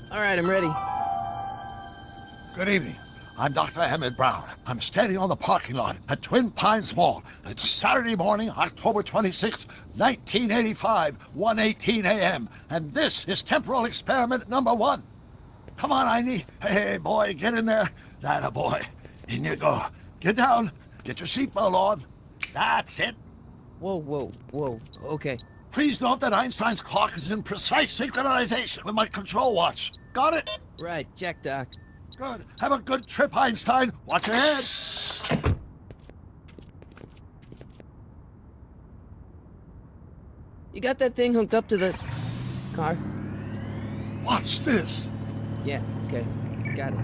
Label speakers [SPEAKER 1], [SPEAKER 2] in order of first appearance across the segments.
[SPEAKER 1] All right, I'm ready.
[SPEAKER 2] Good evening. I'm Dr. Emmett Brown. I'm standing on the parking lot at Twin Pines Mall. It's Saturday morning, October 26, 1985, 1:18 a.m. And this is temporal experiment number 1. Come on, Einie. Hey, boy, get in there. That boy. In you go. Get down. Get your seatbelt on. That's it.
[SPEAKER 1] Whoa. Okay.
[SPEAKER 2] Please note that Einstein's clock is in precise synchronization with my control watch. Got it?
[SPEAKER 1] Right, check, Doc.
[SPEAKER 2] Good. Have a good trip, Einstein. Watch your head.
[SPEAKER 1] You got that thing hooked up to the car?
[SPEAKER 2] Watch this.
[SPEAKER 1] Yeah, okay. Got it.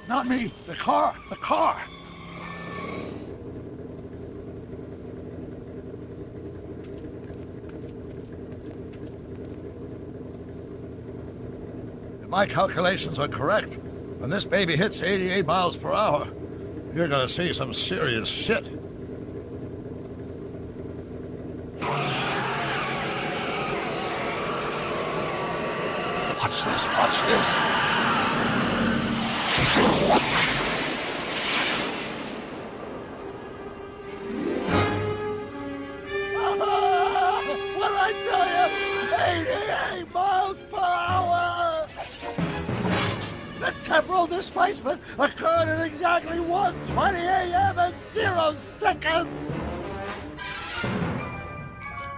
[SPEAKER 2] Not me. The car. The car. If my calculations are correct, when this baby hits 88 miles per hour, you're gonna see some serious shit. Watch this, watch this. What did I tell you? 88 miles per hour! The temporal displacement occurred at exactly 1:20 a.m. and 0 seconds!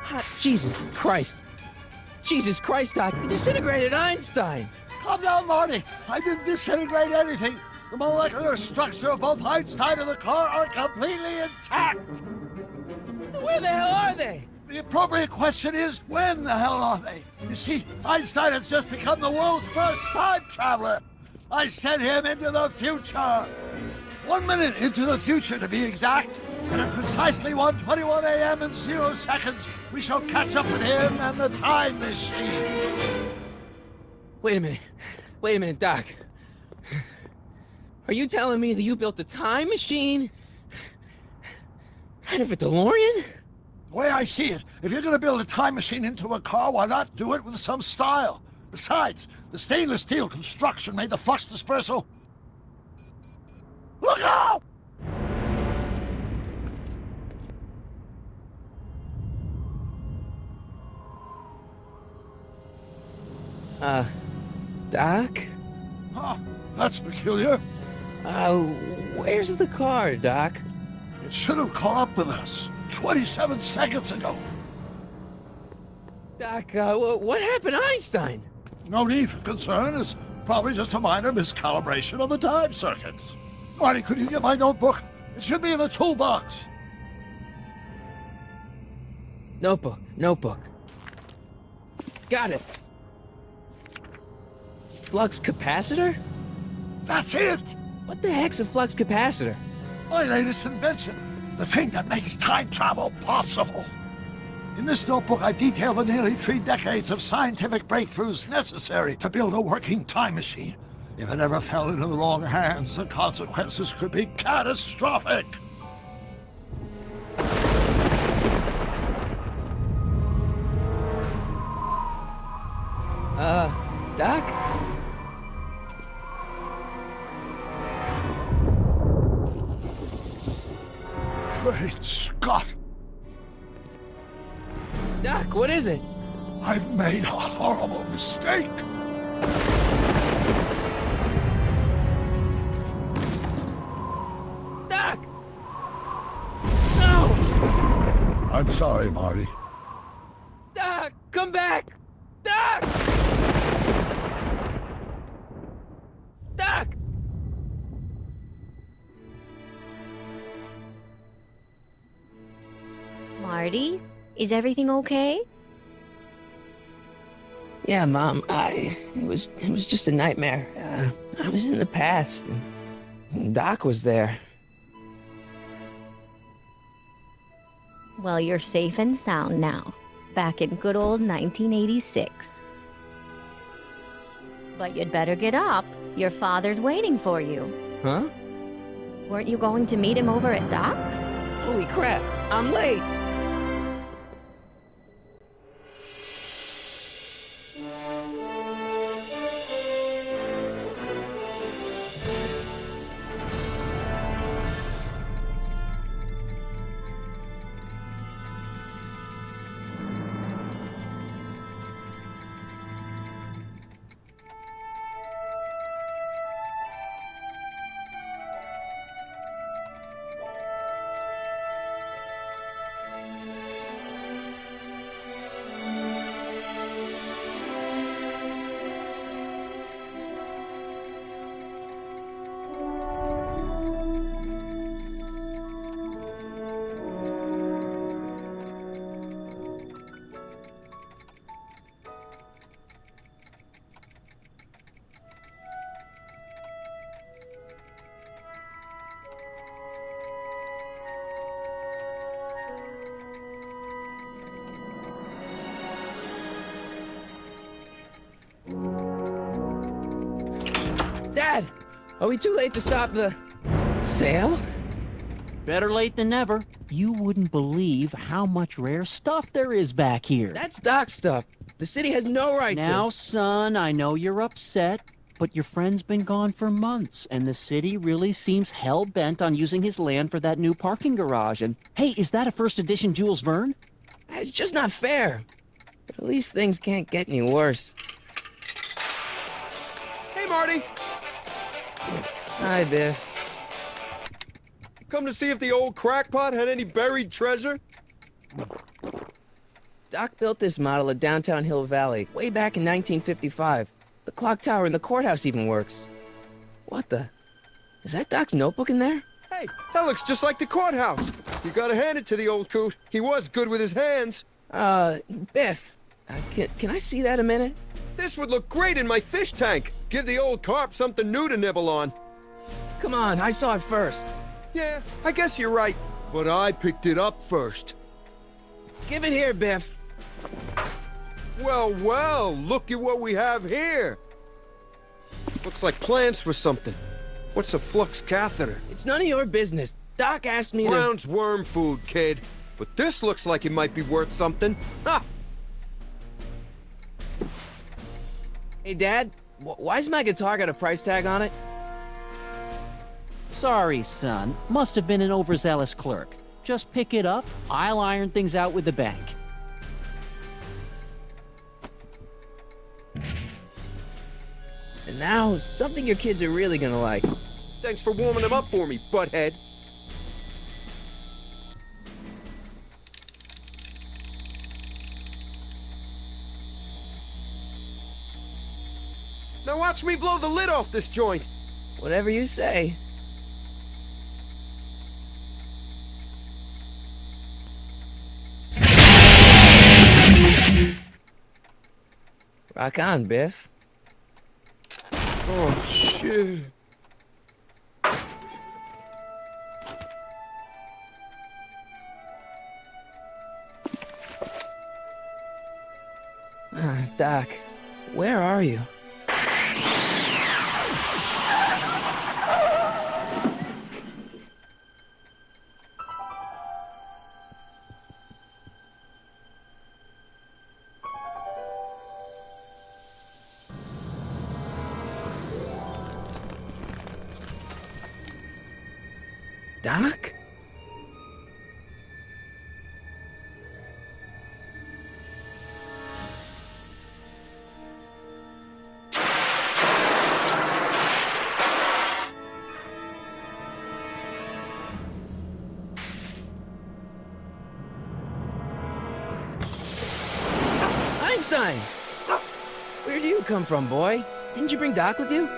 [SPEAKER 1] Hot Jesus Christ. Jesus Christ, Doc. You disintegrated Einstein.
[SPEAKER 2] Calm down, Marty. I didn't disintegrate anything. The molecular structure of both Einstein and the car are completely intact.
[SPEAKER 1] Where the hell are they?
[SPEAKER 2] The appropriate question is, when the hell are they? You see, Einstein has just become the world's first time traveler. I sent him into the future. 1 minute into the future, to be exact. And at precisely 1:21 a.m. and 0 seconds, we shall catch up with him and the time machine.
[SPEAKER 1] Wait a minute, Doc. Are you telling me that you built a time machine out of a DeLorean?
[SPEAKER 2] The way I see it, if you're gonna build a time machine into a car, why not do it with some style? Besides, the stainless steel construction made the flux dispersal. Look out!
[SPEAKER 1] Doc?
[SPEAKER 2] Huh, that's peculiar.
[SPEAKER 1] Where's the car, Doc?
[SPEAKER 2] It should have caught up with us 27 seconds ago.
[SPEAKER 1] Doc, what happened to Einstein?
[SPEAKER 2] No need for concern. It's probably just a minor miscalibration of the time circuits. Marty, could you get my notebook? It should be in the toolbox.
[SPEAKER 1] Notebook. Got it. Flux capacitor?
[SPEAKER 2] That's it!
[SPEAKER 1] What the heck's a flux capacitor?
[SPEAKER 2] My latest invention. The thing that makes time travel possible. In this notebook, I detail the nearly 3 decades of scientific breakthroughs necessary to build a working time machine. If it ever fell into the wrong hands, the consequences could be catastrophic.
[SPEAKER 1] Doc?
[SPEAKER 2] Great Scott!
[SPEAKER 1] Doc, what is it?
[SPEAKER 2] I've made a horrible mistake.
[SPEAKER 1] Doc! No!
[SPEAKER 2] I'm sorry, Marty.
[SPEAKER 1] Doc, come back! Doc! Doc!
[SPEAKER 3] Marty, is everything okay?
[SPEAKER 1] Yeah, Mom, it was just a nightmare. I was in the past, and Doc was there.
[SPEAKER 3] Well, you're safe and sound now, back in good old 1986. But you'd better get up. Your father's waiting for you.
[SPEAKER 1] Huh?
[SPEAKER 3] Weren't you going to meet him over at Doc's?
[SPEAKER 1] Holy crap, I'm late. Dad, are we too late to stop the sale?
[SPEAKER 4] Better late than never. You wouldn't believe how much rare stuff there is back here.
[SPEAKER 1] That's Doc's stuff. The city has no right to.
[SPEAKER 4] Now, son, I know you're upset, but your friend's been gone for months, and the city really seems hell-bent on using his land for that new parking garage. And, hey, is that a first edition Jules Verne?
[SPEAKER 1] It's just not fair. But at least things can't get any worse.
[SPEAKER 5] Hey, Marty!
[SPEAKER 1] Hi, Biff.
[SPEAKER 5] Come to see if the old crackpot had any buried treasure?
[SPEAKER 1] Doc built this model of downtown Hill Valley way back in 1955. The clock tower in the courthouse even works. What the? Is that Doc's notebook in there?
[SPEAKER 5] Hey, that looks just like the courthouse. You gotta hand it to the old coot. He was good with his hands.
[SPEAKER 1] Biff, can I see that a minute?
[SPEAKER 5] This would look great in my fish tank. Give the old carp something new to nibble on.
[SPEAKER 1] Come on, I saw it first.
[SPEAKER 5] Yeah, I guess you're right. But I picked it up first.
[SPEAKER 1] Give it here, Biff.
[SPEAKER 5] Well, well, look at what we have here. Looks like plans for something. What's a flux catheter?
[SPEAKER 1] It's none of your business. Doc asked me
[SPEAKER 5] Brown's worm food, kid. But this looks like it might be worth something. Ha!
[SPEAKER 1] Hey, Dad, why's my guitar got a price tag on it?
[SPEAKER 4] Sorry, son. Must have been an overzealous clerk. Just pick it up. I'll iron things out with the bank.
[SPEAKER 1] And now, something your kids are really gonna like.
[SPEAKER 5] Thanks for warming them up for me, butthead. Now watch me blow the lid off this joint.
[SPEAKER 1] Whatever you say. Rock on, Biff.
[SPEAKER 5] Oh, shit.
[SPEAKER 1] Doc, where are you? Doc? Einstein! Where do you come from, boy? Didn't you bring Doc with you?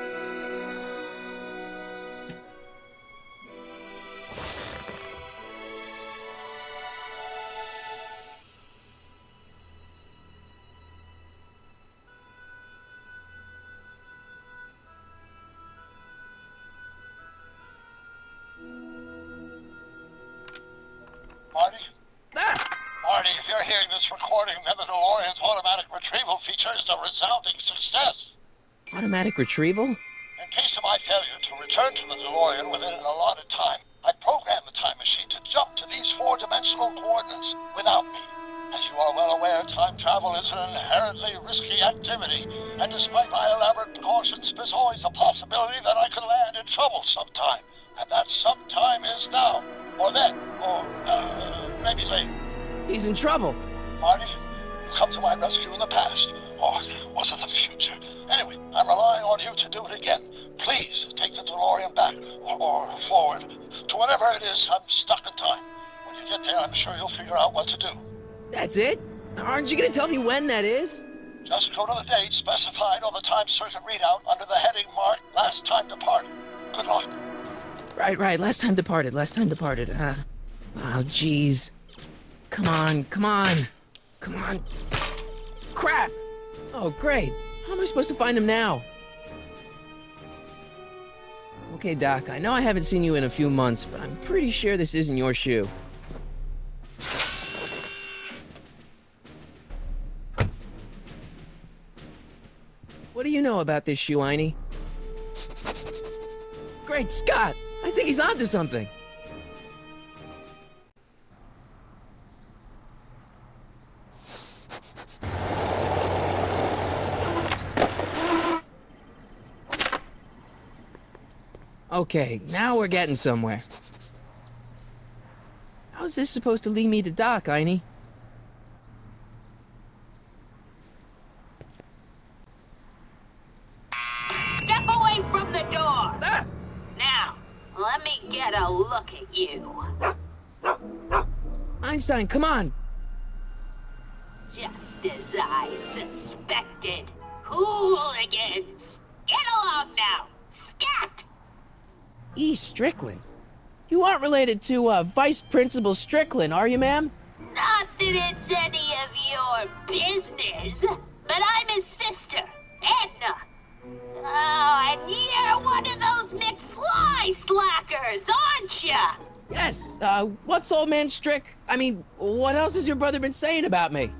[SPEAKER 2] Marty?
[SPEAKER 1] Ah!
[SPEAKER 2] Marty, if you're hearing this recording, then the DeLorean's automatic retrieval feature is a resounding success.
[SPEAKER 1] Automatic retrieval?
[SPEAKER 2] In case of my failure to return to the DeLorean within an allotted time, I programmed the time machine to jump to these three-dimensional coordinates without me. As you are well aware, time travel is an inherently risky activity, and despite my elaborate precautions, there's always a possibility that I could land in trouble sometime. And that sometime is now, or then, or maybe later.
[SPEAKER 1] He's in trouble.
[SPEAKER 2] Marty, you come to my rescue in the past, or was it the future? Anyway, I'm relying on you to do it again. Please, take the DeLorean back, or forward, to whatever it is. I'm stuck in time. When you get there, I'm sure you'll figure out what to do.
[SPEAKER 1] That's it? Aren't you gonna tell me when that is?
[SPEAKER 2] Just go to the date specified on the time circuit readout under the heading marked Last Time Departed. Good luck.
[SPEAKER 1] Right. Last time departed. Oh, jeez. Come on. Crap! Oh, great. How am I supposed to find him now? Okay, Doc, I know I haven't seen you in a few months, but I'm pretty sure this isn't your shoe. What do you know about this shoe, Einie? Great Scott! I think he's onto something. Okay, now we're getting somewhere. How's this supposed to lead me to Doc, Einie?
[SPEAKER 6] Step away from the door!
[SPEAKER 1] Ah!
[SPEAKER 6] Now, let me get a look at you.
[SPEAKER 1] Einstein, come on!
[SPEAKER 6] Just as I suspected. Hooligans! Get along now! Scat!
[SPEAKER 1] E. Strickland? You aren't related to, Vice Principal Strickland, are you, ma'am?
[SPEAKER 6] Not that it's any of your business, but I'm his sister, Edna. Oh, and you're one of those McFly slackers, aren't ya?
[SPEAKER 1] Yes, what's old man what else has your brother been saying about me?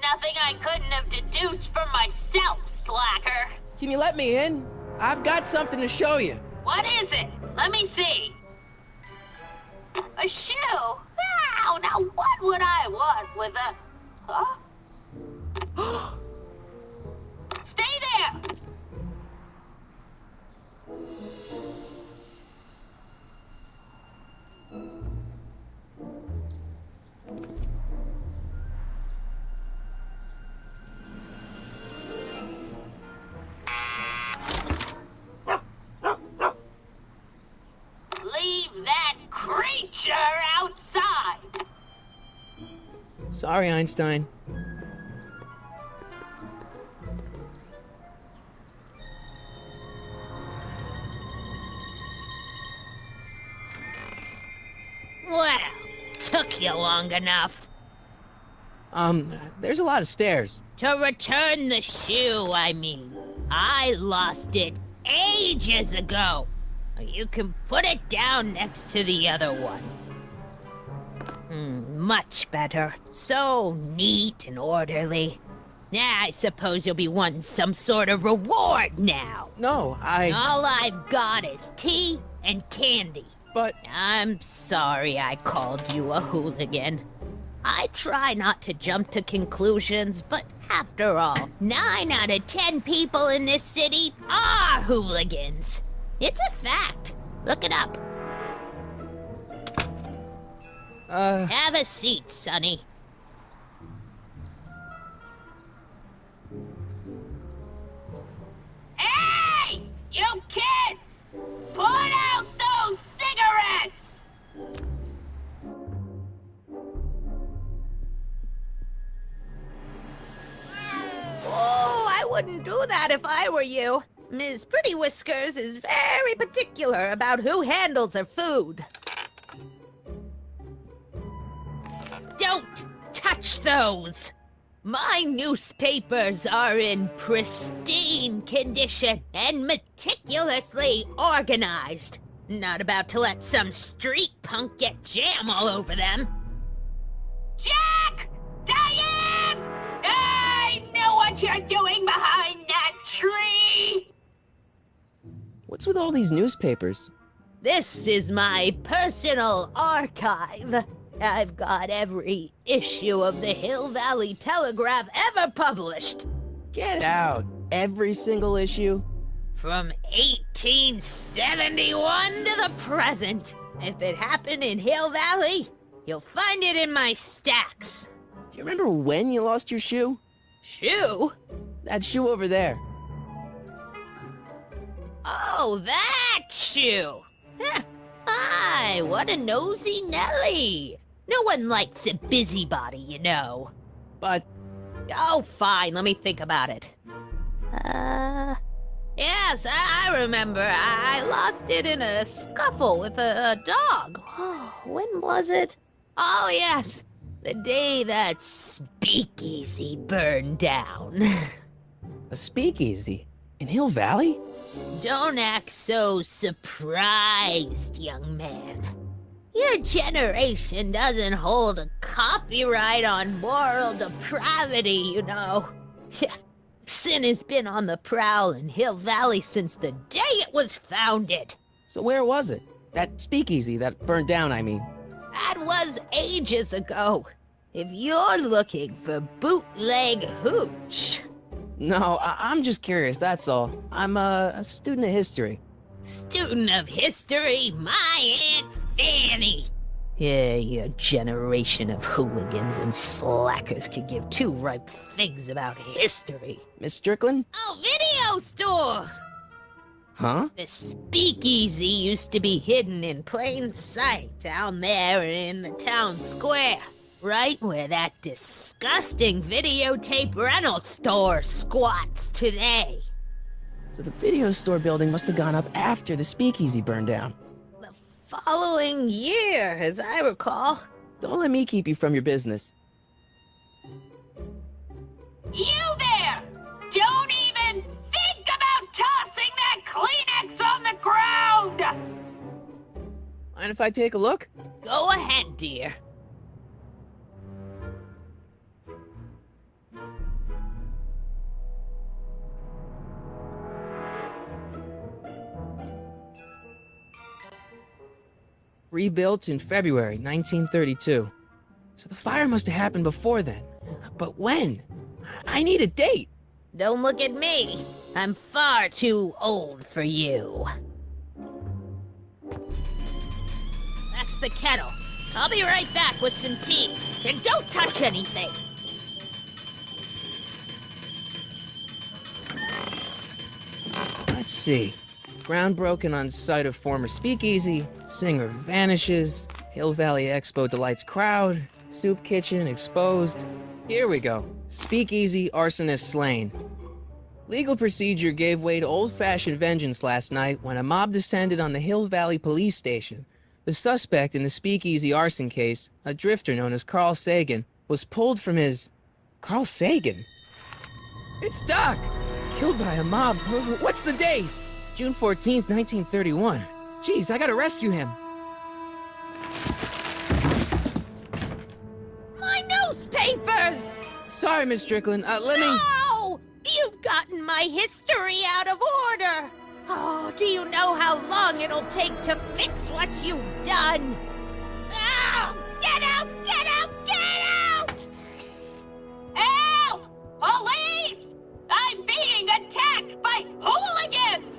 [SPEAKER 6] Nothing I couldn't have deduced for myself, slacker.
[SPEAKER 1] Can you let me in? I've got something to show you.
[SPEAKER 6] What is it? Let me see. A shoe? Wow, now what would I want with a... Huh? Stay there! Leave that creature outside!
[SPEAKER 1] Sorry, Einstein.
[SPEAKER 6] Well, took you long enough.
[SPEAKER 1] There's a lot of stairs.
[SPEAKER 6] To return the shoe, I mean. I lost it ages ago. You can put it down next to the other one. Much better. So neat and orderly. Yeah, I suppose you'll be wanting some sort of reward now.
[SPEAKER 1] No,
[SPEAKER 6] All I've got is tea and candy.
[SPEAKER 1] But...
[SPEAKER 6] I'm sorry I called you a hooligan. I try not to jump to conclusions, but after all, 9 out of 10 people in this city are hooligans. It's a fact. Look it up. Have a seat, Sonny. Hey! You kids! Put out those cigarettes! Oh, I wouldn't do that if I were you. Ms. Pretty Whiskers is very particular about who handles her food. Don't touch those! My newspapers are in pristine condition and meticulously organized. Not about to let some street punk get jam all over them. Jack! Diane! I know what you're doing behind that tree!
[SPEAKER 1] what's with all these newspapers?
[SPEAKER 6] This is my personal archive. I've got every issue of the Hill Valley Telegraph ever published.
[SPEAKER 1] Get out. Every single issue?
[SPEAKER 6] From 1871 to the present. If it happened in Hill Valley, you'll find it in my stacks.
[SPEAKER 1] Do you remember when you lost your shoe?
[SPEAKER 6] Shoe?
[SPEAKER 1] That shoe over there.
[SPEAKER 6] Oh, that shoe! Huh. Aye, what a nosy Nelly! No one likes a busybody, you know.
[SPEAKER 1] But
[SPEAKER 6] Oh, fine, let me think about it. Yes, I remember. I lost it in a scuffle with a dog. When was it? Oh, yes, the day that speakeasy burned down.
[SPEAKER 1] a speakeasy in Hill Valley?
[SPEAKER 6] Don't act so surprised, young man. Your generation doesn't hold a copyright on moral depravity, you know. Sin has been on the prowl in Hill Valley since the day it was founded.
[SPEAKER 1] So where was it? That speakeasy that burned down, I mean.
[SPEAKER 6] That was ages ago. If you're looking for bootleg hooch.
[SPEAKER 1] No, I'm just curious, that's all. I'm a student of history.
[SPEAKER 6] Student of history, my Aunt Fanny. Yeah, your generation of hooligans and slackers could give two ripe figs about history.
[SPEAKER 1] Miss Strickland?
[SPEAKER 6] Oh, video store!
[SPEAKER 1] Huh?
[SPEAKER 6] The speakeasy used to be hidden in plain sight down there in the town square. Right where that disgusting videotape rental store squats today.
[SPEAKER 1] So the video store building must have gone up after the speakeasy burned down.
[SPEAKER 6] The following year, as I recall.
[SPEAKER 1] Don't let me keep you from your business.
[SPEAKER 6] You there! Don't even think about tossing that Kleenex on the ground!
[SPEAKER 1] Mind if I take a look?
[SPEAKER 6] Go ahead, dear.
[SPEAKER 1] Rebuilt in February 1932. So the fire must have happened before then. But when? I need a date.
[SPEAKER 6] Don't look at me. I'm far too old for you. That's the kettle. I'll be right back with some tea. And don't touch anything.
[SPEAKER 1] Let's see. Ground broken on site of former speakeasy. Singer vanishes. Hill Valley Expo delights crowd. Soup kitchen exposed. Here we go. Speakeasy arsonist slain. Legal procedure gave way to old-fashioned vengeance last night when a mob descended on the Hill Valley police station. The suspect in the speakeasy arson case, a drifter known as Carl Sagan, was pulled from his... Carl Sagan? It's Doc! Killed by a mob. What's the date? June 14th, 1931. Jeez, I gotta rescue him.
[SPEAKER 6] My newspapers!
[SPEAKER 1] Sorry, Miss Strickland. Let me...
[SPEAKER 6] No! You've gotten my history out of order! Oh, do you know how long it'll take to fix what you've done? Oh, get out! Get out! Get out! Help! Police! I'm being attacked by hooligans!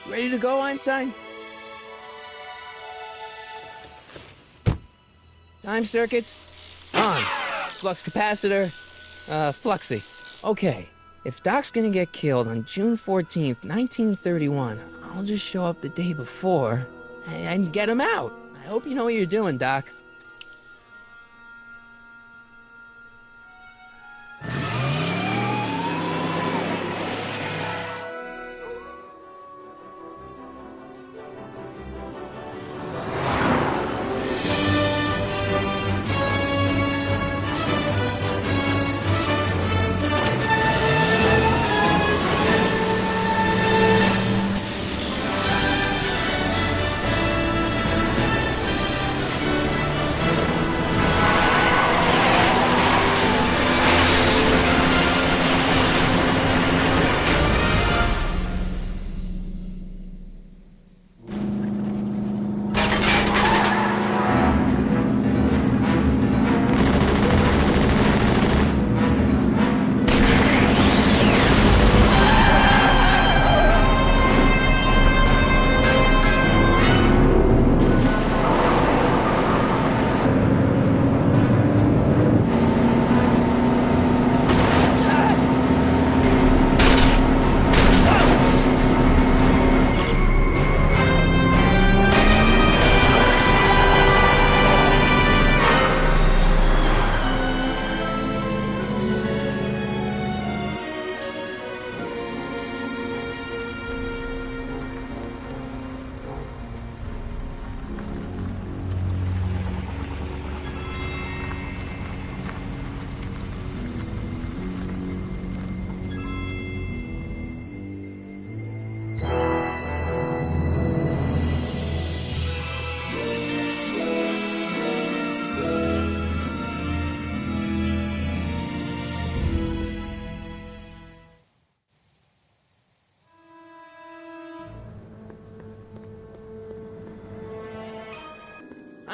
[SPEAKER 1] Ready to go, Einstein? Time circuits? On. Flux capacitor? Fluxy. Okay. If Doc's gonna get killed on June 14th, 1931, I'll just show up the day before and get him out. I hope you know what you're doing, Doc.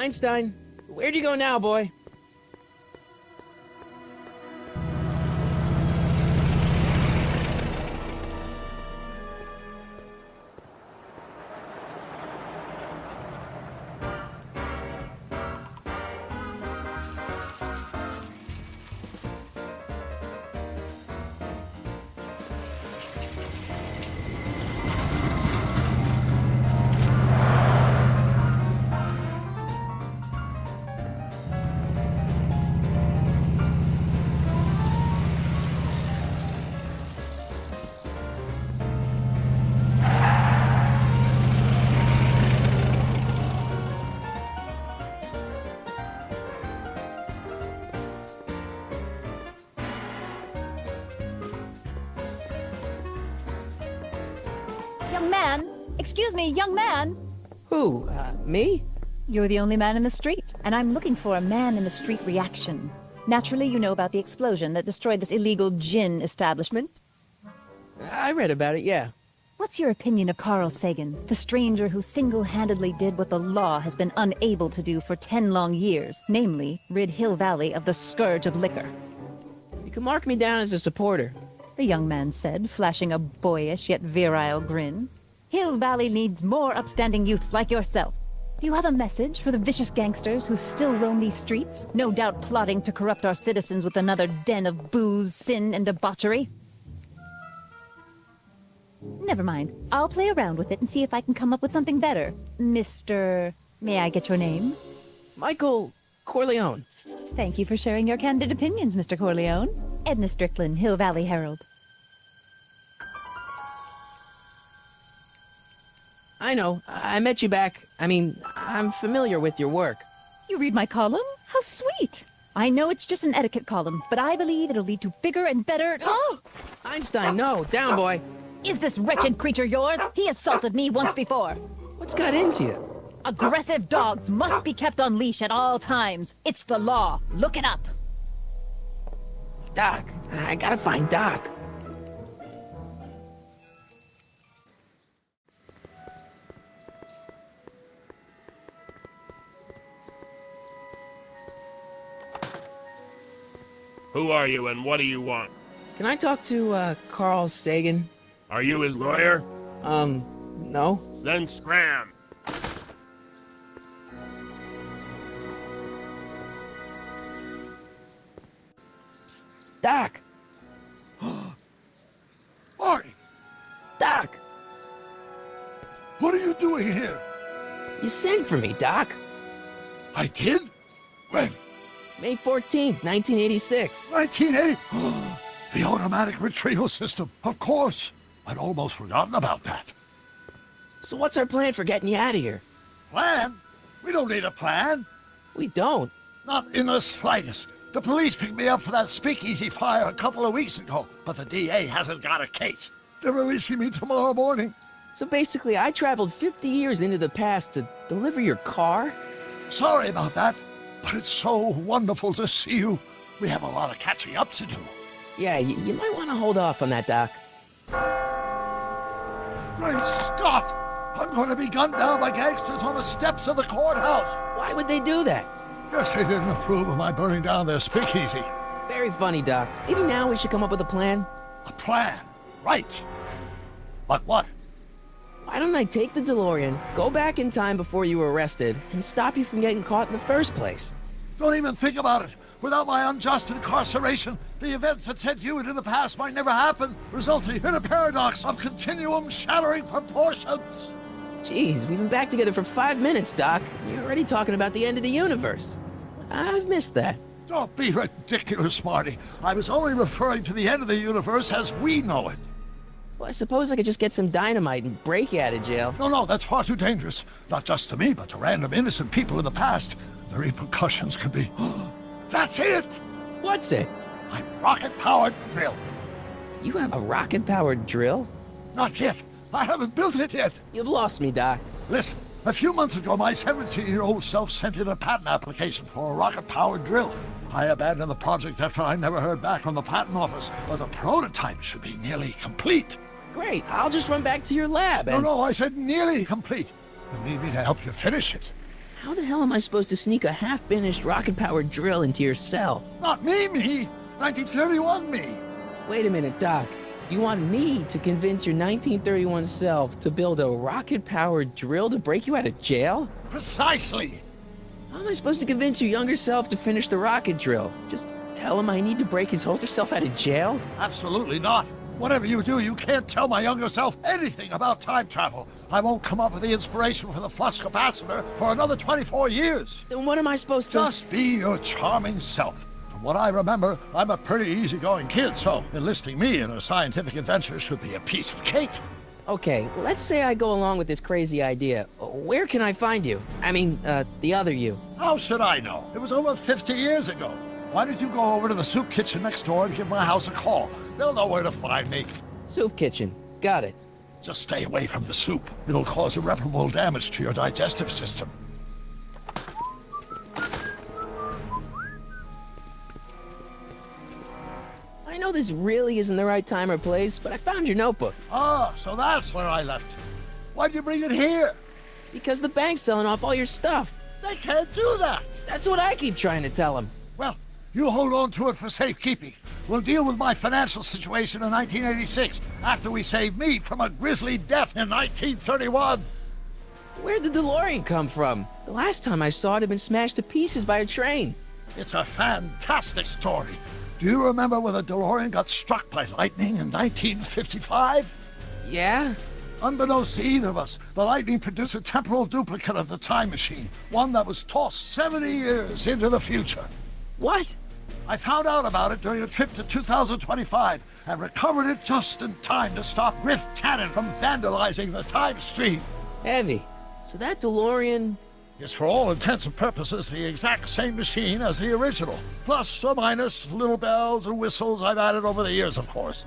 [SPEAKER 1] Einstein, where'd you go now, boy?
[SPEAKER 7] Young man! Excuse me, young man!
[SPEAKER 1] Who, me?
[SPEAKER 7] You're the only man in the street, and I'm looking for a man-in-the-street reaction. Naturally, you know about the explosion that destroyed this illegal gin establishment.
[SPEAKER 1] I read about it, yeah.
[SPEAKER 7] What's your opinion of Carl Sagan, the stranger who single-handedly did what the law has been unable to do for 10 long years, namely, rid Hill Valley of the scourge of liquor?
[SPEAKER 1] You can mark me down as a supporter.
[SPEAKER 7] The young man said, flashing a boyish yet virile grin. Hill Valley needs more upstanding youths like yourself. Do you have a message for the vicious gangsters who still roam these streets, no doubt plotting to corrupt our citizens with another den of booze, sin, and debauchery? Never mind. I'll play around with it and see if I can come up with something better. Mr. May I get your name?
[SPEAKER 1] Michael Corleone.
[SPEAKER 7] Thank you for sharing your candid opinions, Mr. Corleone. Edna Strickland, Hill Valley Herald.
[SPEAKER 1] I know. I met you back. I'm familiar with your work.
[SPEAKER 7] You read my column? How sweet! I know it's just an etiquette column, but I believe it'll lead to bigger and better... Oh!
[SPEAKER 1] Einstein, no. Down, boy.
[SPEAKER 7] Is this wretched creature yours? He assaulted me once before.
[SPEAKER 1] What's got into you?
[SPEAKER 7] Aggressive dogs must be kept on leash at all times. It's the law. Look it up.
[SPEAKER 1] Doc. I gotta find Doc.
[SPEAKER 8] Who are you and what do you want?
[SPEAKER 1] Can I talk to, Carl Sagan?
[SPEAKER 8] Are you his lawyer?
[SPEAKER 1] No.
[SPEAKER 8] Then scram.
[SPEAKER 1] Doc!
[SPEAKER 2] Marty,
[SPEAKER 1] Doc!
[SPEAKER 2] what are you doing here?
[SPEAKER 1] You sent for me, Doc.
[SPEAKER 2] I did? When?
[SPEAKER 1] May 14th, 1986.
[SPEAKER 2] 1980? The automatic retrieval system, of course. I'd almost forgotten about that.
[SPEAKER 1] So what's our plan for getting you out of here?
[SPEAKER 2] Plan? We don't need a plan.
[SPEAKER 1] We don't.
[SPEAKER 2] Not in the slightest. The police picked me up for that speakeasy fire a couple of weeks ago, but the DA hasn't got a case. They're releasing me tomorrow morning.
[SPEAKER 1] So basically, I traveled 50 years into the past to deliver your car?
[SPEAKER 2] Sorry about that, but it's so wonderful to see you. We have a lot of catching up to do.
[SPEAKER 1] Yeah, you might want to hold off on that, Doc.
[SPEAKER 2] Great Scott! I'm going to be gunned down by gangsters on the steps of the courthouse.
[SPEAKER 1] Why would they do that?
[SPEAKER 2] Guess they didn't approve of my burning down their speakeasy.
[SPEAKER 1] Very funny, Doc. Maybe now we should come up with a plan.
[SPEAKER 2] A plan, right. But what?
[SPEAKER 1] Why don't I take the DeLorean, go back in time before you were arrested, and stop you from getting caught in the first place?
[SPEAKER 2] Don't even think about it. Without my unjust incarceration, the events that sent you into the past might never happen, resulting in a paradox of continuum shattering proportions.
[SPEAKER 1] Jeez, we've been back together for 5 minutes, Doc. You're already talking about the end of the universe. I've missed that.
[SPEAKER 2] Don't be ridiculous, Marty. I was only referring to the end of the universe as we know it.
[SPEAKER 1] Well, I suppose I could just get some dynamite and break you out of jail.
[SPEAKER 2] No, that's far too dangerous. Not just to me, but to random innocent people in the past. The repercussions could be... That's it!
[SPEAKER 1] What's it?
[SPEAKER 2] My rocket-powered drill.
[SPEAKER 1] You have a rocket-powered drill?
[SPEAKER 2] Not yet. I haven't built it yet.
[SPEAKER 1] You've lost me, Doc.
[SPEAKER 2] Listen, a few months ago, my 17-year-old self sent in a patent application for a rocket-powered drill. I abandoned the project after I never heard back from the patent office, but the prototype should be nearly complete.
[SPEAKER 1] Great, I'll just run back to your lab and...
[SPEAKER 2] No, I said nearly complete. You'll need me to help you finish it.
[SPEAKER 1] How the hell am I supposed to sneak a half-finished rocket-powered drill into your cell?
[SPEAKER 2] Not me. 1931 me.
[SPEAKER 1] Wait a minute, Doc. You want me to convince your 1931 self to build a rocket-powered drill to break you out of jail?
[SPEAKER 2] Precisely.
[SPEAKER 1] How am I supposed to convince your younger self to finish the rocket drill? Just tell him I need to break his older self out of jail?
[SPEAKER 2] Absolutely not. Whatever you do, you can't tell my younger self anything about time travel. I won't come up with the inspiration for the flux capacitor for another 24 years.
[SPEAKER 1] Then what am I supposed to...
[SPEAKER 2] Just be your charming self. From what I remember, I'm a pretty easygoing kid, so enlisting me in a scientific adventure should be a piece of cake.
[SPEAKER 1] Okay, let's say I go along with this crazy idea. Where can I find you? I mean, the other you.
[SPEAKER 2] How should I know? It was over 50 years ago. Why don't you go over to the soup kitchen next door and give my house a call? They'll know where to find me.
[SPEAKER 1] Soup kitchen. Got it.
[SPEAKER 2] Just stay away from the soup. It'll cause irreparable damage to your digestive system.
[SPEAKER 1] I know this really isn't the right time or place, but I found your notebook.
[SPEAKER 2] Ah, so that's where I left it. Why'd you bring it here?
[SPEAKER 1] Because the bank's selling off all your stuff.
[SPEAKER 2] They can't do that.
[SPEAKER 1] That's what I keep trying to tell them.
[SPEAKER 2] Well, you hold on to it for safekeeping. We'll deal with my financial situation in 1986 after we save me from a grisly death in 1931.
[SPEAKER 1] Where'd the DeLorean come from? The last time I saw it had been smashed to pieces by a train.
[SPEAKER 2] It's a fantastic story. Do you remember when the DeLorean got struck by lightning in 1955?
[SPEAKER 1] Yeah?
[SPEAKER 2] Unbeknownst to either of us, the lightning produced a temporal duplicate of the time machine, one that was tossed 70 years into the future.
[SPEAKER 1] What?
[SPEAKER 2] I found out about it during a trip to 2025 and recovered it just in time to stop Griff Tannen from vandalizing the time stream.
[SPEAKER 1] Heavy. So that DeLorean...
[SPEAKER 2] It's for all intents and purposes the exact same machine as the original, plus or minus little bells and whistles I've added over the years, of course.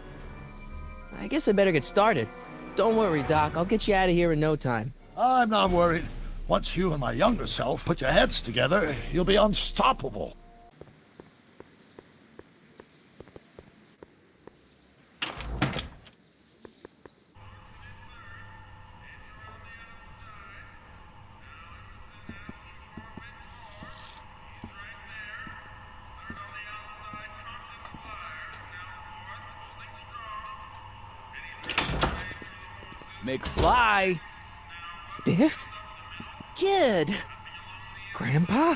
[SPEAKER 1] I guess I better get started. Don't worry, Doc. I'll get you out of here in no time.
[SPEAKER 2] I'm not worried. Once you and my younger self put your heads together, you'll be unstoppable.
[SPEAKER 1] McFly! Biff?
[SPEAKER 9] Kid!
[SPEAKER 1] Grandpa?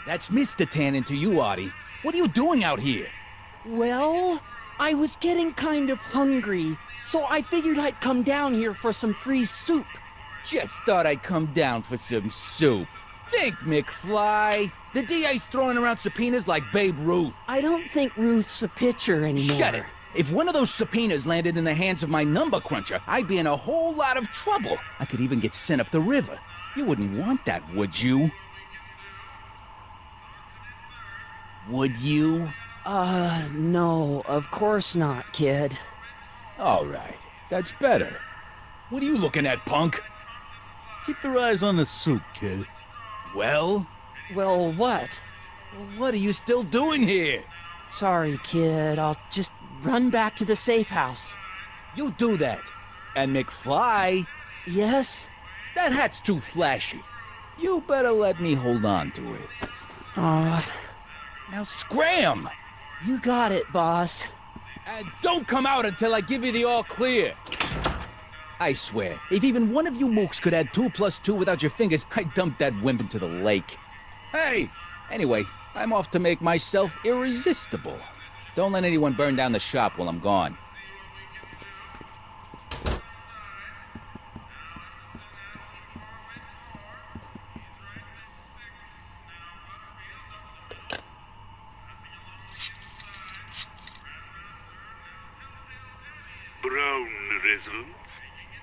[SPEAKER 9] That's Mr. Tannen to you, Artie. What are you doing out here?
[SPEAKER 4] Well, I was getting kind of hungry, so I figured I'd come down here for some free soup.
[SPEAKER 9] Just thought I'd come down for some soup. Think, McFly. The DA's throwing around subpoenas like Babe Ruth.
[SPEAKER 4] I don't think Ruth's a pitcher anymore.
[SPEAKER 9] Shut it. If one of those subpoenas landed in the hands of my number cruncher, I'd be in a whole lot of trouble. I could even get sent up the river. You wouldn't want that, would you? Would you?
[SPEAKER 4] No, of course not, kid.
[SPEAKER 9] All right, that's better. What are you looking at, punk? Keep your eyes on the soup, kid. Well?
[SPEAKER 4] Well, what?
[SPEAKER 9] What are you still doing here?
[SPEAKER 4] Sorry, kid. I'll just run back to the safe house.
[SPEAKER 9] You do that. And McFly,
[SPEAKER 4] Yes?
[SPEAKER 9] that hat's too flashy. You better let me hold on to it. Now scram!
[SPEAKER 4] You got it, boss.
[SPEAKER 9] And don't come out until I give you the all clear. I swear, if even one of you mooks could add 2 + 2 without your fingers, I'd dump that wimp into the lake. Hey! Anyway, I'm off to make myself irresistible. Don't let anyone burn down the shop while I'm gone.
[SPEAKER 8] Brown residence?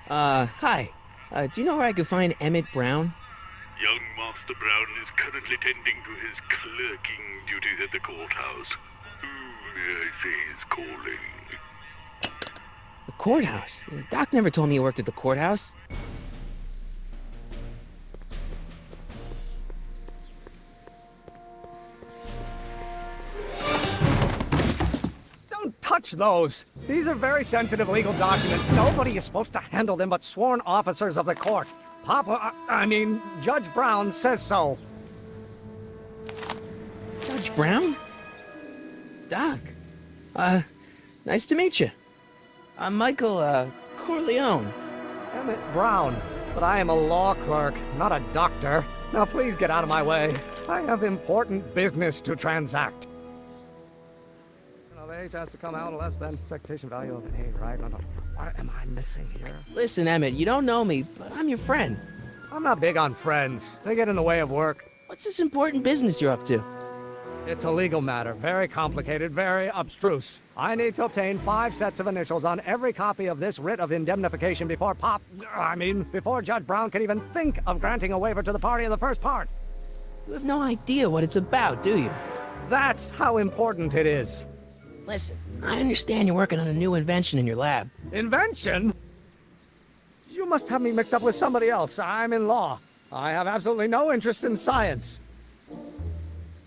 [SPEAKER 1] Hi. Do you know where I could find Emmett Brown?
[SPEAKER 8] Young Master Brown is currently tending to his clerking duties at the courthouse. Who may I say is calling?
[SPEAKER 1] The courthouse? Doc never told me he worked at the courthouse.
[SPEAKER 10] Don't touch those! These are very sensitive legal documents. Nobody is supposed to handle them but sworn officers of the court. Papa, I mean, Judge Brown says so.
[SPEAKER 1] Judge Brown? Doc. Nice to meet you. I'm Michael, Corleone.
[SPEAKER 10] Emmett Brown. But I am a law clerk, not a doctor. Now please get out of my way. I have important business to transact. You know, the H has to come out less than expectation value of A, right? What am I missing here?
[SPEAKER 1] Listen, Emmett, you don't know me, but I'm your friend.
[SPEAKER 10] I'm not big on friends. They get in the way of work.
[SPEAKER 1] What's this important business you're up to?
[SPEAKER 10] It's a legal matter, very complicated, very abstruse. I need to obtain 5 sets of initials on every copy of this writ of indemnification before before Judge Brown can even think of granting a waiver to the party in the first part.
[SPEAKER 1] You have no idea what it's about, do you?
[SPEAKER 10] That's how important it is.
[SPEAKER 1] Listen, I understand you're working on a new invention in your lab.
[SPEAKER 10] Invention? You must have me mixed up with somebody else. I'm in law. I have absolutely no interest in science.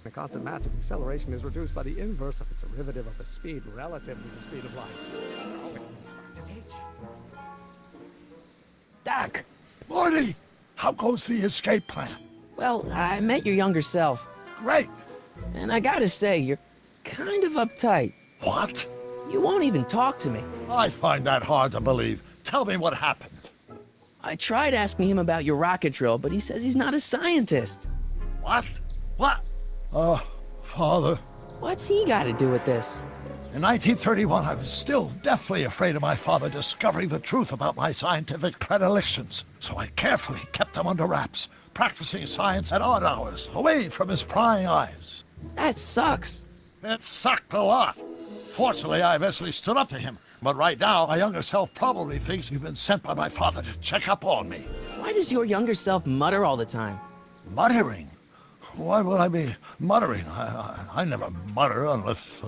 [SPEAKER 10] The constant mass of acceleration is reduced by the inverse of its derivative of the speed relative to the speed of light.
[SPEAKER 1] Doc!
[SPEAKER 2] Morty! How goes the escape plan?
[SPEAKER 1] Well, I met your younger self.
[SPEAKER 2] Great!
[SPEAKER 1] And I gotta say, you're kind of uptight.
[SPEAKER 2] What?
[SPEAKER 1] You won't even talk to me.
[SPEAKER 2] I find that hard to believe. Tell me what happened.
[SPEAKER 1] I tried asking him about your rocket drill, but he says he's not a scientist.
[SPEAKER 2] What? What? Father.
[SPEAKER 1] What's he got to do with this?
[SPEAKER 2] In 1931, I was still deathly afraid of my father discovering the truth about my scientific predilections, so I carefully kept them under wraps, practicing science at odd hours, away from his prying eyes.
[SPEAKER 1] That sucks.
[SPEAKER 2] It sucked a lot. Fortunately, I eventually stood up to him, but right now, my younger self probably thinks you've been sent by my father to check up on me.
[SPEAKER 1] Why does your younger self mutter all the time?
[SPEAKER 2] Muttering? Why would I be muttering? I never mutter unless...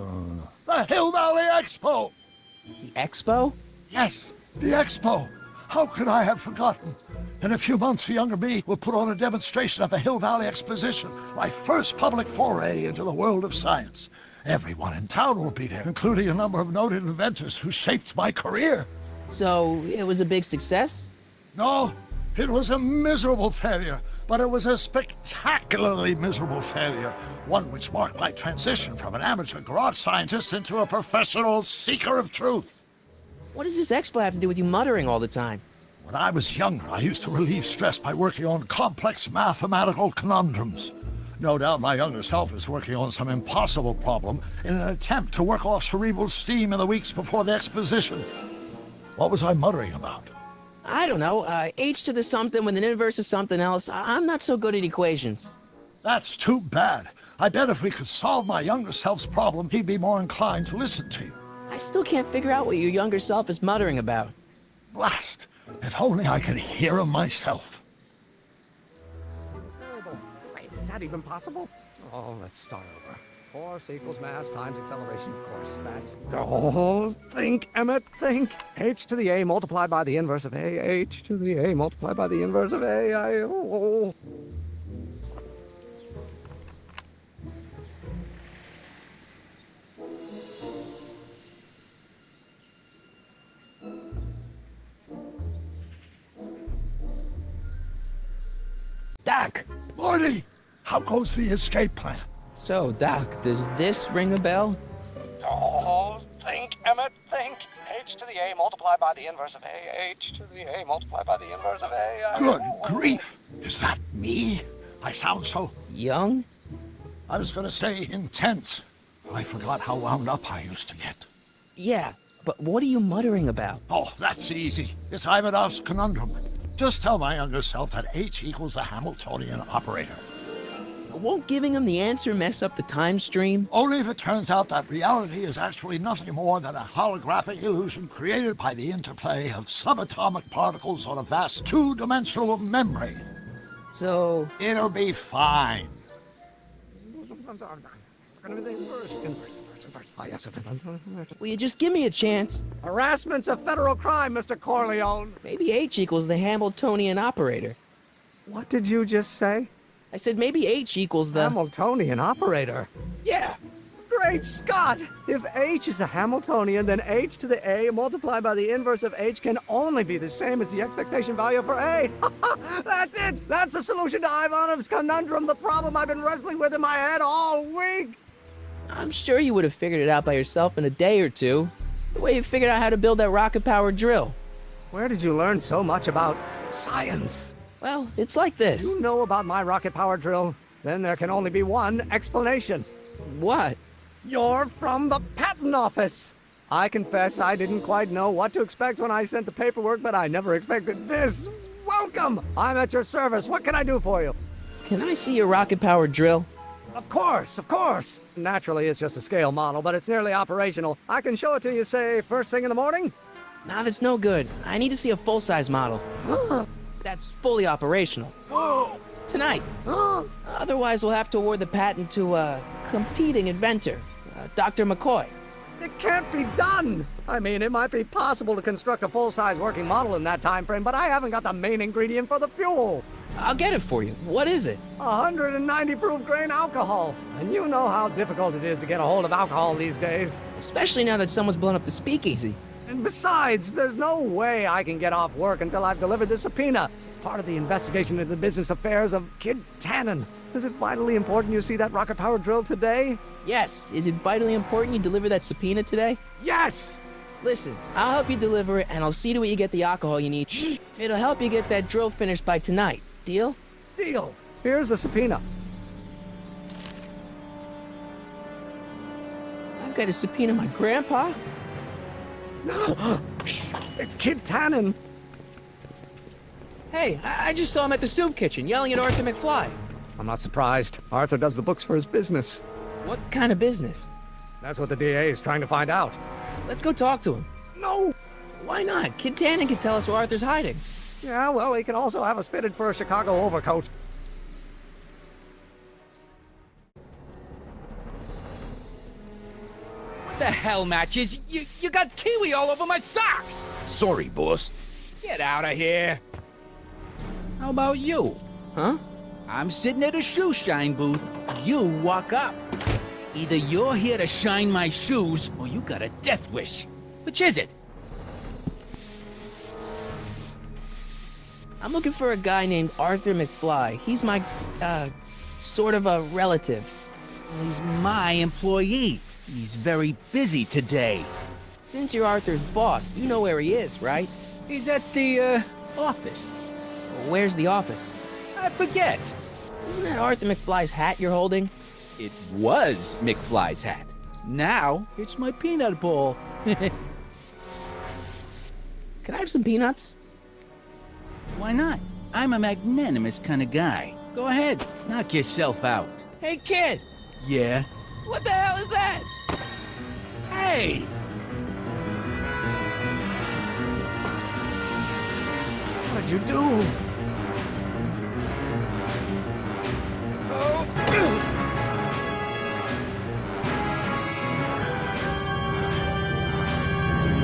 [SPEAKER 2] The Hill Valley Expo!
[SPEAKER 1] The Expo?
[SPEAKER 2] Yes, the Expo! How could I have forgotten? In a few months, the younger me will put on a demonstration at the Hill Valley Exposition, my first public foray into the world of science. Everyone in town will be there, including a number of noted inventors who shaped my career.
[SPEAKER 1] So, it was a big success?
[SPEAKER 2] No, it was a miserable failure, but it was a spectacularly miserable failure, one which marked my transition from an amateur garage scientist into a professional seeker of truth.
[SPEAKER 1] What does this expo have to do with you muttering all the time?
[SPEAKER 2] When I was younger, I used to relieve stress by working on complex mathematical conundrums. No doubt my younger self is working on some impossible problem in an attempt to work off cerebral steam in the weeks before the exposition. What was I muttering about?
[SPEAKER 1] I don't know, h to the something with an inverse of something else. I'm not so good at equations.
[SPEAKER 2] That's too bad. I bet if we could solve my younger self's problem, he'd be more inclined to listen to you.
[SPEAKER 1] I still can't figure out what your younger self is muttering about.
[SPEAKER 2] Blast! If only I could hear him myself.
[SPEAKER 10] Wait, is that even possible? Oh, let's start over. Force equals mass times acceleration, of course. That's... Oh, think, Emmett, think. H to the A multiplied by the inverse of A. H to the A multiplied by the inverse of A. Oh.
[SPEAKER 1] Doc!
[SPEAKER 2] Morty! How goes the escape plan?
[SPEAKER 1] So, Doc, does this ring a bell?
[SPEAKER 10] Oh, think, Emmett, think. H to the A multiplied by the inverse of A. H to the A multiplied by the inverse of A.
[SPEAKER 2] Good grief! Is that me? I sound so...
[SPEAKER 1] Young?
[SPEAKER 2] I was gonna say intense. I forgot how wound up I used to get.
[SPEAKER 1] Yeah, but what are you muttering about?
[SPEAKER 2] Oh, that's easy. It's Ivanov's conundrum. Just tell my younger self that H equals the Hamiltonian operator.
[SPEAKER 1] Won't giving him the answer mess up the time stream?
[SPEAKER 2] Only if it turns out that reality is actually nothing more than a holographic illusion created by the interplay of subatomic particles on a vast two-dimensional membrane.
[SPEAKER 1] So...
[SPEAKER 2] It'll be fine.
[SPEAKER 1] Will you just give me a chance?
[SPEAKER 10] Harassment's a federal crime, Mr. Corleone.
[SPEAKER 1] Maybe H equals the Hamiltonian operator.
[SPEAKER 10] What did you just say?
[SPEAKER 1] I said maybe H equals the...
[SPEAKER 10] Hamiltonian operator?
[SPEAKER 1] Yeah.
[SPEAKER 10] Great. Great Scott! If h is a Hamiltonian, then h to the a multiplied by the inverse of h can only be the same as the expectation value for a. That's it! That's the solution to Ivanov's conundrum, the problem I've been wrestling with in my head all week!
[SPEAKER 1] I'm sure you would have figured it out by yourself in a day or two. The way you figured out how to build that rocket-powered drill.
[SPEAKER 10] Where did you learn so much about science?
[SPEAKER 1] Well, it's like this.
[SPEAKER 10] You know about my rocket-powered drill? Then there can only be one explanation.
[SPEAKER 1] What?
[SPEAKER 10] You're from the patent office. I confess I didn't quite know what to expect when I sent the paperwork, but I never expected this. Welcome! I'm at your service. What can I do for you?
[SPEAKER 1] Can I see your rocket-powered drill?
[SPEAKER 10] Of course, of course. Naturally, it's just a scale model, but it's nearly operational. I can show it to you, say, first thing in the morning?
[SPEAKER 1] Nah, that's no good. I need to see a full-size model. That's fully operational. Tonight. Otherwise, we'll have to award the patent to a competing inventor, Dr. McCoy.
[SPEAKER 10] It can't be done! I mean, it might be possible to construct a full-size working model in that time frame, but I haven't got the main ingredient for the fuel.
[SPEAKER 1] I'll get it for you. What is it?
[SPEAKER 10] 190 proof grain alcohol. And you know how difficult it is to get a hold of alcohol these days.
[SPEAKER 1] Especially now that someone's blown up the speakeasy.
[SPEAKER 10] And besides, there's no way I can get off work until I've delivered the subpoena. Part of the investigation into the business affairs of Kid Tannen. Is it vitally important you see that rocket-powered drill today?
[SPEAKER 1] Yes. Is it vitally important you deliver that subpoena today?
[SPEAKER 10] Yes!
[SPEAKER 1] Listen, I'll help you deliver it, and I'll see to it you get the alcohol you need. It'll help you get that drill finished by tonight. Deal?
[SPEAKER 10] Deal. Here's the subpoena.
[SPEAKER 1] I've got to subpoena my grandpa?
[SPEAKER 10] It's Kid Tannen.
[SPEAKER 1] Hey, I just saw him at the soup kitchen, yelling at Arthur McFly.
[SPEAKER 10] I'm not surprised. Arthur does the books for his business.
[SPEAKER 1] What kind of business?
[SPEAKER 10] That's what the DA is trying to find out.
[SPEAKER 1] Let's go talk to him.
[SPEAKER 10] No!
[SPEAKER 1] Why not? Kid Tannen can tell us where Arthur's hiding.
[SPEAKER 10] Yeah, well, he can also have us fitted for a Chicago overcoat.
[SPEAKER 9] What the hell, Matches? You got kiwi all over my socks!
[SPEAKER 5] Sorry, boss.
[SPEAKER 9] Get out of here. How about you?
[SPEAKER 1] Huh?
[SPEAKER 9] I'm sitting at a shoe shine booth. You walk up. Either you're here to shine my shoes, or you got a death wish. Which is it?
[SPEAKER 1] I'm looking for a guy named Arthur McFly. He's my, sort of a relative.
[SPEAKER 9] He's my employee. He's very busy today.
[SPEAKER 1] Since you're Arthur's boss, you know where he is, right?
[SPEAKER 9] He's at the, office.
[SPEAKER 1] Where's the office?
[SPEAKER 9] I forget.
[SPEAKER 1] Isn't that Arthur McFly's hat you're holding?
[SPEAKER 9] It was McFly's hat. Now, it's my peanut ball.
[SPEAKER 1] Can I have some peanuts?
[SPEAKER 9] Why not? I'm a magnanimous kind of guy. Go ahead, knock yourself out.
[SPEAKER 1] Hey, kid!
[SPEAKER 9] Yeah?
[SPEAKER 1] What the hell is that?
[SPEAKER 9] Hey!
[SPEAKER 10] What'd you do?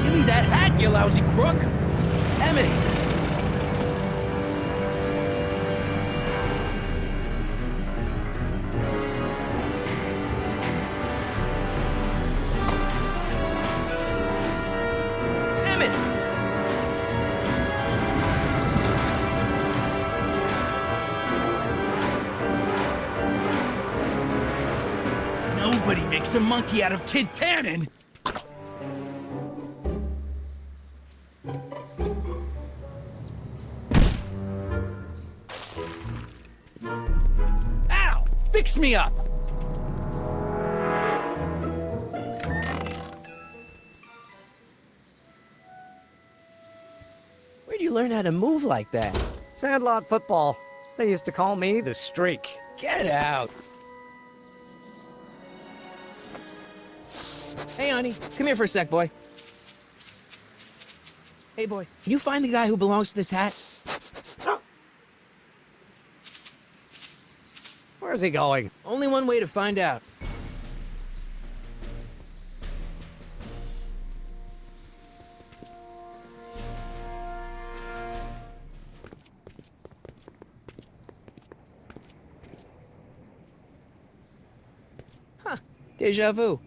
[SPEAKER 9] Give me that hat, you lousy crook!
[SPEAKER 1] Emmett! Emmett!
[SPEAKER 9] Nobody makes a monkey out of Kid Tannen! Ow! Fix me up!
[SPEAKER 1] Where'd you learn how to move like that?
[SPEAKER 10] Sandlot football. They used to call me the Streak.
[SPEAKER 1] Get out! Hey, honey, come here for a sec, boy. Hey, boy, can you find the guy who belongs to this hat?
[SPEAKER 10] Where's he going?
[SPEAKER 1] Only one way to find out. Huh, deja vu.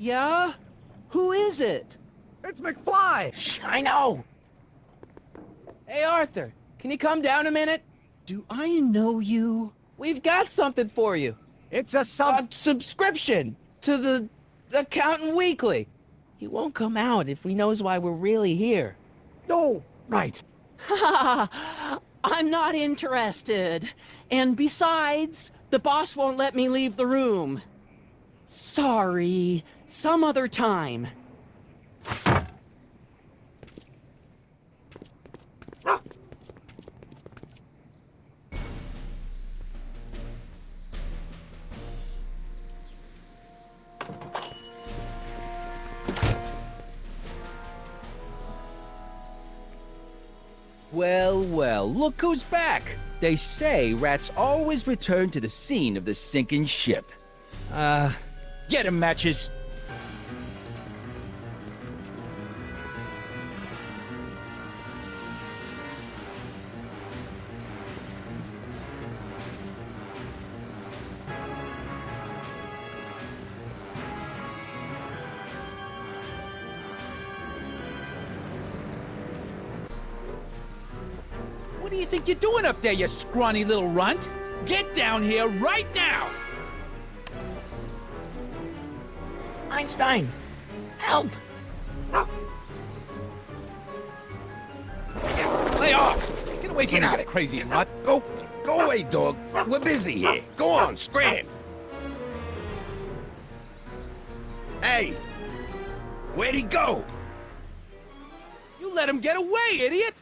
[SPEAKER 4] Yeah? Who is it?
[SPEAKER 10] It's McFly!
[SPEAKER 1] Shh, I know! Hey, Arthur, can you come down a minute?
[SPEAKER 4] Do I know you?
[SPEAKER 1] We've got something for you.
[SPEAKER 10] It's a
[SPEAKER 1] Subscription to the Accountant Weekly. He won't come out if he knows why we're really here.
[SPEAKER 10] Oh, right.
[SPEAKER 4] I'm not interested. And besides, the boss won't let me leave the room. Sorry, some other time.
[SPEAKER 9] Well, well, look who's back! They say rats always return to the scene of the sinking ship. Get 'em, Matches! What do you think you're doing up there, you scrawny little runt? Get down here right now!
[SPEAKER 1] Einstein, help!
[SPEAKER 9] Lay off! Get away from me, you crazy nut!
[SPEAKER 5] Go away, dog. We're busy here. Go on, scram. Hey, where'd he go?
[SPEAKER 9] You let him get away, idiot!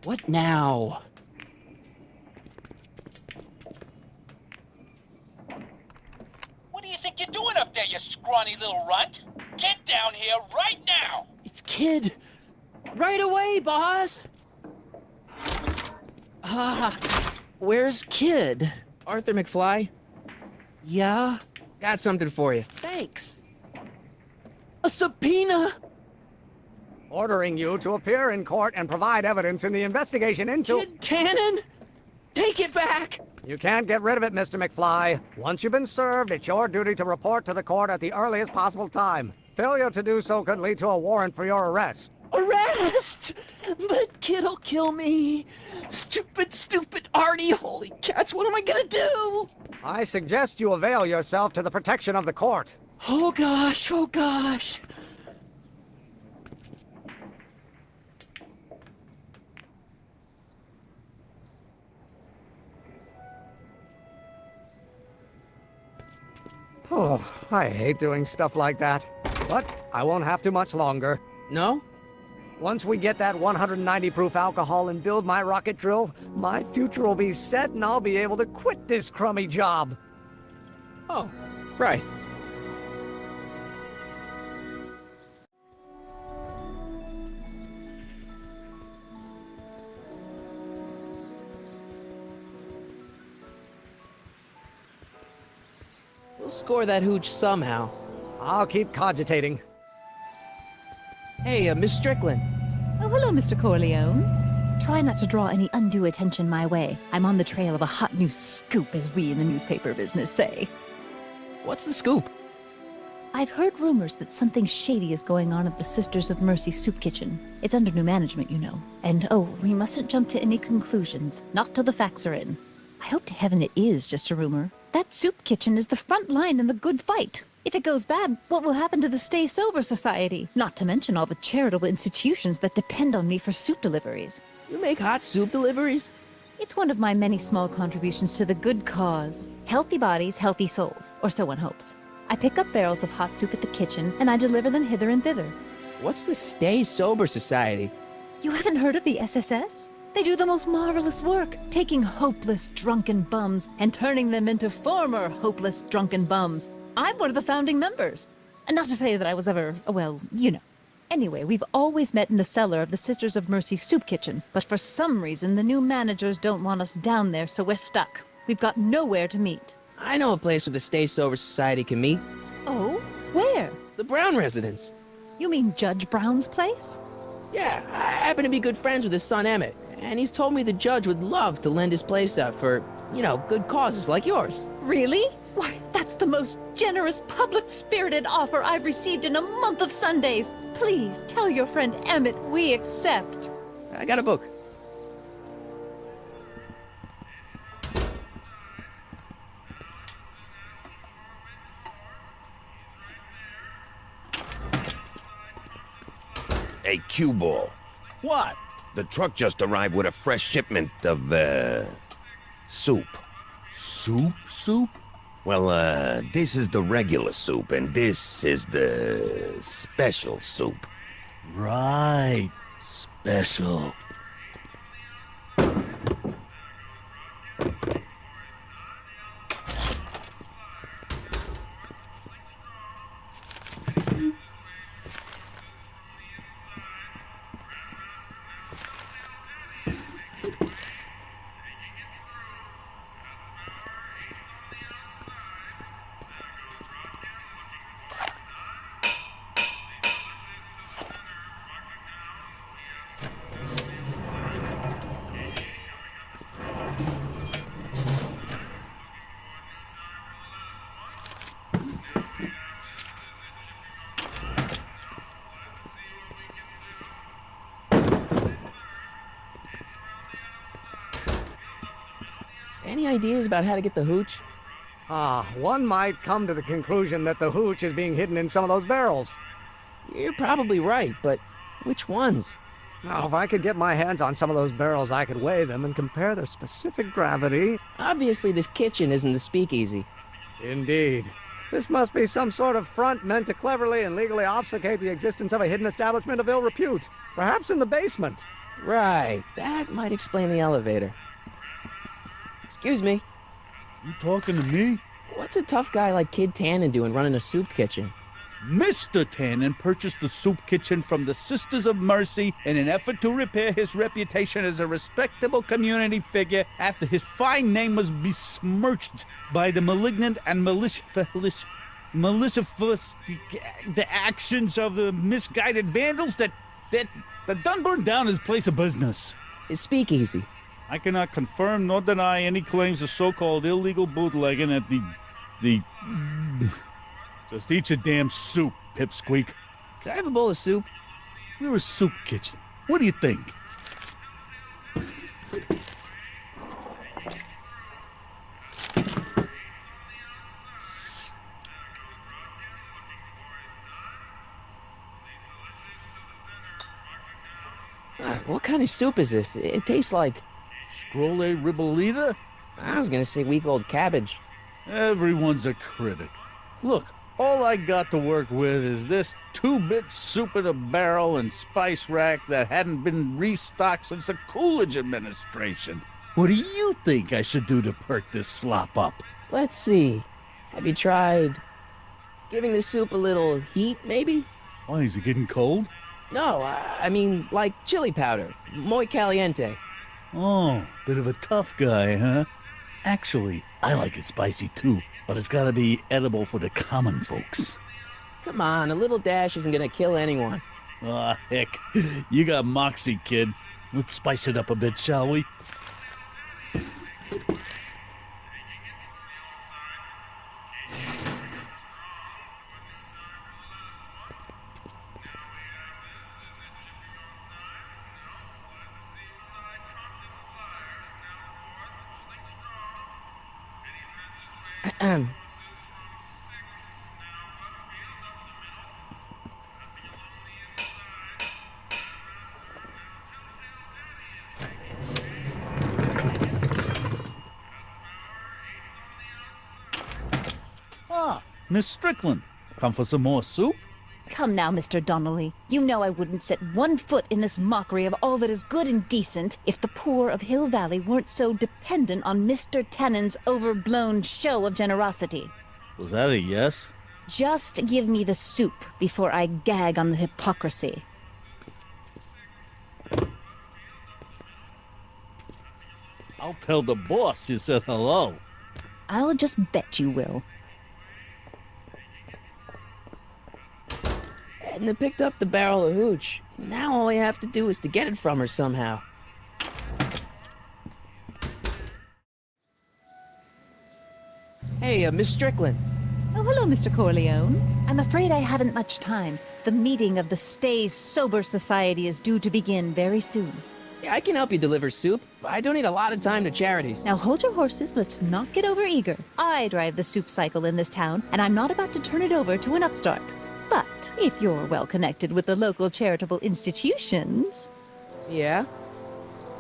[SPEAKER 4] What now?
[SPEAKER 9] What do you think you're doing up there, you scrawny little runt? Get down here right now!
[SPEAKER 4] It's Kid. Right away, boss. Where's Kid?
[SPEAKER 1] Arthur McFly,
[SPEAKER 4] Yeah?
[SPEAKER 1] got something for you.
[SPEAKER 4] Thanks. A subpoena?
[SPEAKER 10] Ordering you to appear in court and provide evidence in the investigation into...
[SPEAKER 4] Kid Tannen? Take it back!
[SPEAKER 10] You can't get rid of it, Mr. McFly. Once you've been served, it's your duty to report to the court at the earliest possible time. Failure to do so could lead to a warrant for your arrest.
[SPEAKER 4] Arrest! But Kid'll kill me. Stupid Artie. Holy cats, what am I gonna do?
[SPEAKER 10] I suggest you avail yourself to the protection of the court.
[SPEAKER 4] Oh gosh, oh gosh.
[SPEAKER 10] Oh, I hate doing stuff like that. But I won't have to much longer.
[SPEAKER 1] No?
[SPEAKER 10] Once we get that 190 proof alcohol and build my rocket drill, my future will be set and I'll be able to quit this crummy job.
[SPEAKER 1] Oh, right. We'll score that hooch somehow.
[SPEAKER 10] I'll keep cogitating.
[SPEAKER 1] Hey, Miss Strickland.
[SPEAKER 7] Oh, hello, Mr. Corleone. Try not to draw any undue attention my way. I'm on the trail of a hot new scoop, as we in the newspaper business say.
[SPEAKER 1] What's the scoop?
[SPEAKER 7] I've heard rumors that something shady is going on at the Sisters of Mercy soup kitchen. It's under new management, you know. And oh, we mustn't jump to any conclusions, not till the facts are in. I hope to heaven it is just a rumor. That soup kitchen is the front line in the good fight. If it goes bad, what will happen to the Stay Sober Society? Not to mention all the charitable institutions that depend on me for soup deliveries.
[SPEAKER 1] You make hot soup deliveries?
[SPEAKER 7] It's one of my many small contributions to the good cause. Healthy bodies, healthy souls, or so one hopes. I pick up barrels of hot soup at the kitchen, and I deliver them hither and thither.
[SPEAKER 1] What's the Stay Sober Society?
[SPEAKER 7] You haven't heard of the SSS? They do the most marvelous work, taking hopeless drunken bums and turning them into former hopeless drunken bums. I'm one of the founding members. And not to say that I was ever, well, you know. Anyway, we've always met in the cellar of the Sisters of Mercy soup kitchen, but for some reason the new managers don't want us down there, so we're stuck. We've got nowhere to meet.
[SPEAKER 1] I know a place where the Stay Sober Society can meet.
[SPEAKER 7] Oh? Where?
[SPEAKER 1] The Brown residence.
[SPEAKER 7] You mean Judge Brown's place?
[SPEAKER 1] Yeah, I happen to be good friends with his son Emmett, and he's told me the judge would love to lend his place out for, you know, good causes like yours.
[SPEAKER 7] Really? Why, that's the most generous, public-spirited offer I've received in a month of Sundays. Please tell your friend Emmett we accept.
[SPEAKER 1] I got a book.
[SPEAKER 11] Hey, cue ball.
[SPEAKER 9] What?
[SPEAKER 11] The truck just arrived with a fresh shipment of, soup.
[SPEAKER 9] Soup?
[SPEAKER 11] Well, this is the regular soup, and this is the special soup.
[SPEAKER 9] Right. Special.
[SPEAKER 1] Any ideas about how to get the hooch?
[SPEAKER 10] One might come to the conclusion that the hooch is being hidden in some of those barrels.
[SPEAKER 1] You're probably right, but which ones?
[SPEAKER 10] Now, if I could get my hands on some of those barrels, I could weigh them and compare their specific gravity.
[SPEAKER 1] Obviously, this kitchen isn't the speakeasy.
[SPEAKER 10] Indeed. This must be some sort of front meant to cleverly and legally obfuscate the existence of a hidden establishment of ill repute. Perhaps in the basement.
[SPEAKER 1] Right, that might explain the elevator. Excuse me,
[SPEAKER 9] You talking to me?
[SPEAKER 1] what's a tough guy like Kid Tannen doing running a soup kitchen?
[SPEAKER 9] Mr. Tannen purchased the soup kitchen from the Sisters of Mercy in an effort to repair his reputation as a respectable community figure after his fine name was besmirched by the malignant and malicious the actions of the misguided vandals that done burned down his place of business.
[SPEAKER 1] His speakeasy.
[SPEAKER 9] I cannot confirm nor deny any claims of so-called illegal bootlegging at the Just eat your damn soup, pipsqueak.
[SPEAKER 1] Can I have a bowl of soup?
[SPEAKER 9] We're a soup kitchen. What do you think?
[SPEAKER 1] What kind of soup is this? It tastes like...
[SPEAKER 9] Scrolle ribolita?
[SPEAKER 1] I was gonna say week-old cabbage.
[SPEAKER 9] Everyone's a critic. Look, all I got to work with is this 2-bit soup in a barrel and spice rack that hadn't been restocked since the Coolidge administration. What do you think I should do to perk this slop up?
[SPEAKER 1] Let's see. Have you tried giving the soup a little heat, maybe?
[SPEAKER 9] Why, is it getting cold?
[SPEAKER 1] No, I mean like chili powder. Muy caliente.
[SPEAKER 9] Oh, bit of a tough guy, huh? Actually, I like it spicy too, but it's gotta be edible for the common folks.
[SPEAKER 1] Come on, a little dash isn't gonna kill anyone.
[SPEAKER 9] Aw, heck, you got moxie, kid. Let's spice it up a bit, shall we? Ah, Miss Strickland, come for some more soup?
[SPEAKER 7] Come now, Mr. Donnelly. You know I wouldn't set one foot in this mockery of all that is good and decent if the poor of Hill Valley weren't so dependent on Mr. Tannen's overblown show of generosity.
[SPEAKER 9] Was that a yes?
[SPEAKER 7] Just give me the soup before I gag on the hypocrisy.
[SPEAKER 9] I'll tell the boss you said hello.
[SPEAKER 7] I'll just bet you will.
[SPEAKER 1] Edna picked up the barrel of hooch. Now all I have to do is to get it from her somehow. Hey, Miss Strickland.
[SPEAKER 7] Oh, hello, Mr. Corleone. I'm afraid I haven't much time. The meeting of the Stay Sober Society is due to begin very soon.
[SPEAKER 1] Yeah, I can help you deliver soup. I donate a lot of time to charities.
[SPEAKER 7] Now hold your horses, let's not get overeager. I drive the soup cycle in this town, and I'm not about to turn it over to an upstart. But if you're well connected with the local charitable institutions,
[SPEAKER 1] Yeah?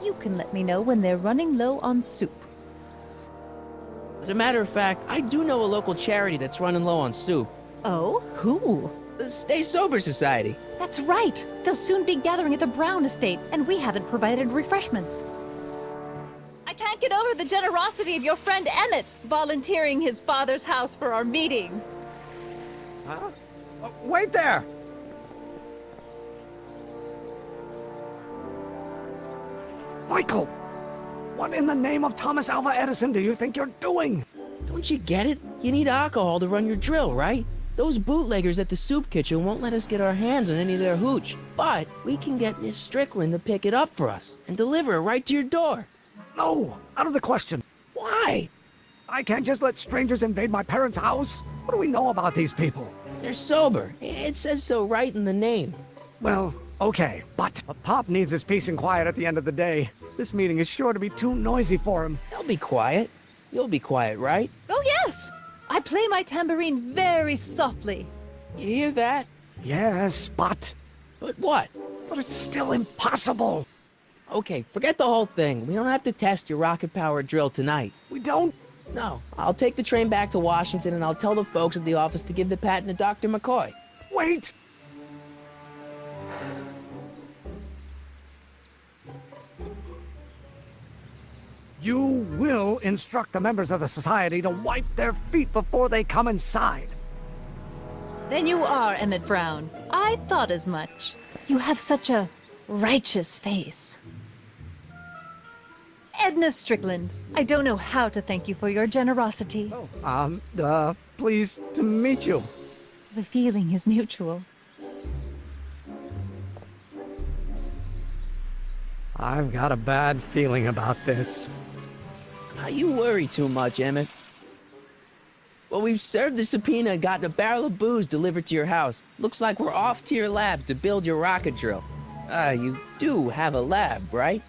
[SPEAKER 7] you can let me know when they're running low on soup.
[SPEAKER 1] As a matter of fact, I do know a local charity that's running low on soup.
[SPEAKER 7] Oh, who?
[SPEAKER 1] The Stay Sober Society.
[SPEAKER 7] That's right! They'll soon be gathering at the Brown estate, and we haven't provided refreshments. I can't get over the generosity of your friend Emmett, volunteering his father's house for our meeting.
[SPEAKER 10] Huh? Wait there! Michael! What in the name of Thomas Alva Edison do you think you're doing?
[SPEAKER 1] Don't you get it? You need alcohol to run your drill, right? Those bootleggers at the soup kitchen won't let us get our hands on any of their hooch. But we can get Miss Strickland to pick it up for us and deliver it right to your door.
[SPEAKER 10] No, out of the question.
[SPEAKER 1] Why?
[SPEAKER 10] I can't just let strangers invade my parents' house. What do we know about these people?
[SPEAKER 1] They're sober. It says so right in the name.
[SPEAKER 10] Well, okay, but Pop needs his peace and quiet at the end of the day. This meeting is sure to be too noisy for him.
[SPEAKER 1] They'll be quiet. You'll be quiet, right?
[SPEAKER 7] Oh, yes! I play my tambourine very softly.
[SPEAKER 1] You hear that?
[SPEAKER 10] Yes, but
[SPEAKER 1] what?
[SPEAKER 10] But it's still impossible.
[SPEAKER 1] Okay, forget the whole thing. We don't have to test your rocket-powered drill tonight.
[SPEAKER 10] We don't?
[SPEAKER 1] No. I'll take the train back to Washington and I'll tell the folks at the office to give the patent to Dr. McCoy.
[SPEAKER 10] Wait! You will instruct the members of the society to wipe their feet before they come inside.
[SPEAKER 7] Then you are Emmett Brown. I thought as much. You have such a righteous face. Edna Strickland, I don't know how to thank you for your generosity.
[SPEAKER 10] Pleased to meet you.
[SPEAKER 7] The feeling is mutual.
[SPEAKER 10] I've got a bad feeling about this.
[SPEAKER 1] You worry too much, Emmett. Well, we've served the subpoena and gotten a barrel of booze delivered to your house. Looks like we're off to your lab to build your rocket drill. You do have a lab, right?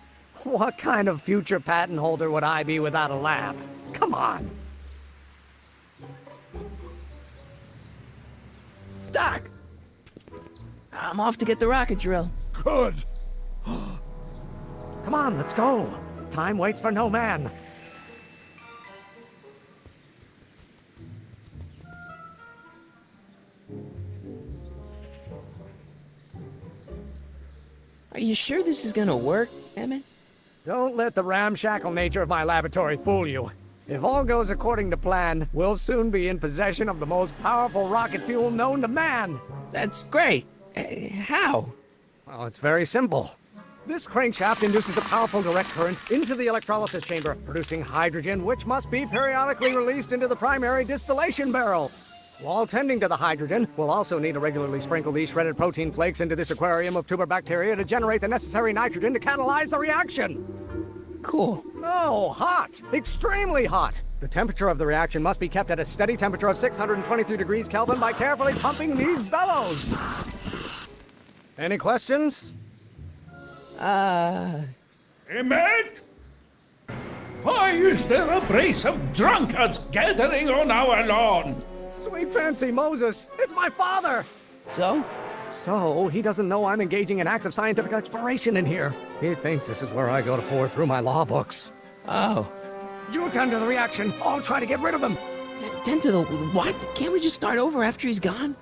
[SPEAKER 10] What kind of future patent holder would I be without a lab? Come on.
[SPEAKER 1] Doc! I'm off to get the rocket drill.
[SPEAKER 2] Good.
[SPEAKER 10] Come on, let's go. Time waits for no man.
[SPEAKER 1] Are you sure this is gonna work, Emmett?
[SPEAKER 10] Don't let the ramshackle nature of my laboratory fool you. If all goes according to plan, we'll soon be in possession of the most powerful rocket fuel known to man.
[SPEAKER 1] That's great. How?
[SPEAKER 10] Well, it's very simple. This crankshaft induces a powerful direct current into the electrolysis chamber, producing hydrogen, which must be periodically released into the primary distillation barrel. While tending to the hydrogen, we'll also need to regularly sprinkle these shredded protein flakes into this aquarium of tuber bacteria to generate the necessary nitrogen to catalyze the reaction.
[SPEAKER 1] Cool.
[SPEAKER 10] Oh, hot! Extremely hot! The temperature of the reaction must be kept at a steady temperature of 623 degrees Kelvin by carefully pumping these bellows. Any questions?
[SPEAKER 8] Emmett? Why is there a brace of drunkards gathering on our lawn?
[SPEAKER 10] Sweet fancy Moses, it's my father!
[SPEAKER 1] So?
[SPEAKER 10] So, he doesn't know I'm engaging in acts of scientific exploration in here. He thinks this is where I go to pour through my law books.
[SPEAKER 1] Oh.
[SPEAKER 10] You tend to the reaction. I'll try to get rid of him.
[SPEAKER 1] Tend to the what? Can't we just start over after he's gone?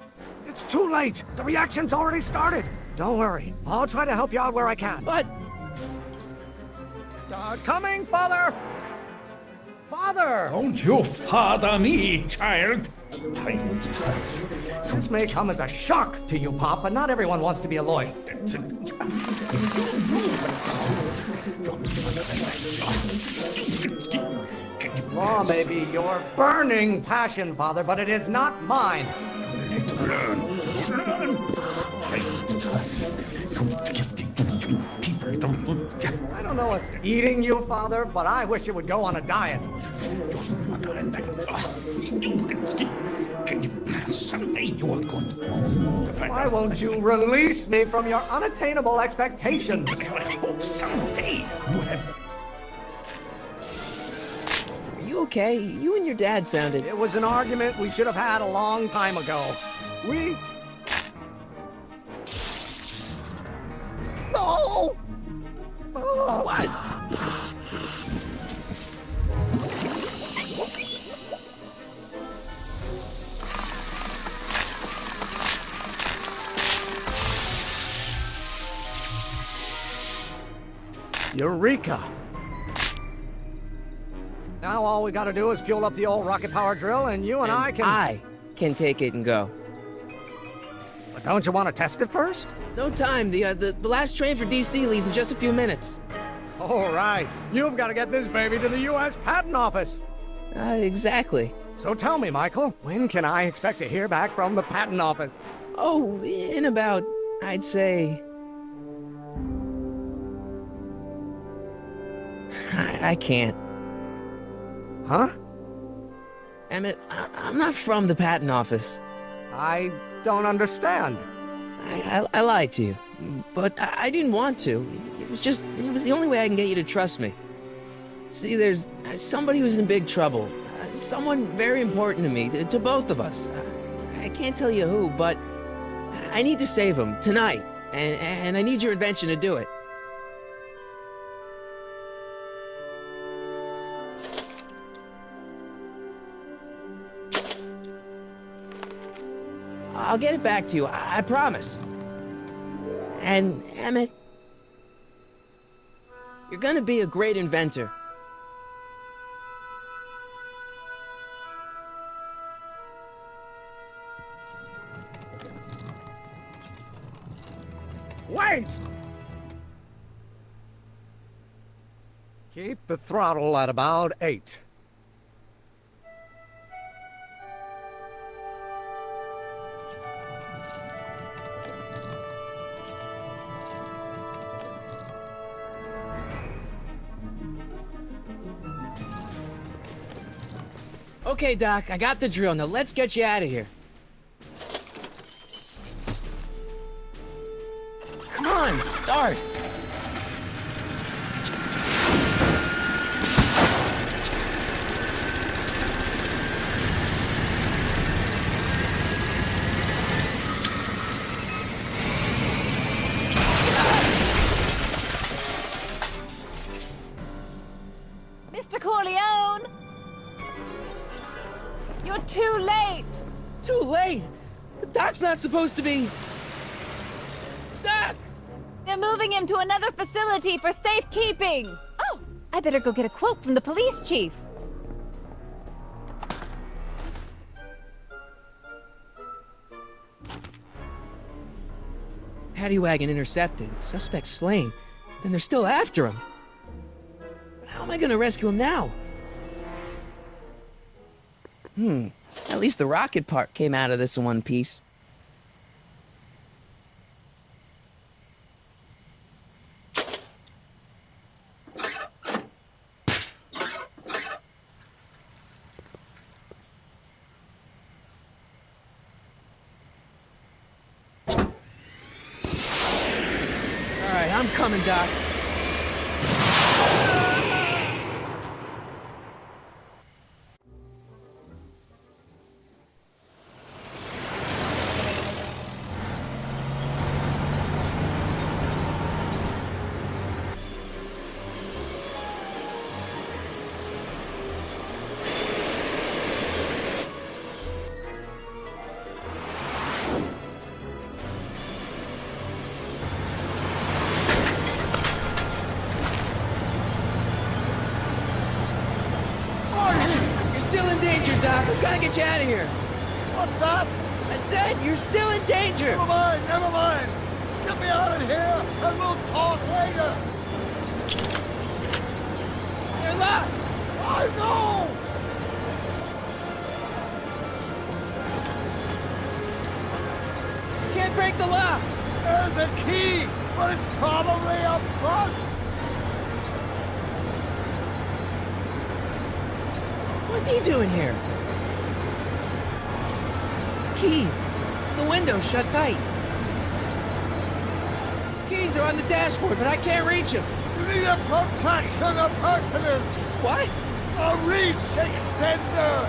[SPEAKER 10] It's too late. The reaction's already started. Don't worry. I'll try to help you out where I can.
[SPEAKER 1] But...
[SPEAKER 10] coming, Father! Father!
[SPEAKER 8] Don't you father me, child.
[SPEAKER 10] This may come as a shock to you, Pop, but not everyone wants to be a lawyer. Law may be your burning passion, Father, but it is not mine. I don't know what's eating you, Father, but I wish you would go on a diet.
[SPEAKER 8] Someday you are going to
[SPEAKER 10] Why won't you release me from your unattainable expectations?
[SPEAKER 8] I hope someday you have.
[SPEAKER 1] Are you okay? You and your dad sounded...
[SPEAKER 10] It was an argument we should have had a long time ago. We... No! Oh.
[SPEAKER 1] What?
[SPEAKER 10] Eureka! Now all we gotta do is fuel up the old rocket power drill and you and I can
[SPEAKER 1] take it and go.
[SPEAKER 10] But don't you want to test it first?
[SPEAKER 1] No time. The last train for DC leaves in just a few minutes.
[SPEAKER 10] All right. You've got to get this baby to the U.S. Patent Office.
[SPEAKER 1] Exactly.
[SPEAKER 10] So tell me, Michael, when can I expect to hear back from the Patent Office?
[SPEAKER 1] Oh, in about, I'd say... I can't.
[SPEAKER 10] Huh?
[SPEAKER 1] Emmett, I'm not from the Patent Office.
[SPEAKER 10] I don't understand.
[SPEAKER 1] I lied to you, but I didn't want to. It was the only way I can get you to trust me. See, there's somebody who's in big trouble. Someone very important to me, to both of us. I can't tell you who, but I need to save him tonight, and I need your invention to do it. I'll get it back to you, I promise. And, Emmett, you're gonna be a great inventor.
[SPEAKER 10] Wait! Keep the throttle at about 8.
[SPEAKER 1] Okay, Doc, I got the drill. Now let's get you out of here. Come on, start.
[SPEAKER 7] Mr. Corleone! You're too late!
[SPEAKER 1] Too late? The Doc's not supposed to be... Doc!
[SPEAKER 7] They're moving him to another facility for safekeeping! Oh, I better go get a quote from the police chief.
[SPEAKER 1] Paddy wagon intercepted. Suspect slain. Then they're still after him. How am I gonna rescue him now? At least the rocket part came out of this in one piece. All right, I'm coming, Doc. Doc, we've got to get you out of here.
[SPEAKER 2] What's that?
[SPEAKER 1] I said you're still in danger.
[SPEAKER 2] Never mind, never mind. Get me out of here, and we'll talk later.
[SPEAKER 1] They're locked.
[SPEAKER 2] I know.
[SPEAKER 1] Can't break the lock.
[SPEAKER 2] There's a key, but it's probably up front.
[SPEAKER 1] What's he doing here? Keys. The window's shut tight. Keys are on the dashboard, but I can't reach them.
[SPEAKER 2] You need a protection appurtenance.
[SPEAKER 1] What?
[SPEAKER 2] A reach extender.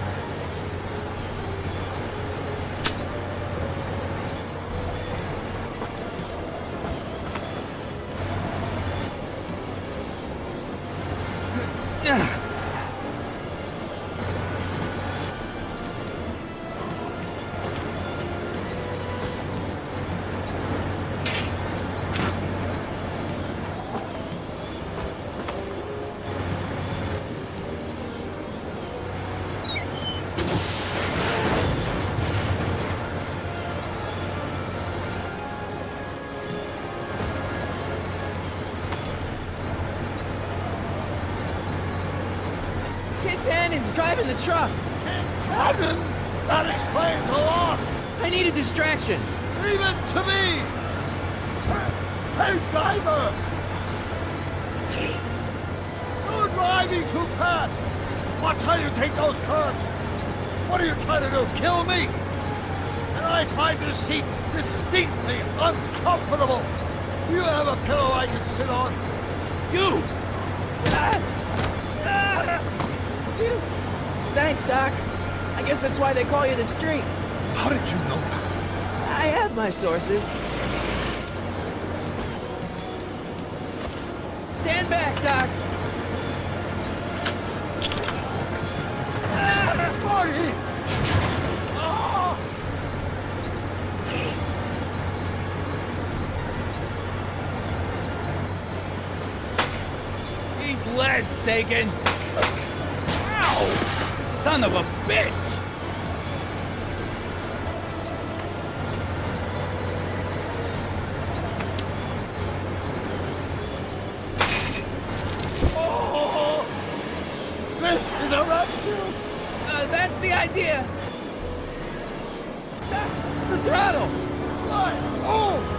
[SPEAKER 1] Kid 10 is driving the truck.
[SPEAKER 2] Kevin, that explains a lot.
[SPEAKER 1] I need a distraction.
[SPEAKER 2] Leave it to me. Hey, driver. You're driving too fast. Watch how you take those curves. What are you trying to do? Kill me? And I find this seat distinctly uncomfortable. Do you have a pillow I can sit on?
[SPEAKER 1] You! Thanks, Doc. I guess that's why they call you the Street.
[SPEAKER 2] How did you know that?
[SPEAKER 1] I have my sources. Stand back, Doc.
[SPEAKER 2] Marty!
[SPEAKER 9] Eat lead, Sagan! Ow! Son of a bitch!
[SPEAKER 2] Oh! This is a rescue!
[SPEAKER 1] That's the idea. The throttle.
[SPEAKER 2] What? Oh!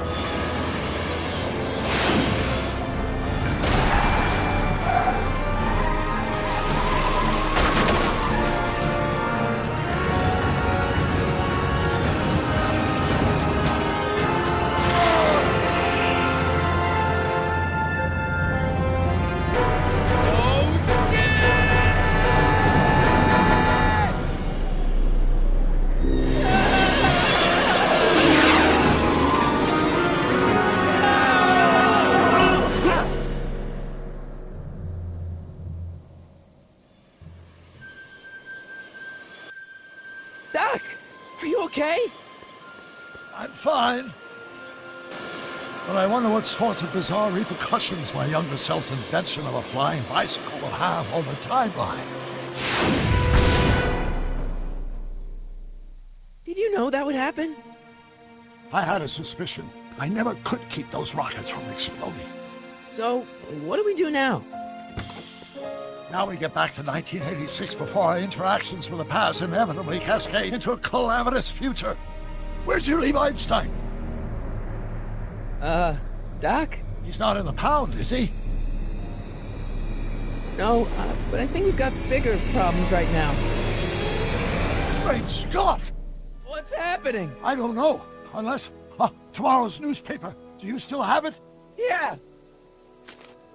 [SPEAKER 1] Doc, are you okay?
[SPEAKER 2] I'm fine. But I wonder what sorts of bizarre repercussions my younger self's invention of a flying bicycle will have on the timeline.
[SPEAKER 1] Did you know that would happen?
[SPEAKER 2] I had a suspicion. I never could keep those rockets from exploding.
[SPEAKER 1] So, what do we do now?
[SPEAKER 2] Now we get back to 1986 before our interactions with the past inevitably cascade into a calamitous future. Where'd you leave Einstein?
[SPEAKER 1] Doc?
[SPEAKER 2] He's not in the pound, is he?
[SPEAKER 1] No, but I think we've got bigger problems right now.
[SPEAKER 2] Great Scott!
[SPEAKER 1] What's happening?
[SPEAKER 2] I don't know, unless... tomorrow's newspaper. Do you still have it?
[SPEAKER 1] Yeah!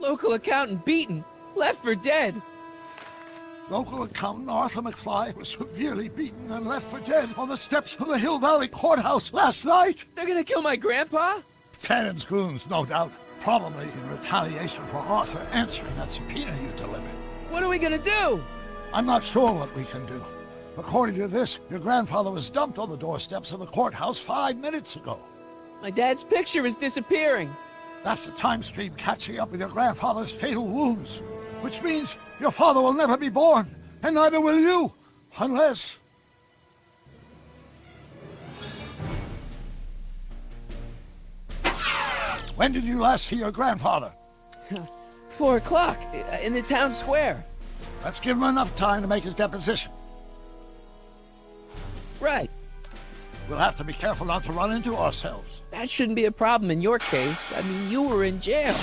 [SPEAKER 1] Local accountant beaten. Left for dead.
[SPEAKER 2] Local accountant Arthur McFly was severely beaten and left for dead on the steps of the Hill Valley Courthouse last night.
[SPEAKER 1] They're gonna kill my grandpa?
[SPEAKER 2] Tannen's goons, no doubt. Probably in retaliation for Arthur answering that subpoena you delivered.
[SPEAKER 1] What are we gonna do?
[SPEAKER 2] I'm not sure what we can do. According to this, your grandfather was dumped on the doorsteps of the courthouse 5 minutes ago.
[SPEAKER 1] My dad's picture is disappearing.
[SPEAKER 2] That's the time stream catching up with your grandfather's fatal wounds. Which means your father will never be born, and neither will you, unless... When did you last see your grandfather?
[SPEAKER 1] 4 o'clock, in the town square.
[SPEAKER 2] Let's give him enough time to make his deposition.
[SPEAKER 1] Right.
[SPEAKER 2] We'll have to be careful not to run into ourselves.
[SPEAKER 1] That shouldn't be a problem in your case. I mean, you were in jail.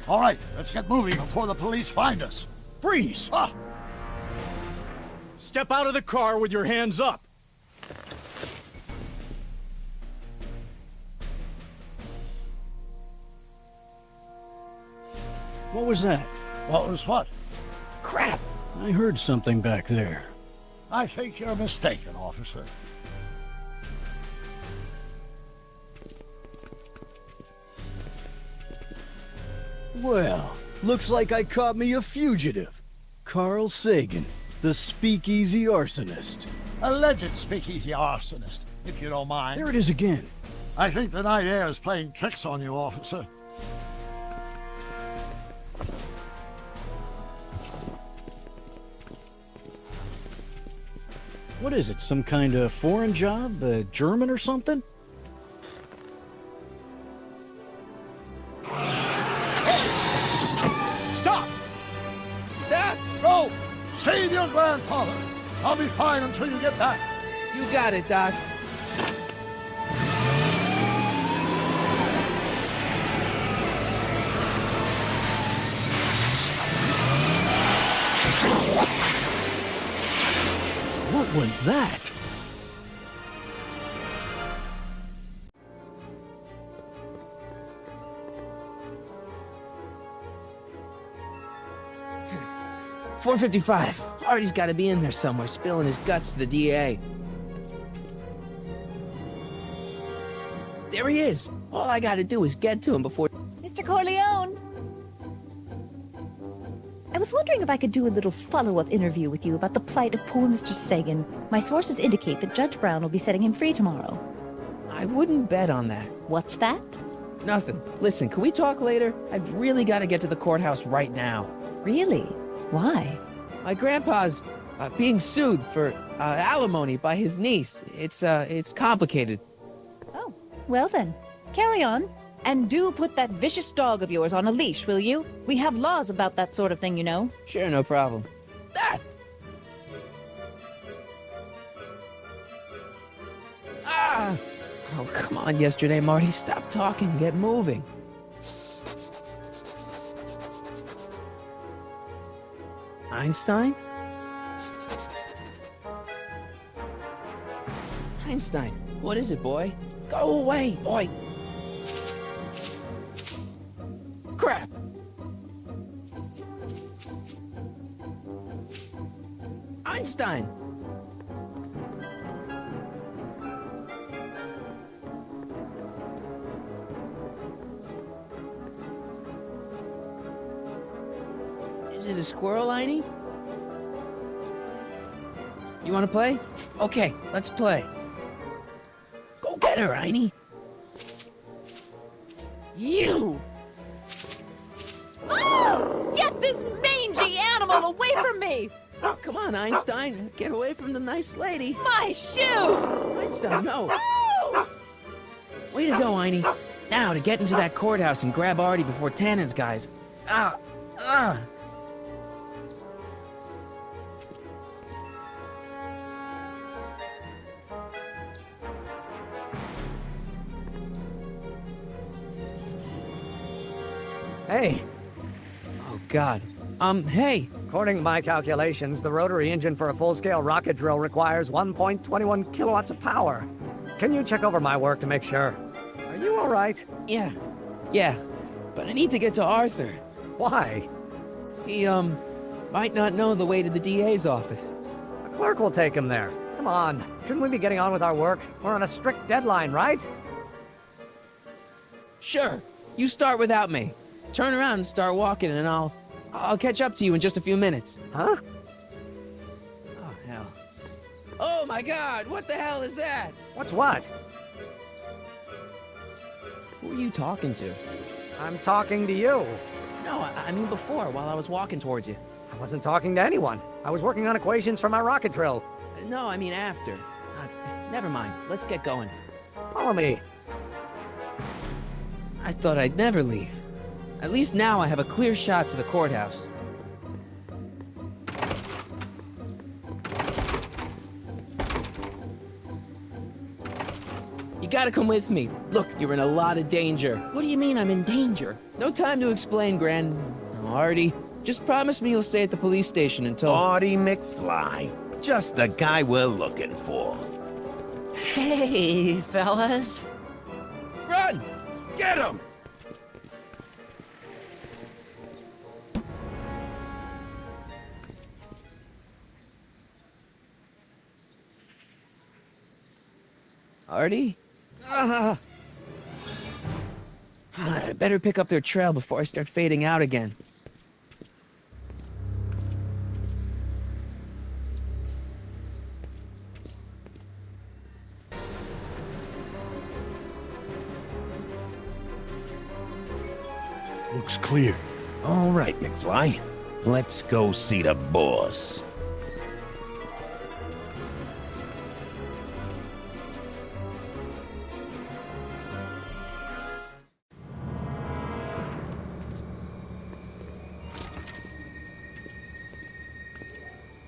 [SPEAKER 2] All right, let's get moving before the police find us.
[SPEAKER 12] Freeze!
[SPEAKER 2] Ah,
[SPEAKER 12] Step out of the car with your hands up. What was that?
[SPEAKER 2] what was what?
[SPEAKER 1] Crap!
[SPEAKER 12] I heard something back there.
[SPEAKER 2] I think you're mistaken, officer.
[SPEAKER 12] Well, looks like I caught me a fugitive. Carl Sagan, the speakeasy arsonist.
[SPEAKER 2] Alleged speakeasy arsonist, if you don't mind.
[SPEAKER 12] There it is again.
[SPEAKER 2] I think the night air is playing tricks on you, officer.
[SPEAKER 12] What is it, some kind of foreign job? German or something?
[SPEAKER 2] Stop!
[SPEAKER 1] Stop!
[SPEAKER 2] Go! Save your grandfather! I'll be fine until you get back.
[SPEAKER 1] You got it, Doc.
[SPEAKER 12] What was that?
[SPEAKER 1] $4.55. Artie's got to be in there somewhere, spilling his guts to the DA. There he is. All I got to do is get to him before...
[SPEAKER 7] Mr. Corleone! I was wondering if I could do a little follow-up interview with you about the plight of poor Mr. Sagan. My sources indicate that Judge Brown will be setting him free tomorrow.
[SPEAKER 1] I wouldn't bet on that.
[SPEAKER 7] What's that?
[SPEAKER 1] Nothing. Listen, can we talk later? I've really got to get to the courthouse right now.
[SPEAKER 7] Really? Why?
[SPEAKER 1] My grandpa's being sued for alimony by his niece. It's complicated.
[SPEAKER 7] Oh, well then. Carry on. And do put that vicious dog of yours on a leash, will you? We have laws about that sort of thing, you know.
[SPEAKER 1] Sure, no problem. Ah! Ah! Oh, come on, yesterday, Marty. Stop talking. Get moving. Einstein? Einstein, what is it, boy? Go away, boy! Crap! Einstein! Is it a squirrel, Einie? You want to play? Okay, let's play. Go get her, Einie. You!
[SPEAKER 7] Oh! Get this mangy animal away from me!
[SPEAKER 1] Come on, Einstein. Get away from the nice lady.
[SPEAKER 7] My shoes!
[SPEAKER 1] Einstein, no.
[SPEAKER 7] Oh!
[SPEAKER 1] Way to go, Einie. Now to get into that courthouse and grab Artie before Tannen's guys. Ah! Ah!
[SPEAKER 10] Hey,
[SPEAKER 1] Oh, God. Hey!
[SPEAKER 10] according to my calculations, the rotary engine for a full-scale rocket drill requires 1.21 kilowatts of power. Can you check over my work to make sure? Are you all right?
[SPEAKER 1] Yeah. Yeah. But I need to get to Arthur.
[SPEAKER 10] Why?
[SPEAKER 1] He, might not know the way to the DA's office.
[SPEAKER 10] A clerk will take him there. Come on, shouldn't we be getting on with our work? We're on a strict deadline, right?
[SPEAKER 1] Sure. You start without me. Turn around and start walking, and I'll catch up to you in just a few minutes.
[SPEAKER 10] Huh?
[SPEAKER 1] Oh, hell. Oh, my God! What the hell is that?
[SPEAKER 10] What's what?
[SPEAKER 1] Who are you talking to?
[SPEAKER 10] I'm talking to you.
[SPEAKER 1] No, I mean before, while I was walking towards you.
[SPEAKER 10] I wasn't talking to anyone. I was working on equations for my rocket drill.
[SPEAKER 1] No, I mean after. Never mind. Let's get going.
[SPEAKER 10] Follow me.
[SPEAKER 1] I thought I'd never leave. At least now I have a clear shot to the courthouse. You gotta come with me. Look, you're in a lot of danger.
[SPEAKER 4] What do you mean I'm in danger?
[SPEAKER 1] No time to explain, Artie. Just promise me you'll stay at the police station until...
[SPEAKER 11] Artie McFly. Just the guy we're looking for.
[SPEAKER 4] Hey, fellas.
[SPEAKER 9] Run! Get him!
[SPEAKER 1] Artie? I better pick up their trail before I start fading out again.
[SPEAKER 12] Looks clear.
[SPEAKER 11] All right, McFly. Let's go see the boss.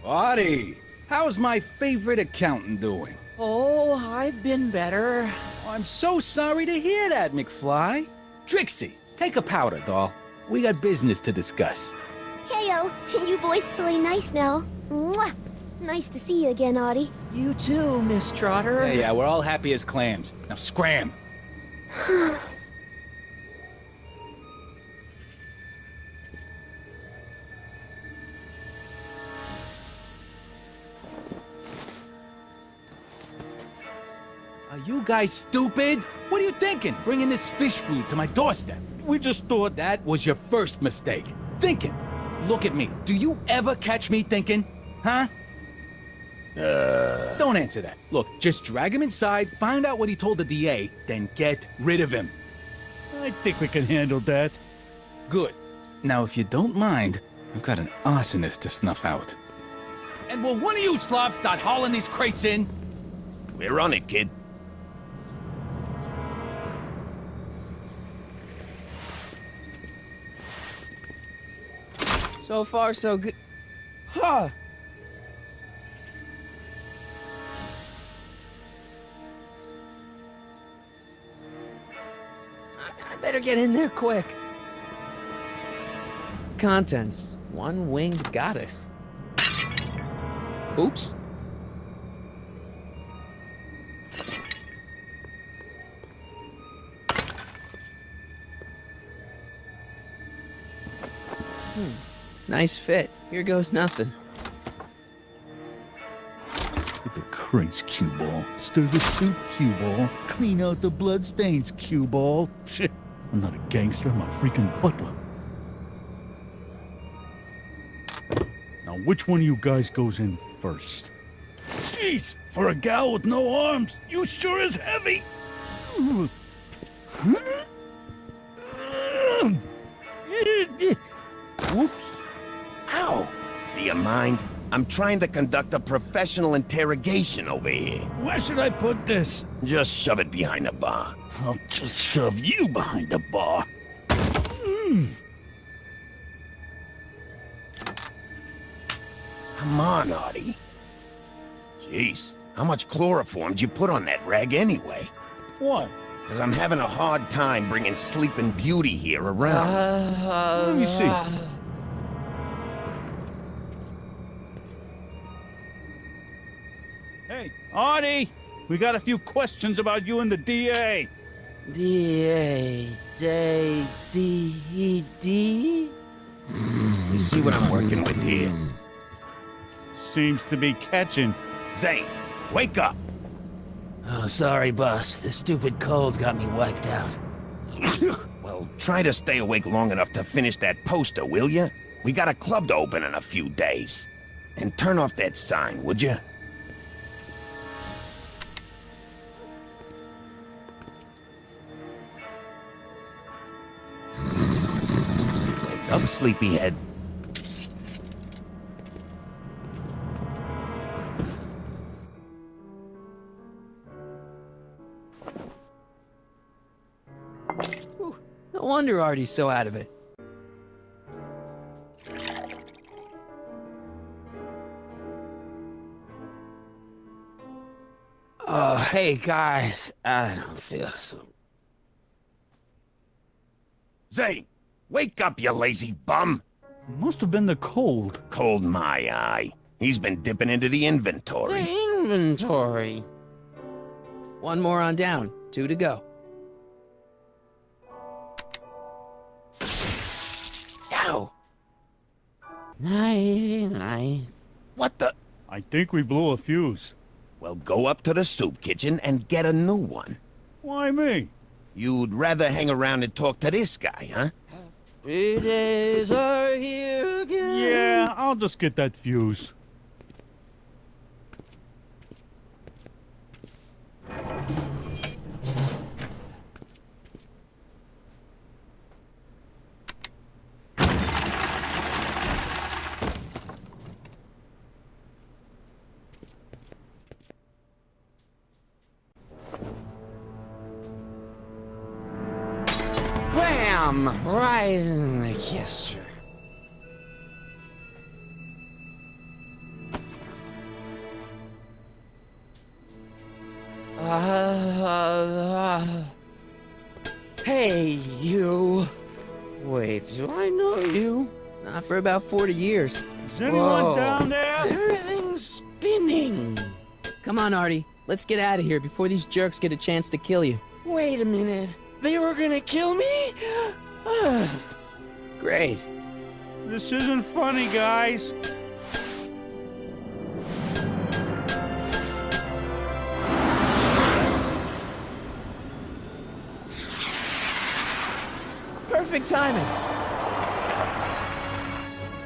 [SPEAKER 9] Artie, how's my favorite accountant doing?
[SPEAKER 4] Oh, I've been better.
[SPEAKER 9] I'm so sorry to hear that, McFly. Trixie, take a powder, doll. We got business to discuss.
[SPEAKER 13] K.O., you boys feeling nice now. Mwah! Nice to see you again, Audie.
[SPEAKER 4] You too, Miss Trotter.
[SPEAKER 9] Yeah, we're all happy as clams. Now scram. Are you guys stupid? What are you thinking, bringing this fish food to my doorstep? We just thought that was your first mistake. Thinking. Look at me. Do you ever catch me thinking? Huh? Don't answer that. Look, just drag him inside, find out what he told the DA, then get rid of him.
[SPEAKER 12] I think we can handle that.
[SPEAKER 9] Good. Now, if you don't mind, I've got an arsonist to snuff out. And will one of you slobs start hauling these crates in?
[SPEAKER 11] We're on it, kid.
[SPEAKER 1] So far, so good. Huh. I better get in there quick. Contents. One winged goddess. Oops. Nice fit. Here goes nothing.
[SPEAKER 12] Get the crates, cue ball. Stir the soup, cue ball. Clean out the bloodstains, cue ball. Shit, I'm not a gangster, I'm a freaking butler. Now, which one of you guys goes in first? Jeez, for a gal with no arms, you sure is heavy.
[SPEAKER 11] Whoops. Ow! Do you mind? I'm trying to conduct a professional interrogation over here.
[SPEAKER 12] Where should I put this?
[SPEAKER 11] Just shove it behind the bar.
[SPEAKER 12] I'll just shove you behind the bar.
[SPEAKER 11] Come on, Artie. Jeez, how much chloroform did you put on that rag anyway?
[SPEAKER 12] What?
[SPEAKER 11] Because I'm having a hard time bringing Sleeping Beauty here around.
[SPEAKER 12] Let me see. Hey, Artie! We got a few questions about you and the DA.
[SPEAKER 1] DA. D.
[SPEAKER 11] You see what I'm working with here?
[SPEAKER 12] Seems to be catching.
[SPEAKER 11] Zane, wake up!
[SPEAKER 1] Oh, sorry, boss. This stupid cold's got me wiped out.
[SPEAKER 11] Well, try to stay awake long enough to finish that poster, will you? We got a club to open in a few days. And turn off that sign, would you? Wake up, sleepyhead.
[SPEAKER 1] No wonder Artie's so out of it. Oh, hey, guys. I don't feel so...
[SPEAKER 11] Zane, wake up, you lazy bum!
[SPEAKER 12] Must have been the cold.
[SPEAKER 11] Cold my eye. He's been dipping into the inventory.
[SPEAKER 1] Inventory. One more on down. 2 to go. Ow! Night.
[SPEAKER 11] What the?
[SPEAKER 12] I think we blew a fuse.
[SPEAKER 11] Well, go up to the soup kitchen and get a new one.
[SPEAKER 12] Why me?
[SPEAKER 11] You'd rather hang around and talk to this guy, huh?
[SPEAKER 1] 3 days are here again.
[SPEAKER 12] Yeah, I'll just get that fuse.
[SPEAKER 1] Wham! Right in the kisser. Hey, you. Wait, do I know you? Not for about 40 years.
[SPEAKER 12] Is anyone down there?
[SPEAKER 1] Everything's spinning. Come on, Artie. Let's get out of here before these jerks get a chance to kill you. Wait a minute. They were gonna kill me? Great.
[SPEAKER 12] This isn't funny, guys.
[SPEAKER 1] Perfect timing.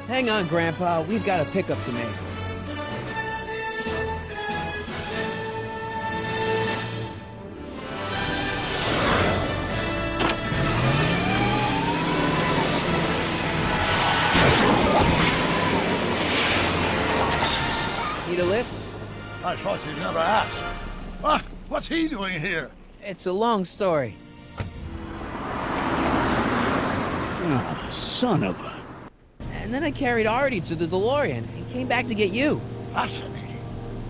[SPEAKER 1] Hang on, Grandpa. We've got a pickup to make. Need a lift?
[SPEAKER 2] I thought you'd never ask. Ah, what's he doing here?
[SPEAKER 1] It's a long story.
[SPEAKER 12] Ah, son of a...
[SPEAKER 1] And then I carried Artie to the DeLorean and came back to get you.
[SPEAKER 2] Fascinating.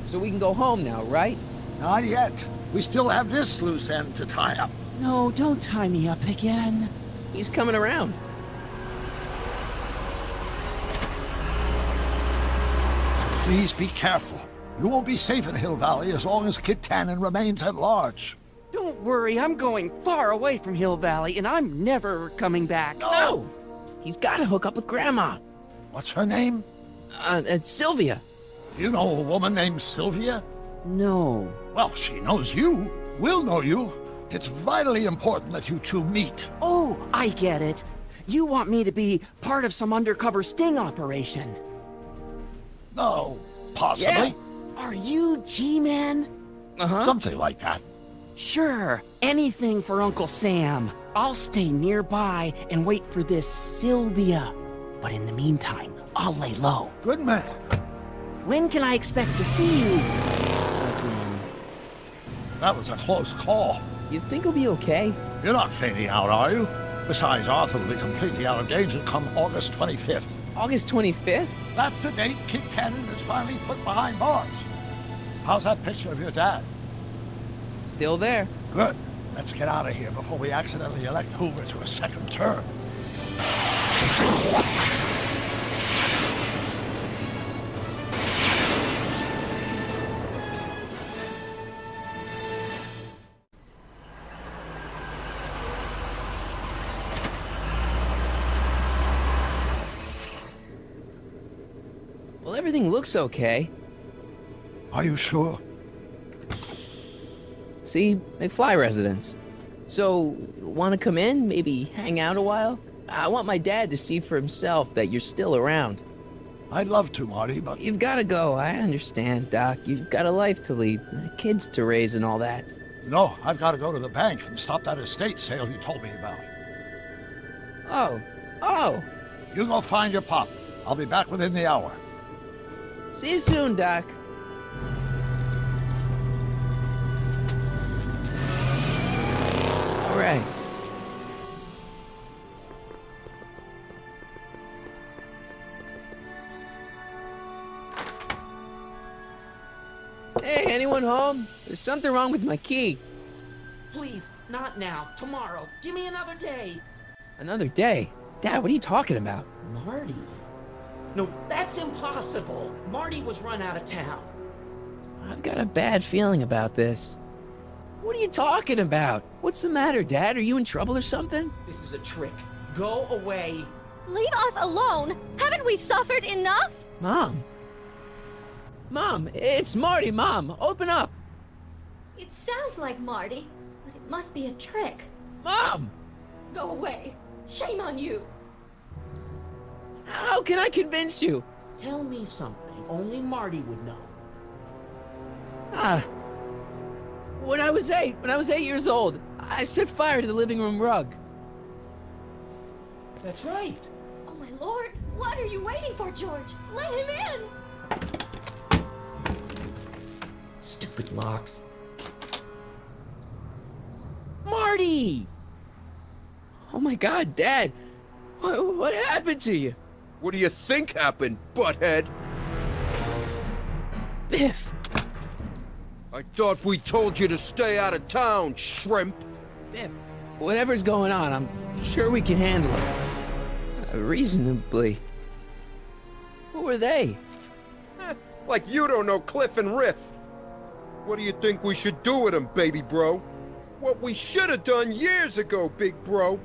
[SPEAKER 1] So we can go home now, right?
[SPEAKER 2] Not yet. We still have this loose end to tie up.
[SPEAKER 1] No, don't tie me up again. He's coming around.
[SPEAKER 2] Please be careful. You won't be safe in Hill Valley as long as Kit Tannen remains at large.
[SPEAKER 4] Don't worry, I'm going far away from Hill Valley, and I'm never coming back.
[SPEAKER 1] No! He's got to hook up with Grandma.
[SPEAKER 2] What's her name?
[SPEAKER 1] It's Sylvia.
[SPEAKER 2] You know a woman named Sylvia?
[SPEAKER 4] No.
[SPEAKER 2] Well, she knows you. We'll know you. It's vitally important that you two meet.
[SPEAKER 4] Oh, I get it. You want me to be part of some undercover sting operation.
[SPEAKER 2] No, possibly.
[SPEAKER 4] Yeah. Are you G-Man?
[SPEAKER 1] Uh-huh.
[SPEAKER 2] Something like that.
[SPEAKER 4] Sure, anything for Uncle Sam. I'll stay nearby and wait for this Sylvia. But in the meantime, I'll lay low.
[SPEAKER 2] Good man.
[SPEAKER 4] When can I expect to see you?
[SPEAKER 2] That was a close call.
[SPEAKER 1] You think he'll be okay?
[SPEAKER 2] You're not fading out, are you? Besides, Arthur will be completely out of danger come August 25th.
[SPEAKER 1] August 25th?
[SPEAKER 2] That's the date Kit Tannen is finally put behind bars. How's that picture of your dad?
[SPEAKER 1] Still there.
[SPEAKER 2] Good. Let's get out of here before we accidentally elect Hoover to a second term.
[SPEAKER 1] Well, everything looks okay.
[SPEAKER 2] Are you sure?
[SPEAKER 1] See, McFly residence. So, want to come in? Maybe hang out a while? I want my dad to see for himself that you're still around.
[SPEAKER 2] I'd love to, Marty, but...
[SPEAKER 1] You've got to go. I understand, Doc. You've got a life to lead, kids to raise and all that.
[SPEAKER 2] No, I've got to go to the bank and stop that estate sale you told me about.
[SPEAKER 1] Oh.
[SPEAKER 2] You go find your pop. I'll be back within the hour.
[SPEAKER 1] See you soon, Doc. All right. Hey, anyone home? There's something wrong with my key.
[SPEAKER 4] Please, not now. Tomorrow. Give me another day.
[SPEAKER 1] Another day? Dad, what are you talking about?
[SPEAKER 4] Marty? No, that's impossible. Marty was run out of town.
[SPEAKER 1] I've got a bad feeling about this. What are you talking about? What's the matter, Dad? Are you in trouble or something?
[SPEAKER 4] This is a trick. Go away.
[SPEAKER 13] Leave us alone! Haven't we suffered enough?
[SPEAKER 1] Mom? Mom, it's Marty, Mom. Open up.
[SPEAKER 13] It sounds like Marty, but it must be a trick.
[SPEAKER 1] Mom!
[SPEAKER 13] Go away. Shame on you.
[SPEAKER 1] How can I convince you?
[SPEAKER 4] Tell me something only Marty would know.
[SPEAKER 1] When I was 8 years old, I set fire to the living room rug.
[SPEAKER 4] That's right.
[SPEAKER 13] Oh my lord, what are you waiting for, George? Let him in!
[SPEAKER 4] Stupid locks. Marty!
[SPEAKER 1] Oh my God, Dad. What happened to you?
[SPEAKER 5] What do you think happened, butthead?
[SPEAKER 1] Biff.
[SPEAKER 5] I thought we told you to stay out of town, shrimp.
[SPEAKER 1] Biff, whatever's going on, I'm sure we can handle it. Reasonably. Who were they?
[SPEAKER 5] Like you don't know Cliff and Riff. What do you think we should do with them, baby bro? What we should have done years ago, big bro.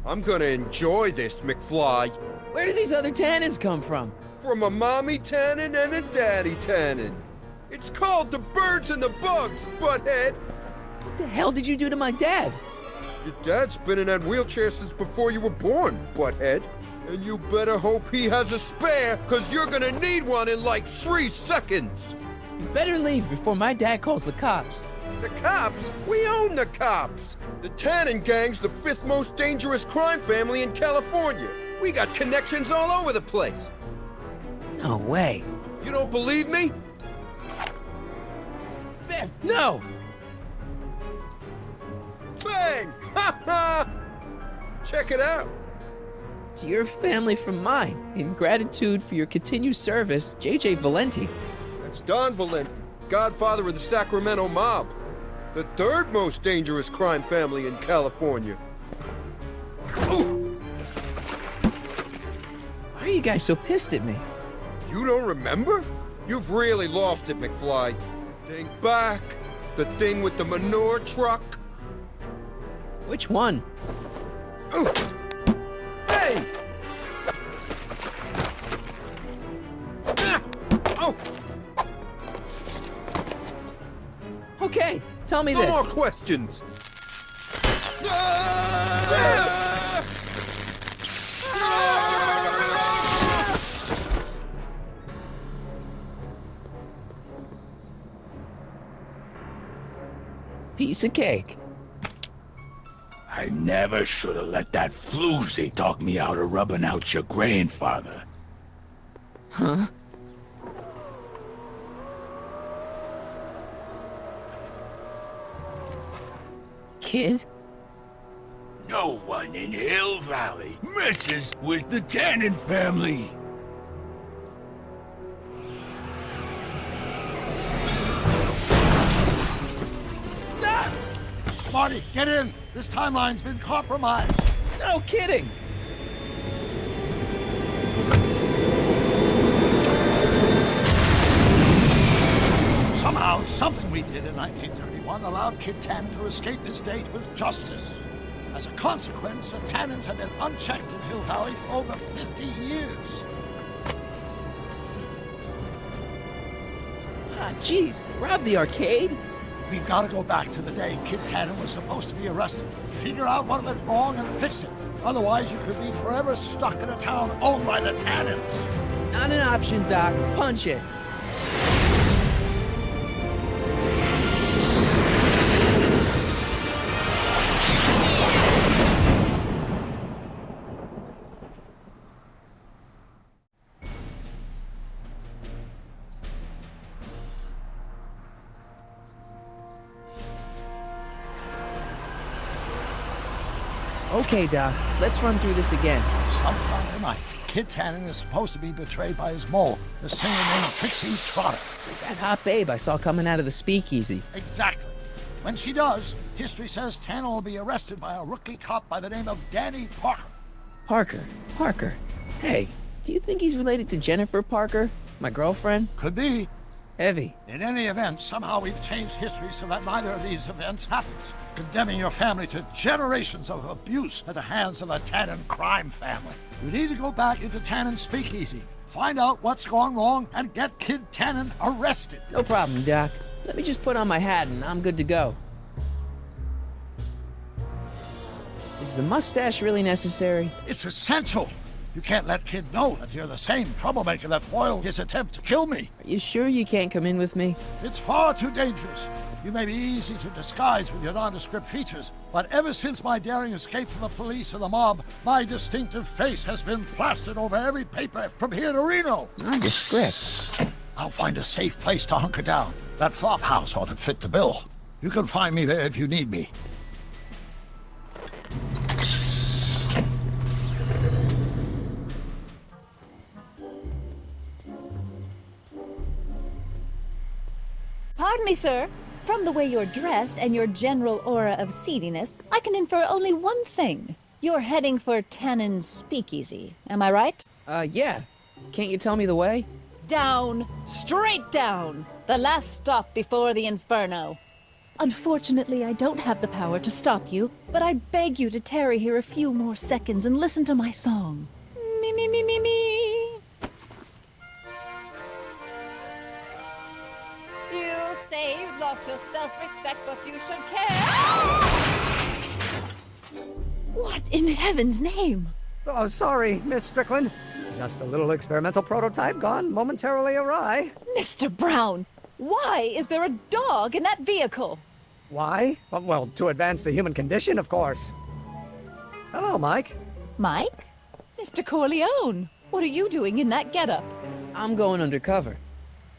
[SPEAKER 5] I'm gonna enjoy this, McFly.
[SPEAKER 1] Where do these other tannins come from?
[SPEAKER 5] From a mommy tannin and a daddy tannin. It's called the birds and the bugs, butthead.
[SPEAKER 1] What the hell did you do to my dad?
[SPEAKER 5] Your dad's been in that wheelchair since before you were born, butthead. And you better hope he has a spare, cause you're gonna need one in like 3 seconds.
[SPEAKER 1] You better leave before my dad calls the cops.
[SPEAKER 5] The cops? We own the cops! The Tannen gang's the 5th most dangerous crime family in California. We got connections all over the place.
[SPEAKER 1] No way.
[SPEAKER 5] You don't believe me?
[SPEAKER 1] Biff, no!
[SPEAKER 5] Bang! Ha ha! Check it out.
[SPEAKER 1] To your family from mine, in gratitude for your continued service, J.J. Valenti.
[SPEAKER 5] That's Don Valenti, godfather of the Sacramento mob. The 3rd most dangerous crime family in California. Ooh.
[SPEAKER 1] Why are you guys so pissed at me?
[SPEAKER 5] You don't remember? You've really lost it, McFly. Think back. The thing with the manure truck.
[SPEAKER 1] Which one?
[SPEAKER 5] Ooh. Hey! Ah! Oh!
[SPEAKER 1] Okay, tell me
[SPEAKER 5] No
[SPEAKER 1] this.
[SPEAKER 5] more questions.
[SPEAKER 1] Piece of cake.
[SPEAKER 12] I never should have let that floozy talk me out of rubbing out your grandfather.
[SPEAKER 1] Huh? Kid?
[SPEAKER 12] No one in Hill Valley messes with the Tannen family.
[SPEAKER 2] Marty, get in! This timeline's been compromised.
[SPEAKER 1] No kidding!
[SPEAKER 2] Somehow, something we did in 1931 allowed Kid Tannen to escape his date with justice. As a consequence, the Tannens have been unchecked in Hill Valley for over 50 years.
[SPEAKER 1] Ah, jeez, they robbed the arcade?
[SPEAKER 2] We've got to go back to the day Kid Tannen was supposed to be arrested. Figure out what went wrong and fix it. Otherwise, you could be forever stuck in a town owned by the Tannens.
[SPEAKER 1] Not an option, Doc. Punch it. Okay, Doc. Let's run through this again.
[SPEAKER 2] Sometime tonight. Kid Tannen is supposed to be betrayed by his mole, the singer named Trixie Trotter.
[SPEAKER 1] That hot babe I saw coming out of the speakeasy.
[SPEAKER 2] Exactly. When she does, history says Tannen will be arrested by a rookie cop by the name of Danny Parker.
[SPEAKER 1] Parker. Hey, do you think he's related to Jennifer Parker, my girlfriend?
[SPEAKER 2] Could be.
[SPEAKER 1] Heavy.
[SPEAKER 2] In any event, somehow we've changed history so that neither of these events happens, condemning your family to generations of abuse at the hands of the Tannen crime family. You need to go back into Tannen's speakeasy, find out what's gone wrong, and get Kid Tannen arrested.
[SPEAKER 1] No problem, Doc. Let me just put on my hat and I'm good to go. Is the mustache really necessary?
[SPEAKER 2] It's essential. You can't let Kid know that you're the same troublemaker that foiled his attempt to kill me.
[SPEAKER 1] Are you sure you can't come in with me?
[SPEAKER 2] It's far too dangerous. You may be easy to disguise with your nondescript features, but ever since my daring escape from the police and the mob, my distinctive face has been plastered over every paper from here to Reno.
[SPEAKER 1] Nondescript?
[SPEAKER 2] I'll find a safe place to hunker down. That flop house ought to fit the bill. You can find me there if you need me.
[SPEAKER 7] Pardon me, sir. From the way you're dressed and your general aura of seediness, I can infer only one thing. You're heading for Tannen's speakeasy. Am I right?
[SPEAKER 1] Yeah. Can't you tell me the way?
[SPEAKER 7] Down. Straight down. The last stop before the inferno. Unfortunately, I don't have the power to stop you, but I beg you to tarry here a few more seconds and listen to my song. Me, me, me, me, me. You say you've lost your self-respect, but you should care. What in heaven's name?
[SPEAKER 10] Oh, sorry, Miss Strickland. Just a little experimental prototype gone momentarily awry.
[SPEAKER 7] Mr. Brown, why is there a dog in that vehicle?
[SPEAKER 10] Why? Well, to advance the human condition, of course. Hello, Mike.
[SPEAKER 7] Mike? Mr. Corleone, what are you doing in that getup?
[SPEAKER 1] I'm going undercover.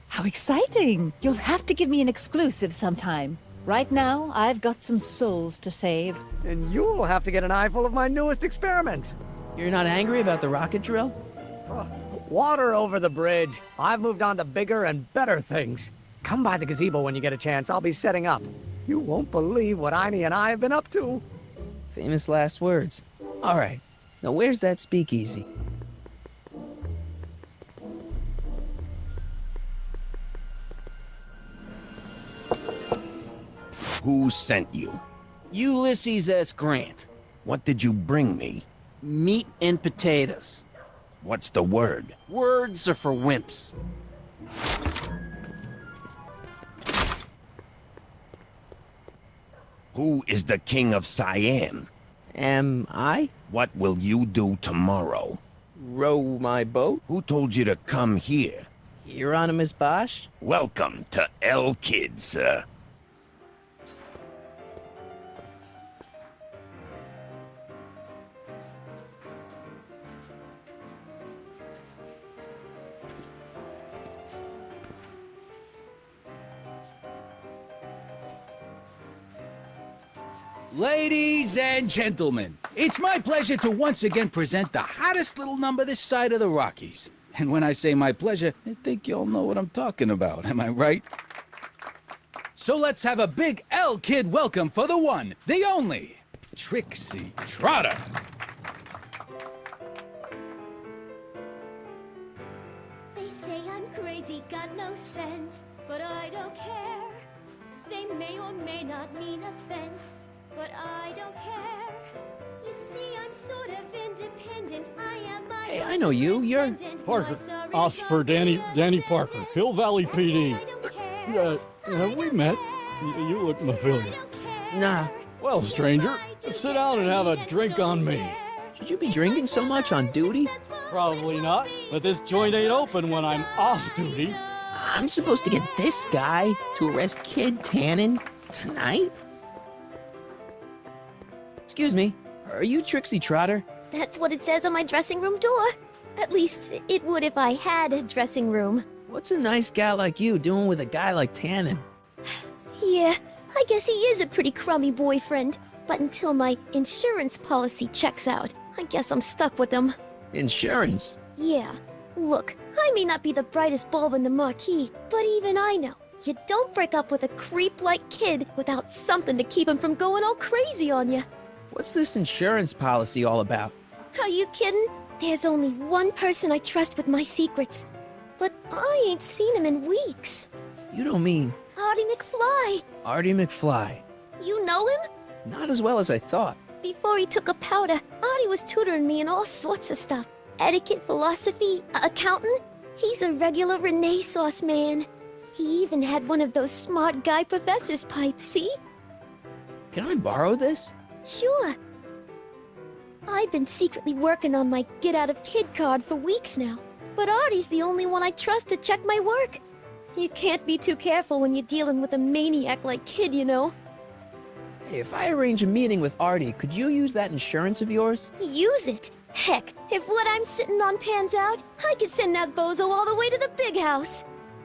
[SPEAKER 7] How exciting! You'll have to give me an exclusive sometime. Right now, I've got some souls to save.
[SPEAKER 10] And you'll have to get an eyeful of my newest experiment.
[SPEAKER 1] You're not angry about the rocket drill?
[SPEAKER 10] Water over the bridge. I've moved on to bigger and better things. Come by the gazebo when you get a chance. I'll be setting up. You won't believe what Einie and I have been up to.
[SPEAKER 1] Famous last words. All right. Now where's that speakeasy?
[SPEAKER 11] Who sent you?
[SPEAKER 4] Ulysses S. Grant.
[SPEAKER 11] What did you bring me?
[SPEAKER 4] Meat and potatoes.
[SPEAKER 11] What's the word?
[SPEAKER 4] Words are for wimps.
[SPEAKER 11] Who is the king of Siam?
[SPEAKER 1] Am I?
[SPEAKER 11] What will you do tomorrow?
[SPEAKER 1] Row my boat?
[SPEAKER 11] Who told you to come here?
[SPEAKER 1] Hieronymus Bosch?
[SPEAKER 11] Welcome to El Kid, sir.
[SPEAKER 9] Ladies and gentlemen, it's my pleasure to once again present the hottest little number this side of the Rockies. And when I say my pleasure, I think you all know what I'm talking about, am I right? So let's have a big El Kid welcome for the one, the only, Trixie Trotter.
[SPEAKER 13] They say I'm crazy, got no sense, but I don't care. They may or may not mean offense, but I don't care. You see, I'm sort of independent. I am my
[SPEAKER 1] Hey, I know you. You're
[SPEAKER 14] Parker. Us for Danny Parker, Hill Valley PD. We met. You look familiar.
[SPEAKER 1] Nah.
[SPEAKER 14] Well, stranger, sit down and have a drink on me.
[SPEAKER 1] Should you be drinking so much on duty?
[SPEAKER 14] Probably not, but this joint ain't open when I'm off duty.
[SPEAKER 1] I'm supposed to get this guy to arrest Kid Tannen tonight? Excuse me, are you Trixie Trotter?
[SPEAKER 13] That's what it says on my dressing room door. At least it would if I had a dressing room.
[SPEAKER 1] What's a nice gal like you doing with a guy like Tannen?
[SPEAKER 13] Yeah, I guess he is a pretty crummy boyfriend. But until my insurance policy checks out, I guess I'm stuck with him.
[SPEAKER 1] Insurance?
[SPEAKER 13] Yeah. Look, I may not be the brightest bulb in the marquee, but even I know you don't break up with a creep-like kid without something to keep him from going all crazy on you.
[SPEAKER 1] What's this insurance policy all about?
[SPEAKER 13] Are you kidding? There's only one person I trust with my secrets, but I ain't seen him in weeks.
[SPEAKER 1] You don't mean
[SPEAKER 13] Artie McFly.
[SPEAKER 1] Artie McFly?
[SPEAKER 13] You know him?
[SPEAKER 1] Not as well as I thought.
[SPEAKER 13] Before he took a powder, Artie was tutoring me in all sorts of stuff. Etiquette, philosophy, accounting. He's a regular Renaissance man. He even had one of those smart guy professor's pipes, see?
[SPEAKER 1] Can I borrow this?
[SPEAKER 13] Sure. I've been secretly working on my get-out-of-kid card for weeks now. But Artie's the only one I trust to check my work. You can't be too careful when you're dealing with a maniac like Kid, you know.
[SPEAKER 1] Hey, if I arrange a meeting with Artie, could you use that insurance of yours?
[SPEAKER 13] Use it? Heck, if what I'm sitting on pans out, I could send that bozo all the way to the big house.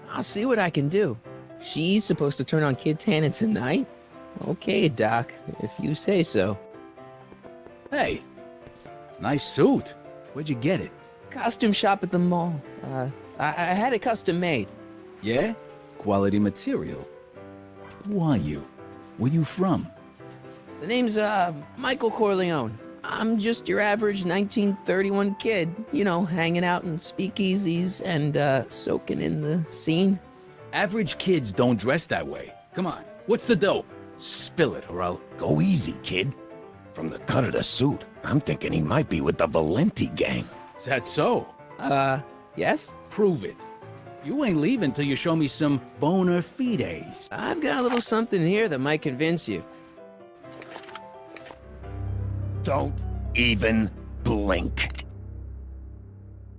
[SPEAKER 1] I'll see what I can do. She's supposed to turn on Kid Tannin tonight? Okay, Doc, if you say so.
[SPEAKER 9] Hey, nice suit. Where'd you get it?
[SPEAKER 1] Costume shop at the mall. I had it custom made.
[SPEAKER 9] Yeah? Quality material.
[SPEAKER 12] Who are you? Where you from?
[SPEAKER 1] The name's, Michael Corleone. I'm just your average 1931 kid, you know, hanging out in speakeasies and, soaking in the scene.
[SPEAKER 9] Average kids don't dress that way. Come on, what's the dope? Spill it, or I'll...
[SPEAKER 11] Go easy, kid. From the cut of the suit, I'm thinking he might be with the Valenti gang.
[SPEAKER 9] Is that so?
[SPEAKER 1] Yes?
[SPEAKER 9] Prove it. You ain't leaving till you show me some bona fides.
[SPEAKER 1] I've got a little something here that might convince you.
[SPEAKER 11] Don't even blink.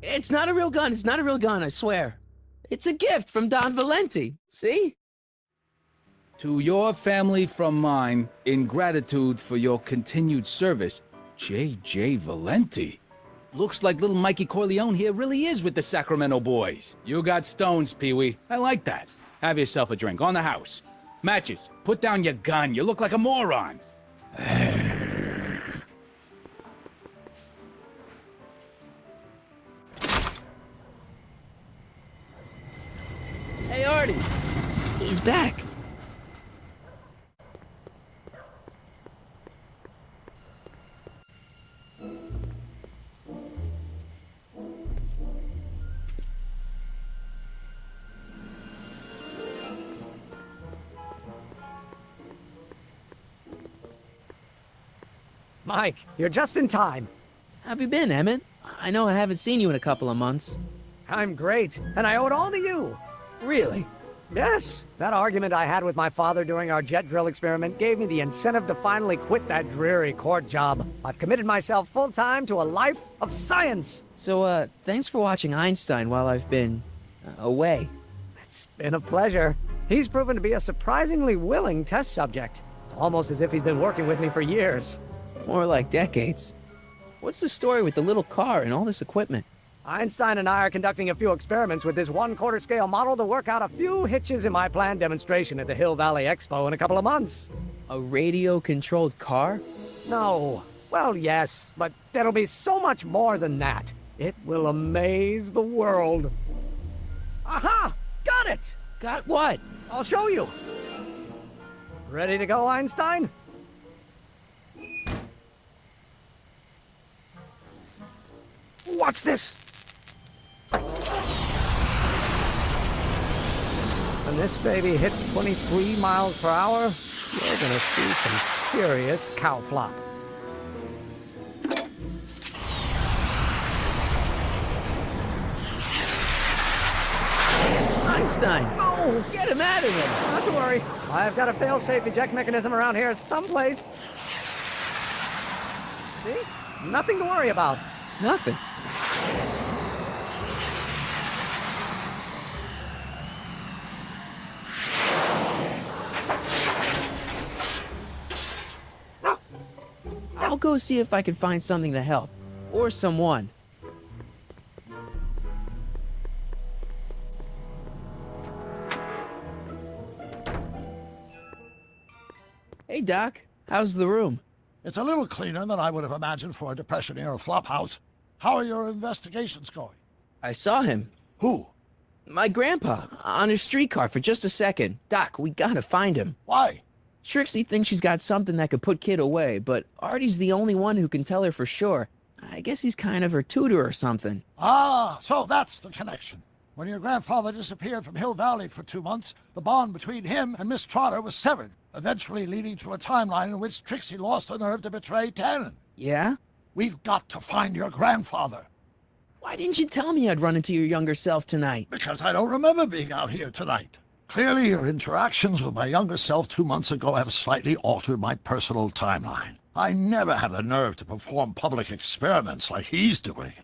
[SPEAKER 1] It's not a real gun. It's not a real gun, I swear. It's a gift from Don Valenti. See?
[SPEAKER 9] To your family from mine, in gratitude for your continued service, J.J. Valenti. Looks like little Mikey Corleone here really is with the Sacramento boys. You got stones, Pee-wee. I like that. Have yourself a drink on the house. Matches, put down your gun. You look like a moron.
[SPEAKER 1] Hey, Artie. He's back.
[SPEAKER 10] Mike, you're just in time.
[SPEAKER 1] How have you been, Emmett? I know I haven't seen you in a couple of months.
[SPEAKER 10] I'm great, and I owe it all to you.
[SPEAKER 1] Really?
[SPEAKER 10] Yes. That argument I had with my father during our jet drill experiment gave me the incentive to finally quit that dreary court job. I've committed myself full-time to a life of science.
[SPEAKER 1] So, thanks for watching Einstein while I've been away.
[SPEAKER 10] It's been a pleasure. He's proven to be a surprisingly willing test subject. It's almost as if he's been working with me for years.
[SPEAKER 1] More like decades. What's the story with the little car and all this equipment?
[SPEAKER 10] Einstein and I are conducting a few experiments with this 1/4 scale model to work out a few hitches in my planned demonstration at the Hill Valley Expo in a couple of months.
[SPEAKER 1] A radio-controlled car?
[SPEAKER 10] No. Well, yes, but there'll be so much more than that. It will amaze the world. Aha! Got it!
[SPEAKER 1] Got what?
[SPEAKER 10] I'll show you. Ready to go, Einstein? Watch this! When this baby hits 23 miles per hour, you're gonna see some serious cow flop.
[SPEAKER 1] Einstein!
[SPEAKER 10] No!
[SPEAKER 1] Get him out of there!
[SPEAKER 10] Not to worry. I've got a fail-safe eject mechanism around here someplace. See? Nothing to worry about.
[SPEAKER 1] Nothing. I'll go see if I can find something to help. Or someone. Hey, Doc. How's the room?
[SPEAKER 2] It's a little cleaner than I would have imagined for a Depression-era flophouse. How are your investigations going?
[SPEAKER 1] I saw him.
[SPEAKER 2] Who?
[SPEAKER 1] My grandpa, on his streetcar for just a second. Doc, we gotta find him.
[SPEAKER 2] Why?
[SPEAKER 1] Trixie thinks she's got something that could put Kid away, but Artie's the only one who can tell her for sure. I guess he's kind of her tutor or something.
[SPEAKER 2] Ah, so that's the connection. When your grandfather disappeared from Hill Valley for 2 months, the bond between him and Miss Trotter was severed, eventually leading to a timeline in which Trixie lost the nerve to betray Tannen.
[SPEAKER 1] Yeah?
[SPEAKER 2] We've got to find your grandfather.
[SPEAKER 1] Why didn't you tell me I'd run into your younger self tonight?
[SPEAKER 2] Because I don't remember being out here tonight. Clearly, your interactions with my younger self 2 months ago have slightly altered my personal timeline. I never had the nerve to perform public experiments like he's doing.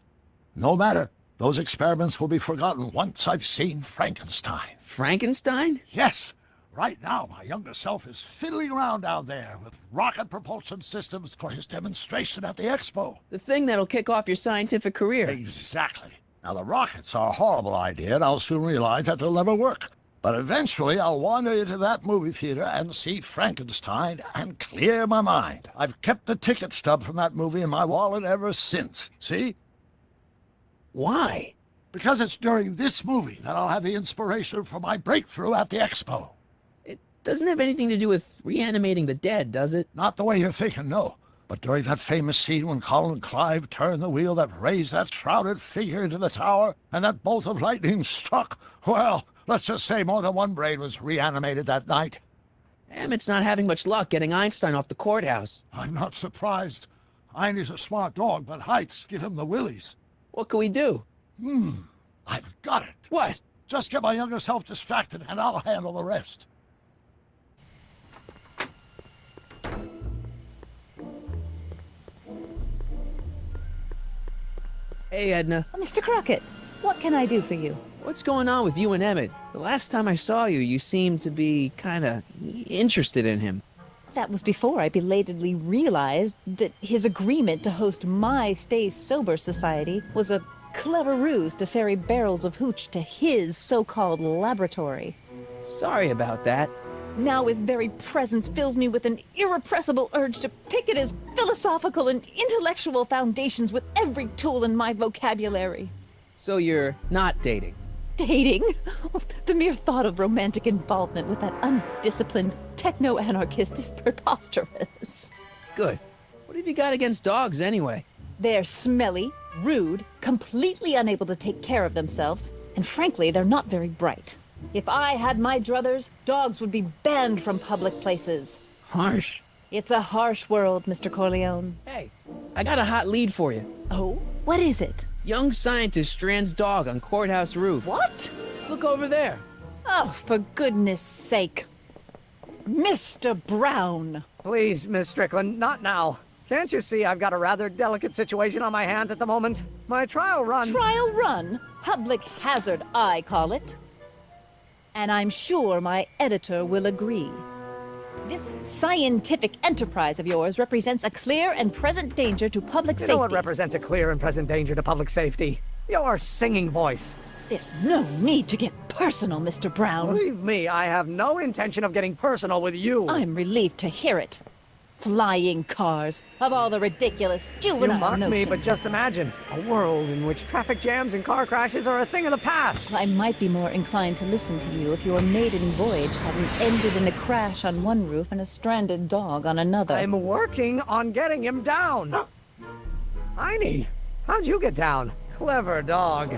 [SPEAKER 2] No matter. Those experiments will be forgotten once I've seen Frankenstein.
[SPEAKER 1] Frankenstein?
[SPEAKER 2] Yes. Right now, my younger self is fiddling around down there with rocket propulsion systems for his demonstration at the expo.
[SPEAKER 1] The thing that'll kick off your scientific career.
[SPEAKER 2] Exactly. Now, the rockets are a horrible idea, and I'll soon realize that they'll never work. But eventually, I'll wander into that movie theater and see Frankenstein and clear my mind. I've kept the ticket stub from that movie in my wallet ever since. See?
[SPEAKER 1] Why?
[SPEAKER 2] Because it's during this movie that I'll have the inspiration for my breakthrough at the expo.
[SPEAKER 1] It doesn't have anything to do with reanimating the dead, does it?
[SPEAKER 2] Not the way you're thinking, no. But during that famous scene when Colin Clive turned the wheel that raised that shrouded figure into the tower, and that bolt of lightning struck, well, let's just say more than one brain was reanimated that night.
[SPEAKER 1] Emmett's not having much luck getting Einstein off the courthouse.
[SPEAKER 2] I'm not surprised. Einstein's a smart dog, but heights give him the willies.
[SPEAKER 1] What can we do?
[SPEAKER 2] I've got it.
[SPEAKER 1] What?
[SPEAKER 2] Just get my younger self distracted, and I'll handle the rest.
[SPEAKER 1] Hey, Edna.
[SPEAKER 7] Mr. Crockett, what can I do for you?
[SPEAKER 1] What's going on with you and Emmett? The last time I saw you, you seemed to be kinda interested in him.
[SPEAKER 7] That was before I belatedly realized that his agreement to host my Stay Sober Society was a clever ruse to ferry barrels of hooch to his so-called laboratory.
[SPEAKER 1] Sorry about that.
[SPEAKER 7] Now his very presence fills me with an irrepressible urge to pick at his philosophical and intellectual foundations with every tool in my vocabulary.
[SPEAKER 1] So you're not dating?
[SPEAKER 7] Dating? The mere thought of romantic involvement with that undisciplined techno-anarchist is preposterous.
[SPEAKER 1] Good. What have you got against dogs, anyway?
[SPEAKER 7] They're smelly, rude, completely unable to take care of themselves, and frankly, they're not very bright. If I had my druthers, dogs would be banned from public places.
[SPEAKER 1] Harsh.
[SPEAKER 7] It's a harsh world, Mr. Corleone.
[SPEAKER 1] Hey, I got a hot lead for you.
[SPEAKER 7] Oh? What is it?
[SPEAKER 1] Young scientist strands dog on courthouse roof.
[SPEAKER 7] What?
[SPEAKER 1] Look over there.
[SPEAKER 7] Oh, for goodness sake. Mr. Brown!
[SPEAKER 10] Please, Miss Strickland, not now. Can't you see I've got a rather delicate situation on my hands at the moment? My trial run...
[SPEAKER 7] Trial run? Public hazard, I call it. And I'm sure my editor will agree. This scientific enterprise of yours represents a clear and present danger to public safety.
[SPEAKER 10] You know what represents a clear and present danger to public safety? Your singing voice.
[SPEAKER 7] There's no need to get personal, Mr. Brown.
[SPEAKER 10] Believe me, I have no intention of getting personal with you.
[SPEAKER 7] I'm relieved to hear it. Flying cars, of all the ridiculous juvenile
[SPEAKER 10] You mock
[SPEAKER 7] notions.
[SPEAKER 10] me, but just imagine a world in which traffic jams and car crashes are a thing of the past.
[SPEAKER 7] I might be more inclined to listen to you if your maiden voyage hadn't ended in a crash on one roof and a stranded dog on another.
[SPEAKER 10] I'm working on getting him down. Heine, how'd you get down? Clever dog.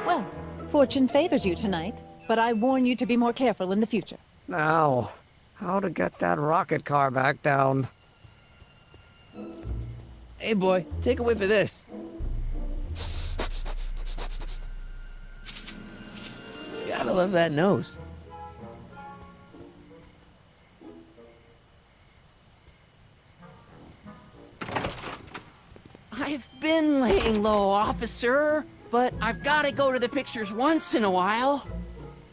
[SPEAKER 7] Well, fortune favors you tonight, but I warn you to be more careful in the future.
[SPEAKER 10] Now, how to get that rocket car back down?
[SPEAKER 1] Hey, boy, take a whiff of this. Gotta love that nose.
[SPEAKER 4] I've been laying low, officer, but I've got to go to the pictures once in a while.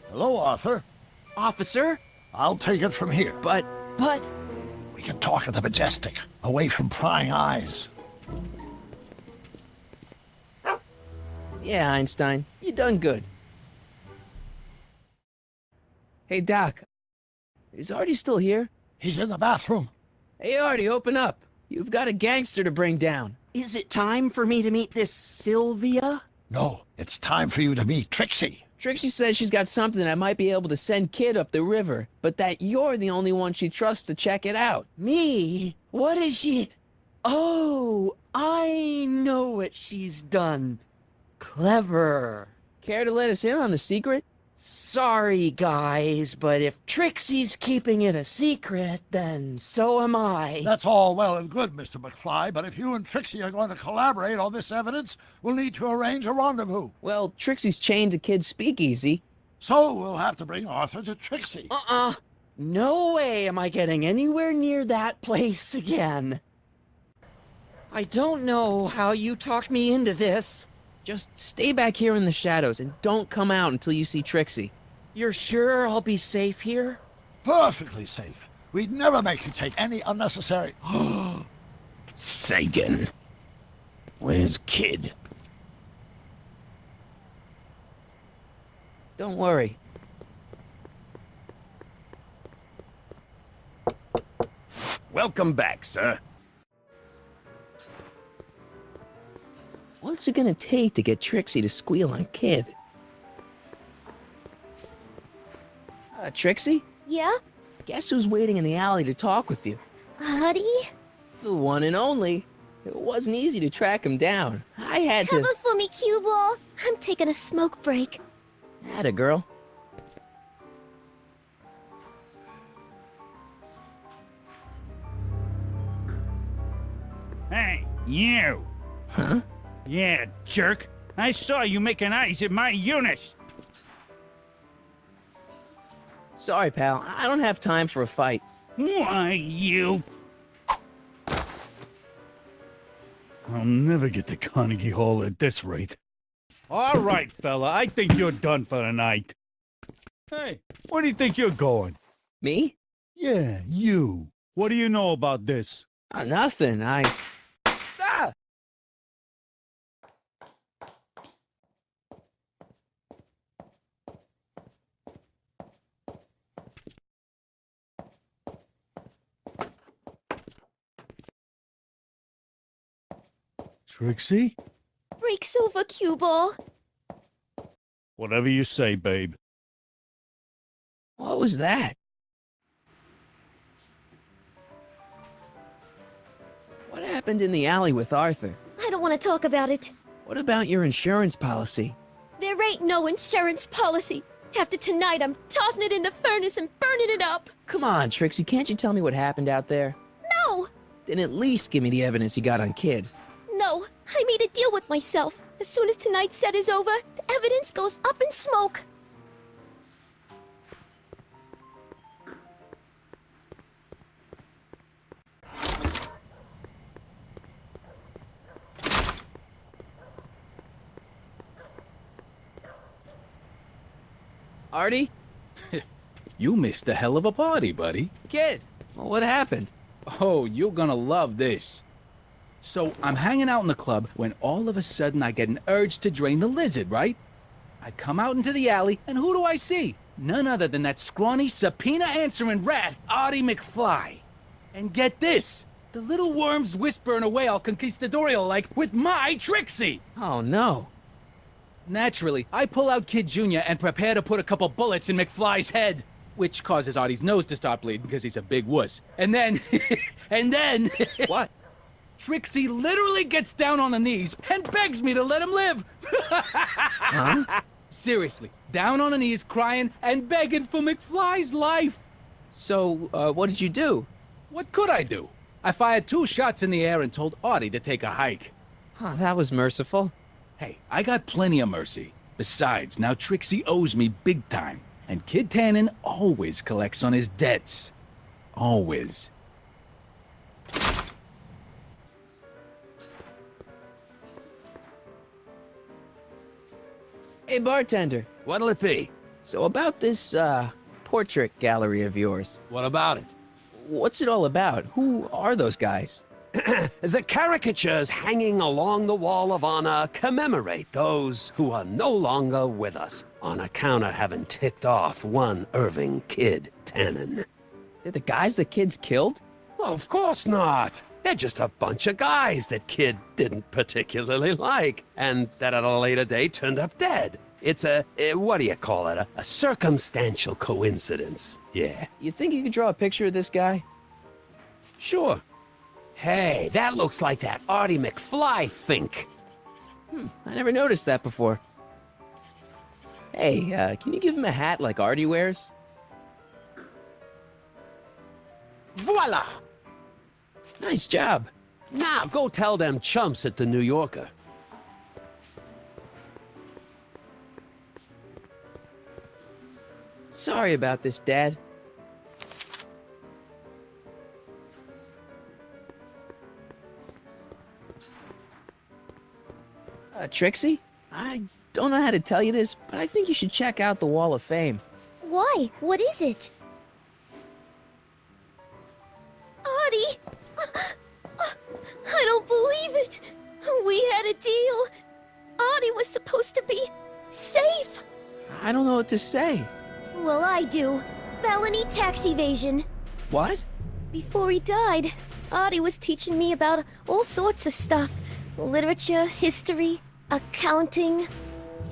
[SPEAKER 2] Hello, Arthur.
[SPEAKER 4] Officer?
[SPEAKER 2] I'll take it from here.
[SPEAKER 4] But...
[SPEAKER 2] We can talk at the Majestic, away from prying eyes.
[SPEAKER 1] Yeah, Einstein, you done good. Hey, Doc. Is Artie still here?
[SPEAKER 2] He's in the bathroom.
[SPEAKER 1] Hey, Artie, open up. You've got a gangster to bring down.
[SPEAKER 4] Is it time for me to meet this Sylvia?
[SPEAKER 2] No, it's time for you to meet Trixie.
[SPEAKER 1] Trixie says she's got something that might be able to send Kid up the river, but that you're the only one she trusts to check it out.
[SPEAKER 4] Me? What is she? Oh, I know what she's done. Clever.
[SPEAKER 1] Care to let us in on the secret?
[SPEAKER 4] Sorry, guys, but if Trixie's keeping it a secret, then so am I.
[SPEAKER 2] That's all well and good, Mr. McFly, but if you and Trixie are going to collaborate on this evidence, we'll need to arrange a rendezvous.
[SPEAKER 1] Well, Trixie's chained to Kid's speakeasy.
[SPEAKER 2] So we'll have to bring Arthur to Trixie.
[SPEAKER 4] No way am I getting anywhere near that place again. I don't know how you talked me into this.
[SPEAKER 1] Just stay back here in the shadows and don't come out until you see Trixie.
[SPEAKER 4] You're sure I'll be safe here?
[SPEAKER 2] Perfectly safe. We'd never make you take any unnecessary...
[SPEAKER 11] Sagan. Where's Kid?
[SPEAKER 1] Don't worry.
[SPEAKER 11] Welcome back, sir.
[SPEAKER 1] What's it gonna take to get Trixie to squeal on Kid? Trixie?
[SPEAKER 13] Yeah?
[SPEAKER 1] Guess who's waiting in the alley to talk with you?
[SPEAKER 13] Audie?
[SPEAKER 1] The one and only. It wasn't easy to track him down. I had to...
[SPEAKER 13] Cover for me, cue ball. I'm taking a smoke break.
[SPEAKER 1] Atta girl.
[SPEAKER 15] Hey, you!
[SPEAKER 1] Huh?
[SPEAKER 15] Yeah, jerk. I saw you making eyes at my Eunice.
[SPEAKER 1] Sorry, pal. I don't have time for a fight.
[SPEAKER 15] Why, you...
[SPEAKER 12] I'll never get to Carnegie Hall at this rate.
[SPEAKER 14] All right, fella, I think you're done for the night. Hey, where do you think you're going?
[SPEAKER 1] Me?
[SPEAKER 12] Yeah, you.
[SPEAKER 14] What do you know about this?
[SPEAKER 1] Nothing. Ah!
[SPEAKER 12] Trixie?
[SPEAKER 13] Break's over, cue ball.
[SPEAKER 14] Whatever you say, babe.
[SPEAKER 1] What was that? What happened in the alley with Arthur?
[SPEAKER 13] I don't want to talk about it.
[SPEAKER 1] What about your insurance policy?
[SPEAKER 13] There ain't no insurance policy. After tonight, I'm tossing it in the furnace and burning it up.
[SPEAKER 1] Come on, Trixie, can't you tell me what happened out there?
[SPEAKER 13] No!
[SPEAKER 1] Then at least give me the evidence you got on Kid.
[SPEAKER 13] No, I made a deal with myself. As soon as tonight's set is over, the evidence goes up in smoke.
[SPEAKER 1] Artie?
[SPEAKER 9] You missed a hell of a party, buddy.
[SPEAKER 1] Kid! Well, what happened?
[SPEAKER 9] Oh, you're gonna love this. So, I'm hanging out in the club when all of a sudden I get an urge to drain the lizard, right? I come out into the alley, and who do I see? None other than that scrawny, subpoena-answering rat, Artie McFly. And get this! The little worm's whispering away all conquistadorial-like with my Trixie!
[SPEAKER 1] Oh, no.
[SPEAKER 9] Naturally, I pull out Kid Jr. and prepare to put a couple bullets in McFly's head, which causes Artie's nose to start bleeding because he's a big wuss. And then...
[SPEAKER 1] What?
[SPEAKER 9] Trixie literally gets down on the knees and begs me to let him live.
[SPEAKER 1] Huh?
[SPEAKER 9] Seriously, down on her knees, crying and begging for McFly's life.
[SPEAKER 1] So, what did you do?
[SPEAKER 9] What could I do? I fired 2 shots in the air and told Artie to take a hike.
[SPEAKER 1] Huh, that was merciful.
[SPEAKER 9] Hey, I got plenty of mercy. Besides, now Trixie owes me big time. And Kid Tannen always collects on his debts. Always.
[SPEAKER 1] Hey, bartender.
[SPEAKER 11] What'll it be?
[SPEAKER 1] So about this, portrait gallery of yours.
[SPEAKER 11] What about it?
[SPEAKER 1] What's it all about? Who are those guys?
[SPEAKER 16] The caricatures hanging along the wall of honor commemorate those who are no longer with us on account of having ticked off one Irving Kid Tannen.
[SPEAKER 1] They're the guys the kids killed?
[SPEAKER 16] Well, of course not. They're just a bunch of guys that kid didn't particularly like, and that at a later date turned up dead. It's what do you call it? A circumstantial coincidence. Yeah.
[SPEAKER 1] You think you could draw a picture of this guy?
[SPEAKER 16] Sure. Hey, that looks like that Artie McFly think.
[SPEAKER 1] I never noticed that before. Hey, can you give him a hat like Artie wears?
[SPEAKER 16] Voila!
[SPEAKER 1] Nice job.
[SPEAKER 16] Now, go tell them chumps at the New Yorker.
[SPEAKER 1] Sorry about this, Dad. Trixie? I don't know how to tell you this, but I think you should check out the Wall of Fame.
[SPEAKER 13] Why? What is it? Artie! I don't believe it! We had a deal! Artie was supposed to be safe!
[SPEAKER 1] I don't know what to say.
[SPEAKER 13] Well, I do. Felony tax evasion.
[SPEAKER 1] What?
[SPEAKER 13] Before he died, Artie was teaching me about all sorts of stuff. Literature, history, accounting.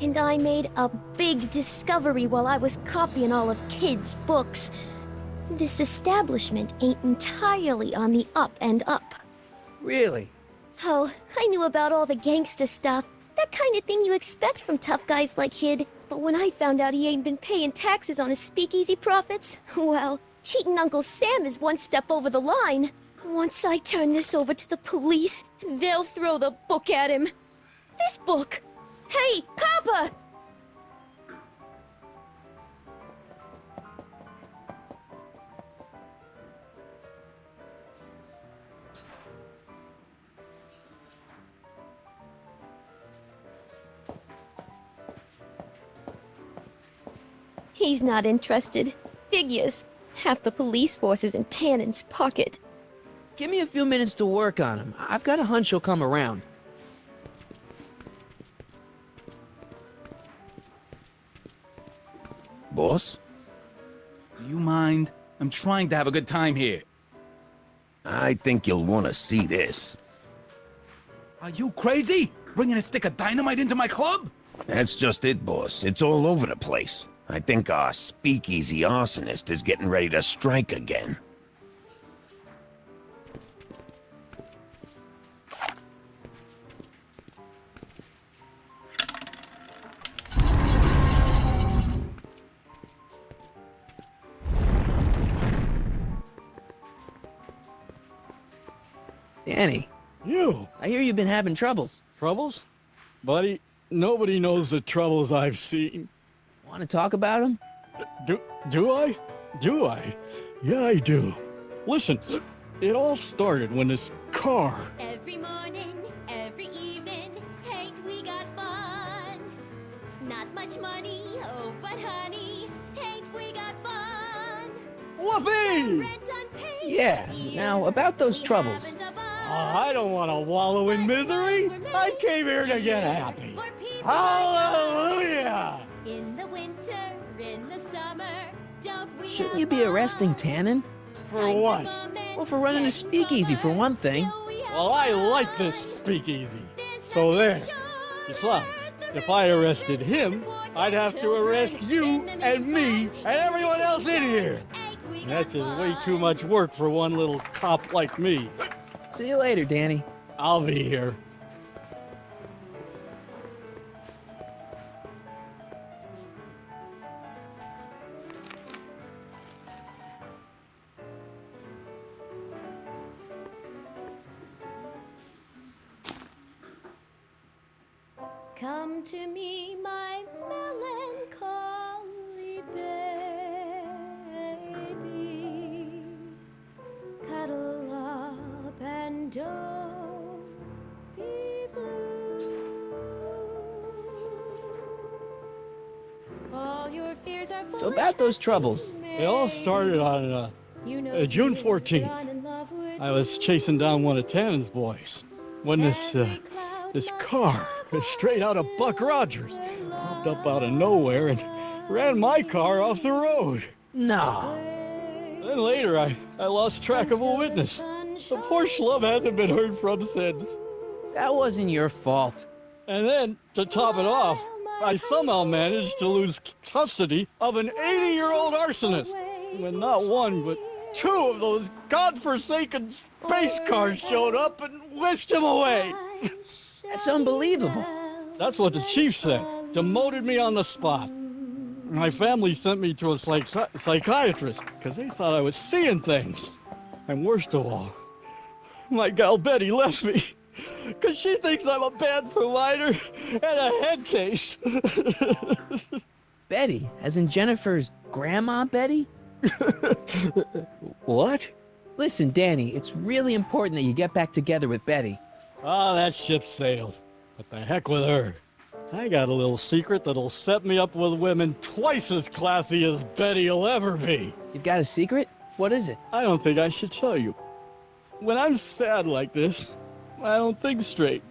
[SPEAKER 13] And I made a big discovery while I was copying all of Kid's books. This establishment ain't entirely on the up and up.
[SPEAKER 1] Really?
[SPEAKER 13] Oh, I knew about all the gangster stuff. That kind of thing you expect from tough guys like Kid. But when I found out he ain't been paying taxes on his speakeasy profits, well, cheating Uncle Sam is one step over the line. Once I turn this over to the police, they'll throw the book at him. This book! Hey, Papa! He's not interested. Figures. Half the police force is in Tannen's pocket.
[SPEAKER 1] Give me a few minutes to work on him. I've got a hunch he'll come around.
[SPEAKER 11] Boss?
[SPEAKER 9] Do you mind? I'm trying to have a good time here.
[SPEAKER 11] I think you'll want to see this.
[SPEAKER 9] Are you crazy? Bringing a stick of dynamite into my club?
[SPEAKER 11] That's just it, boss. It's all over the place. I think our speakeasy arsonist is getting ready to strike again.
[SPEAKER 1] Danny.
[SPEAKER 14] You?
[SPEAKER 1] I hear you've been having troubles.
[SPEAKER 14] Troubles? Buddy, nobody knows the troubles I've seen.
[SPEAKER 1] Want to talk about them?
[SPEAKER 14] Do I? Do I? Yeah, I do. Listen, it all started when this car...
[SPEAKER 13] Every morning, every evening, ain't we got fun? Not much money, oh, but honey, ain't we got fun?
[SPEAKER 14] Whoopee!
[SPEAKER 1] Yeah, now about those troubles.
[SPEAKER 14] I don't want to wallow in misery. I came here to get happy. Hallelujah!
[SPEAKER 13] In the winter, in the summer, don't we
[SPEAKER 1] Shouldn't you be arresting Tannen?
[SPEAKER 14] For what?
[SPEAKER 1] Well, for running a speakeasy, for one thing.
[SPEAKER 14] Well, I like this speakeasy. So there. Besides, if I arrested him, I'd have to arrest you and me and everyone else in here. And that's just way too much work for one little cop like me.
[SPEAKER 1] See you later, Danny.
[SPEAKER 14] I'll be here.
[SPEAKER 13] Come to me, my melancholy baby. Cuddle up and don't be blue. All your fears are
[SPEAKER 1] So about those troubles.
[SPEAKER 14] It all started on June 14th. I was chasing down one of Tannen's boys when this car, straight out of Buck Rogers, popped up out of nowhere and ran my car off the road.
[SPEAKER 1] No.
[SPEAKER 14] Then later, I lost track of a witness. The poor schlub hasn't been heard from since.
[SPEAKER 1] That wasn't your fault.
[SPEAKER 14] And then, to top it off, I somehow managed to lose custody of an 80-year-old arsonist. When not one, but two of those godforsaken space cars showed up and whisked him away.
[SPEAKER 1] That's unbelievable.
[SPEAKER 14] That's what the chief said. Demoted me on the spot. My family sent me to a psychiatrist because they thought I was seeing things. And worst of all, my gal Betty left me because she thinks I'm a bad provider and a head case.
[SPEAKER 1] Betty, as in Jennifer's grandma Betty?
[SPEAKER 14] What?
[SPEAKER 1] Listen, Danny, it's really important that you get back together with Betty.
[SPEAKER 14] Ah, that ship sailed. What the heck with her? I got a little secret that'll set me up with women twice as classy as Betty will ever be.
[SPEAKER 1] You've got a secret? What is it?
[SPEAKER 14] I don't think I should tell you. When I'm sad like this, I don't think straight.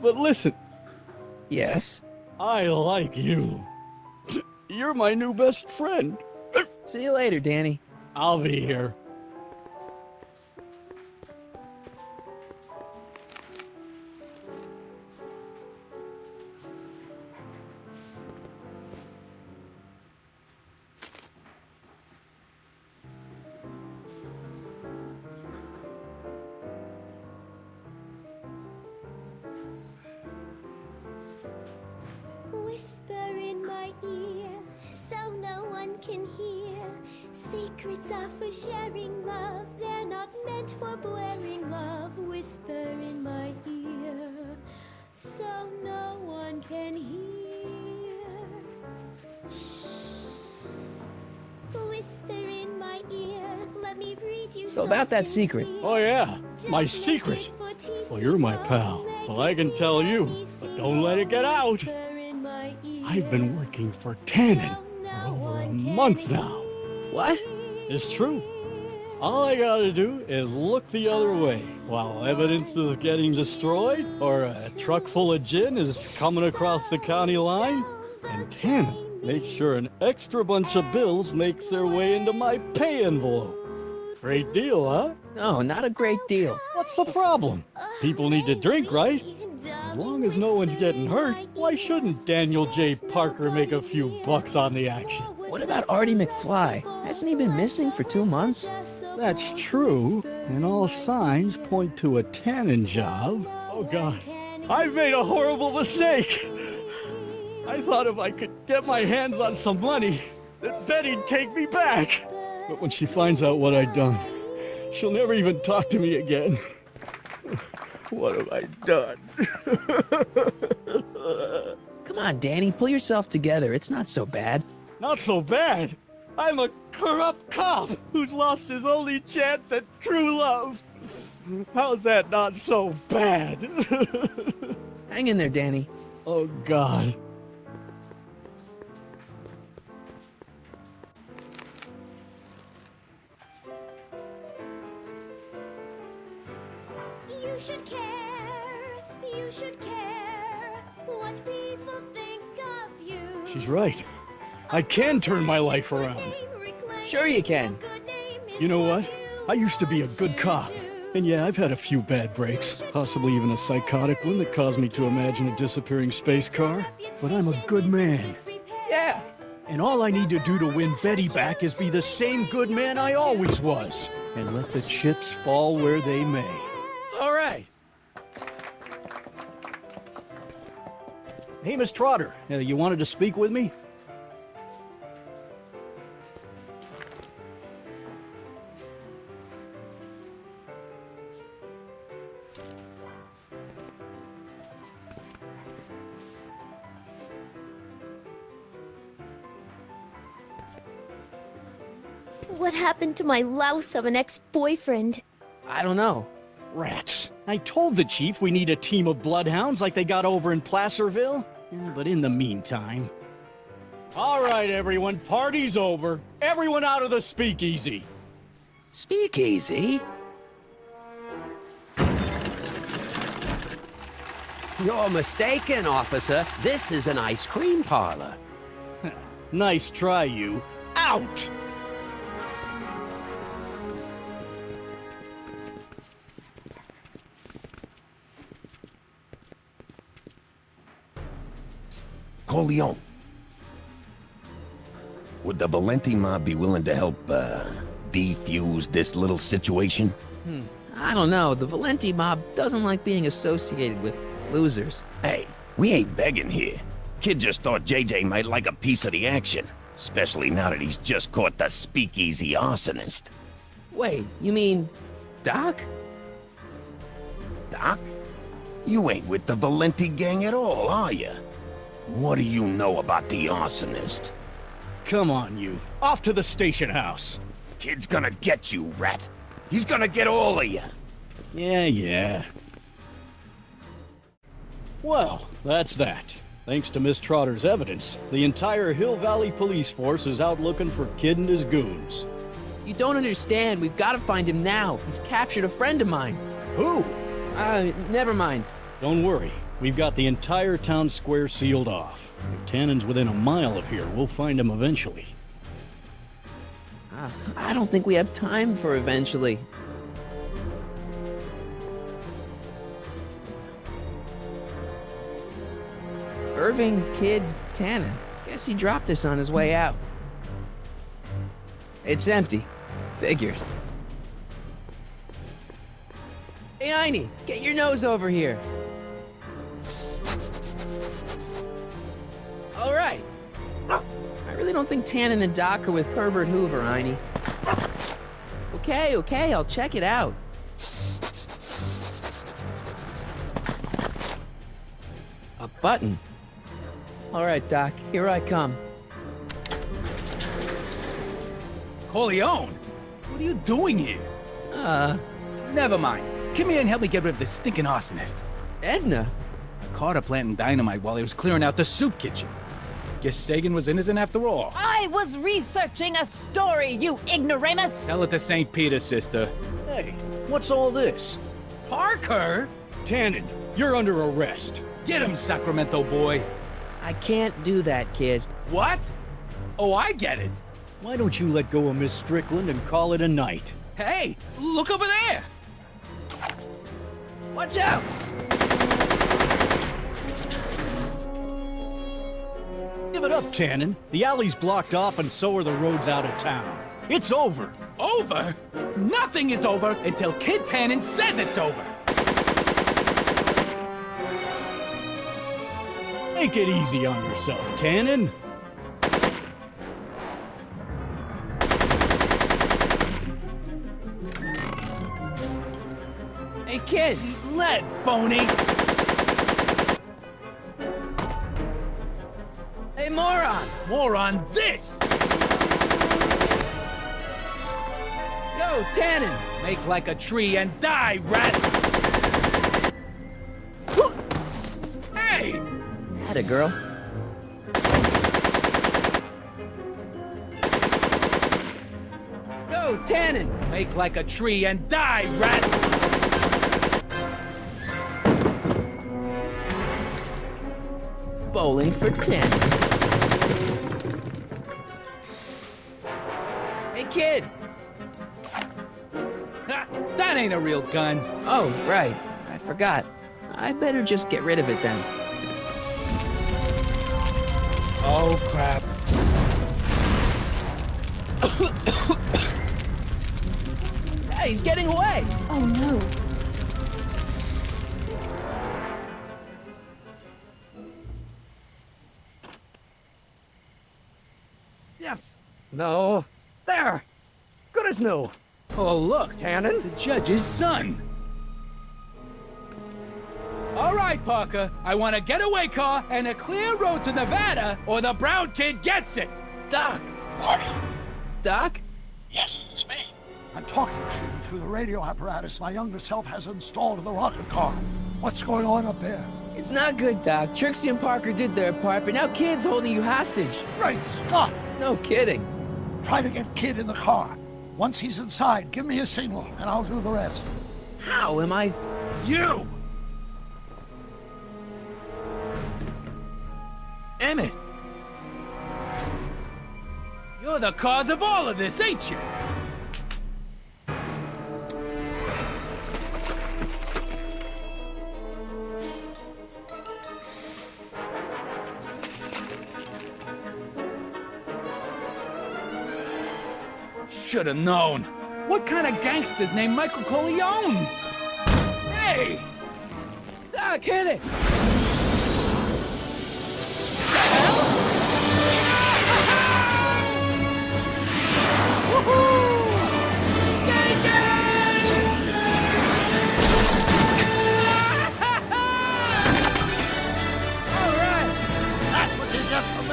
[SPEAKER 14] But listen.
[SPEAKER 1] Yes?
[SPEAKER 14] I like you. You're my new best friend.
[SPEAKER 1] See you later, Danny.
[SPEAKER 14] I'll be here.
[SPEAKER 13] Whisper in my ear, so no one can hear. Secrets are for sharing love, they're not meant for blaring love. Whisper in my ear, so no one can hear. Shh. Whisper in my ear, let me read you.
[SPEAKER 1] So about that secret.
[SPEAKER 14] Oh yeah, my secret. Well, you're my pal, so I can tell you, but don't let it get out. I've been working for Tannen for over a month now.
[SPEAKER 1] What?
[SPEAKER 14] It's true. All I gotta do is look the other way while evidence is getting destroyed or a truck full of gin is coming across the county line, and Tannen makes sure an extra bunch of bills makes their way into my pay envelope. Great deal, huh?
[SPEAKER 1] No, not a great deal.
[SPEAKER 14] What's the problem? People need to drink, right? As long as no one's getting hurt, why shouldn't Daniel J. Parker make a few bucks on the action?
[SPEAKER 1] What about Artie McFly? Hasn't he been missing for 2 months?
[SPEAKER 14] That's true, and all signs point to a Tannen job. Oh God, I've made a horrible mistake. I thought if I could get my hands on some money, that Betty'd take me back. But when she finds out what I'd done, she'll never even talk to me again. What have I done?
[SPEAKER 1] Come on, Danny, pull yourself together. It's not so bad.
[SPEAKER 14] Not so bad. I'm a corrupt cop who's lost his only chance at true love. How's that not so bad?
[SPEAKER 1] Hang in there, Danny.
[SPEAKER 14] Oh, God.
[SPEAKER 13] You should care, you should care what people think of you.
[SPEAKER 14] She's right. I can turn my life around.
[SPEAKER 1] Sure you can.
[SPEAKER 14] You know what? I used to be a good cop. And yeah, I've had a few bad breaks, possibly even a psychotic one that caused me to imagine a disappearing space car. But I'm a good man.
[SPEAKER 1] Yeah.
[SPEAKER 14] And all I need to do to win Betty back is be the same good man I always was. And let the chips fall where they may.
[SPEAKER 1] All right.
[SPEAKER 14] Hey, Miss Trotter, you wanted to speak with me?
[SPEAKER 3] What happened to my louse of an ex-boyfriend?
[SPEAKER 1] I don't know.
[SPEAKER 14] Rats. I told the chief we need a team of bloodhounds like they got over in Placerville. Yeah, but in the meantime... All right, everyone, party's over. Everyone out of the speakeasy.
[SPEAKER 16] Speakeasy? You're mistaken, officer. This is an ice cream parlor.
[SPEAKER 14] Nice try, you. Out!
[SPEAKER 11] Corleone. Would the Valenti mob be willing to help, defuse this little situation?
[SPEAKER 1] I don't know. The Valenti mob doesn't like being associated with losers.
[SPEAKER 11] Hey, we ain't begging here. Kid just thought JJ might like a piece of the action, especially now that he's just caught the speakeasy arsonist.
[SPEAKER 1] Wait, you mean Doc?
[SPEAKER 11] Doc? You ain't with the Valenti gang at all, are you? What do you know about the arsonist?
[SPEAKER 14] Come on, you. Off to the station house.
[SPEAKER 11] Kid's gonna get you, rat. He's gonna get all of you.
[SPEAKER 14] Yeah. Well, that's that. Thanks to Miss Trotter's evidence, the entire Hill Valley police force is out looking for Kid and his goons.
[SPEAKER 1] You don't understand. We've got to find him now. He's captured a friend of mine.
[SPEAKER 14] Who?
[SPEAKER 1] Never mind.
[SPEAKER 14] Don't worry. We've got the entire town square sealed off. If Tannen's within a mile of here, we'll find him eventually.
[SPEAKER 1] I don't think we have time for eventually. Irving, Kid, Tannen. Guess he dropped this on his way out. It's empty. Figures. Hey, Einie, get your nose over here. All right. I really don't think Tannen and Doc are with Herbert Hoover, Einie. Okay, I'll check it out. A button. All right, Doc, here I come.
[SPEAKER 9] Corleone? What are you doing here? Never mind. Come here and help me get rid of this stinking arsonist.
[SPEAKER 1] Edna?
[SPEAKER 9] I caught her planting dynamite while he was clearing out the soup kitchen. Guess Sagan was innocent after all.
[SPEAKER 7] I was researching a story, you ignoramus!
[SPEAKER 9] Tell it to St. Peter, sister.
[SPEAKER 14] Hey, what's all this?
[SPEAKER 9] Parker?
[SPEAKER 14] Tannen, you're under arrest.
[SPEAKER 9] Get him, Sacramento boy.
[SPEAKER 1] I can't do that, kid.
[SPEAKER 9] What? Oh, I get it.
[SPEAKER 14] Why don't you let go of Miss Strickland and call it a night?
[SPEAKER 9] Hey, look over there!
[SPEAKER 1] Watch out!
[SPEAKER 14] Give it up, Tannen. The alley's blocked off and so are the roads out of town. It's over.
[SPEAKER 9] Over? Nothing is over until Kid Tannen says it's over.
[SPEAKER 14] Take it easy on yourself, Tannen.
[SPEAKER 1] Hey, kid!
[SPEAKER 9] Lead, phony!
[SPEAKER 1] Hey, moron!
[SPEAKER 9] More on this!
[SPEAKER 1] Go, Tannen!
[SPEAKER 9] Make like a tree and die, rat! Hey!
[SPEAKER 1] Atta girl. Go, Tannen!
[SPEAKER 9] Make like a tree and die, rat!
[SPEAKER 1] Bowling for 10. Hey, kid!
[SPEAKER 9] That ain't a real gun.
[SPEAKER 1] Oh, right. I forgot. I better just get rid of it then.
[SPEAKER 9] Oh, crap.
[SPEAKER 1] Hey, he's getting away!
[SPEAKER 7] Oh no.
[SPEAKER 10] Yes. No. There. Good as new.
[SPEAKER 9] Oh, look,
[SPEAKER 10] Tannen?
[SPEAKER 9] the judge's son. All right, Parker. I want a getaway car and a clear road to Nevada, or the brown kid gets it.
[SPEAKER 1] Doc!
[SPEAKER 2] Marty?
[SPEAKER 1] Doc?
[SPEAKER 2] Yes, it's me. I'm talking to you through the radio apparatus my younger self has installed in the rocket car. What's going on up there?
[SPEAKER 1] It's not good, Doc. Trixie and Parker did their part, but now Kid's holding you hostage.
[SPEAKER 2] Great Scott!
[SPEAKER 1] No kidding.
[SPEAKER 2] Try to get Kid in the car. Once he's inside, give me a signal, and I'll do the rest.
[SPEAKER 1] How am I...
[SPEAKER 9] You!
[SPEAKER 1] Emmett!
[SPEAKER 9] You're the cause of all of this, ain't you? Should have known. What kind of gangster's named Michael Corleone? Hey! Doc, hit it!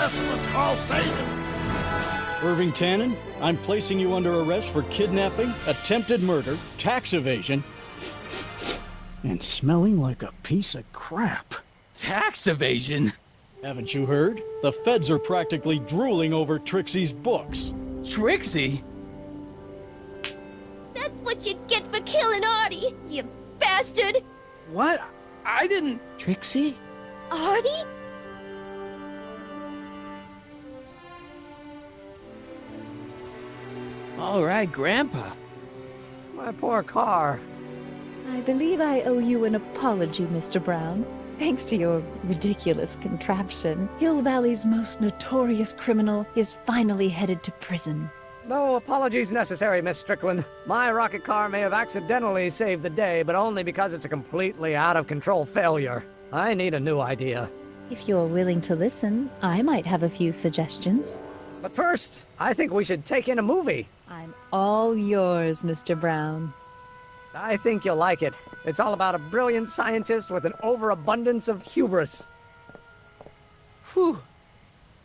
[SPEAKER 2] With Carl Sagan.
[SPEAKER 14] Irving Tannen, I'm placing you under arrest for kidnapping, attempted murder, tax evasion, and smelling like a piece of crap.
[SPEAKER 9] Tax evasion?
[SPEAKER 14] Haven't you heard? The feds are practically drooling over Trixie's books.
[SPEAKER 9] Trixie?
[SPEAKER 13] That's what you get for killing Artie, you bastard!
[SPEAKER 9] What? I didn't...
[SPEAKER 1] Trixie?
[SPEAKER 13] Artie?
[SPEAKER 1] All right, Grandpa.
[SPEAKER 10] My poor car.
[SPEAKER 7] I believe I owe you an apology, Mr. Brown. Thanks to your ridiculous contraption, Hill Valley's most notorious criminal is finally headed to prison.
[SPEAKER 10] No apologies necessary, Miss Strickland. My rocket car may have accidentally saved the day, but only because it's a completely out-of-control failure. I need a new idea.
[SPEAKER 7] If you're willing to listen, I might have a few suggestions.
[SPEAKER 10] But first, I think we should take in a movie.
[SPEAKER 7] I'm all yours, Mr. Brown.
[SPEAKER 10] I think you'll like it. It's all about a brilliant scientist with an overabundance of hubris.
[SPEAKER 1] Whew.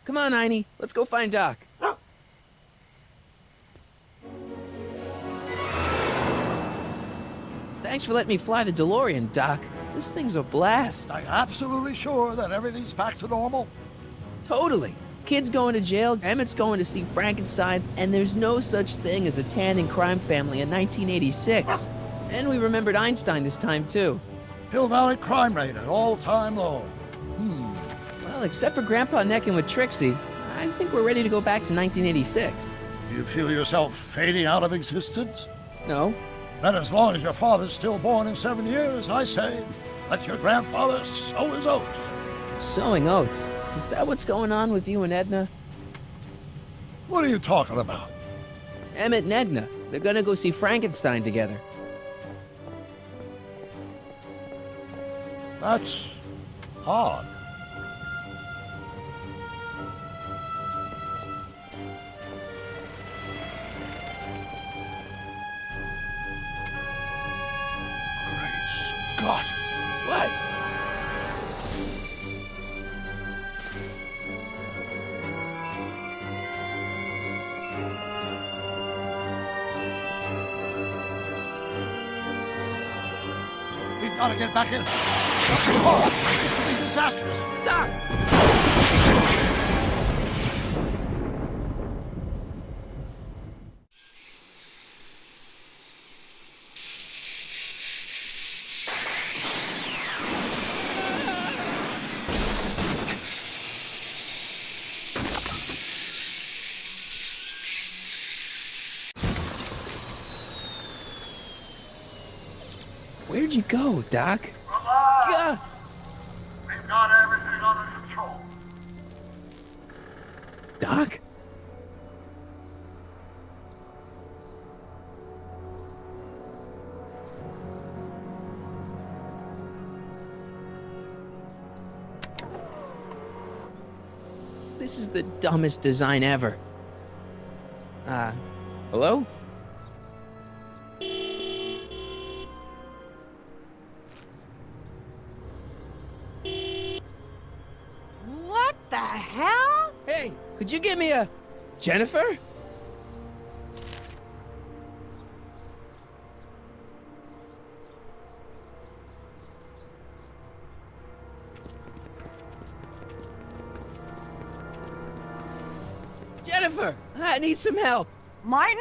[SPEAKER 1] Come on, Einie. Let's go find Doc. Thanks for letting me fly the DeLorean, Doc. This thing's a blast.
[SPEAKER 2] Are you absolutely sure that everything's back to normal?
[SPEAKER 1] Totally. Kid's going to jail, Emmett's going to see Frankenstein, and there's no such thing as a Tannen crime family in 1986. And we remembered Einstein this time, too.
[SPEAKER 2] Hill Valley crime rate at all-time low.
[SPEAKER 1] Well, except for Grandpa necking with Trixie, I think we're ready to go back to 1986.
[SPEAKER 2] Do you feel yourself fading out of existence?
[SPEAKER 1] No.
[SPEAKER 2] Then as long as your father's still born in 7 years, I say, let your grandfather sow his oats.
[SPEAKER 1] Sowing oats? Is that what's going on with you and Edna?
[SPEAKER 2] What are you talking about?
[SPEAKER 1] Emmett and Edna. They're gonna go see Frankenstein together.
[SPEAKER 2] That's odd. Great Scott!
[SPEAKER 1] What?
[SPEAKER 2] We've got to get back in. Oh, this could be disastrous.
[SPEAKER 1] Doc! Where'd you go, Doc?
[SPEAKER 2] Relax. We've got everything under control.
[SPEAKER 1] Doc? This is the dumbest design ever. Hello?
[SPEAKER 6] What the hell?
[SPEAKER 1] Hey, could you give me a... Jennifer? Jennifer, I need some help.
[SPEAKER 6] Martin?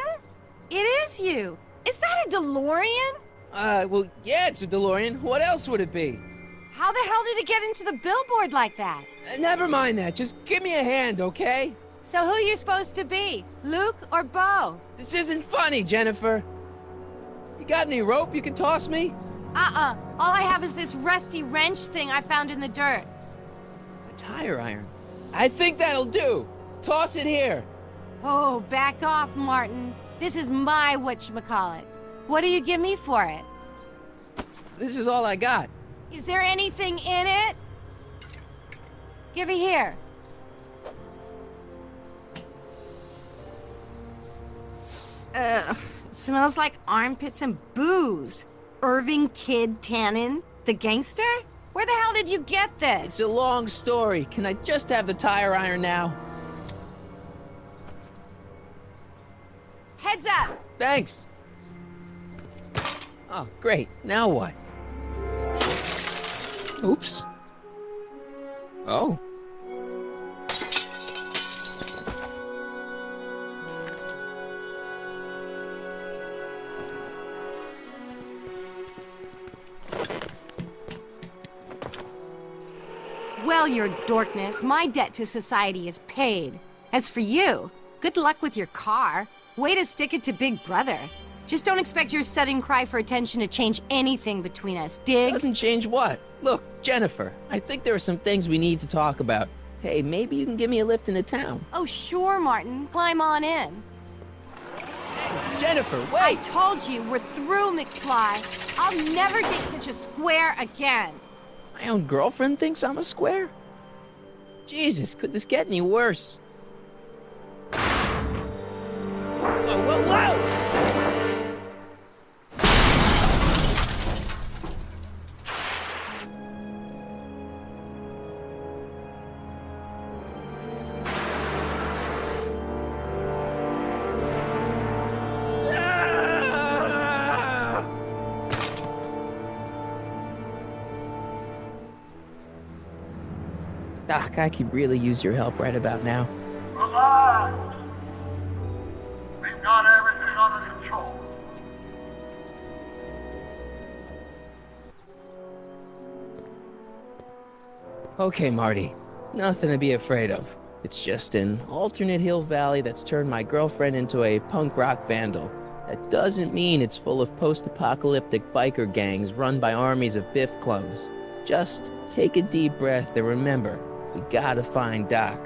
[SPEAKER 6] It is you. Is that a DeLorean?
[SPEAKER 1] Well, yeah, it's a DeLorean. What else would it be?
[SPEAKER 6] How the hell did it get into the billboard like that?
[SPEAKER 1] Never mind that. Just give me a hand, okay?
[SPEAKER 6] So who are you supposed to be? Luke or Bo?
[SPEAKER 1] This isn't funny, Jennifer. You got any rope you can toss me?
[SPEAKER 6] All I have is this rusty wrench thing I found in the dirt.
[SPEAKER 1] A tire iron. I think that'll do. Toss it here.
[SPEAKER 17] Oh, back off, Martin. This is my whatchamacallit. What do you give me for it?
[SPEAKER 1] This is all I got.
[SPEAKER 17] Is there anything in it? Give it here. Ugh, it smells like armpits and booze. Irving Kid Tannen, the gangster? Where the hell did you get this?
[SPEAKER 1] It's a long story. Can I just have the tire iron now?
[SPEAKER 17] Heads up!
[SPEAKER 1] Thanks. Oh, great. Now what? Oops. Oh.
[SPEAKER 17] Well, your dorkness, my debt to society is paid. As for you, good luck with your car. Way to stick it to Big Brother. Just don't expect your sudden cry for attention to change anything between us, dig?
[SPEAKER 1] Doesn't change what? Look, Jennifer, I think there are some things we need to talk about. Hey, maybe you can give me a lift into town.
[SPEAKER 17] Oh, sure, Martin. Climb on in.
[SPEAKER 1] Hey, Jennifer, wait!
[SPEAKER 17] I told you, we're through, McFly. I'll never date such a square again.
[SPEAKER 1] My own girlfriend thinks I'm a square? Jesus, could this get any worse? Whoa, whoa, whoa! Doc, I could really use your help right about now.
[SPEAKER 2] Relax! We've got everything under control.
[SPEAKER 1] Okay, Marty. Nothing to be afraid of. It's just an alternate hill valley that's turned my girlfriend into a punk rock vandal. That doesn't mean it's full of post-apocalyptic biker gangs run by armies of Biff clones. Just take a deep breath and remember, we gotta find Doc.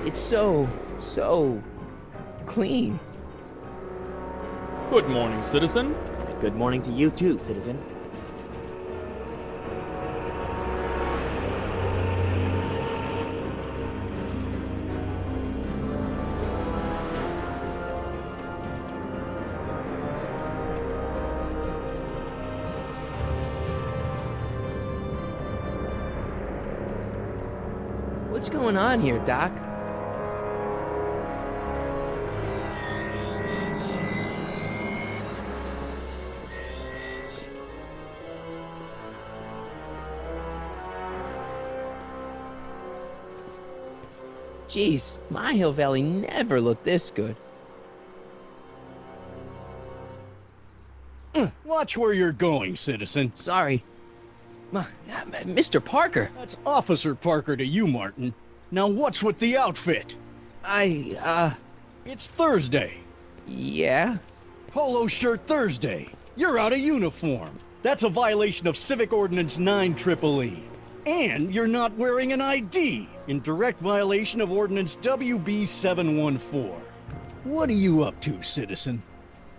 [SPEAKER 1] It's so clean.
[SPEAKER 18] Good morning, citizen.
[SPEAKER 19] Good morning to you too, citizen.
[SPEAKER 1] What's going on here, Doc? Jeez, my Hill Valley never looked this good.
[SPEAKER 14] Watch where you're going, citizen.
[SPEAKER 1] Sorry. Mr. Parker.
[SPEAKER 14] That's Officer Parker to you, Martin. Now what's with the outfit? It's Thursday.
[SPEAKER 1] Yeah?
[SPEAKER 14] Polo shirt Thursday. You're out of uniform. That's a violation of Civic Ordinance 9EEE. And you're not wearing an ID, in direct violation of Ordinance WB 714. What are you up to, citizen?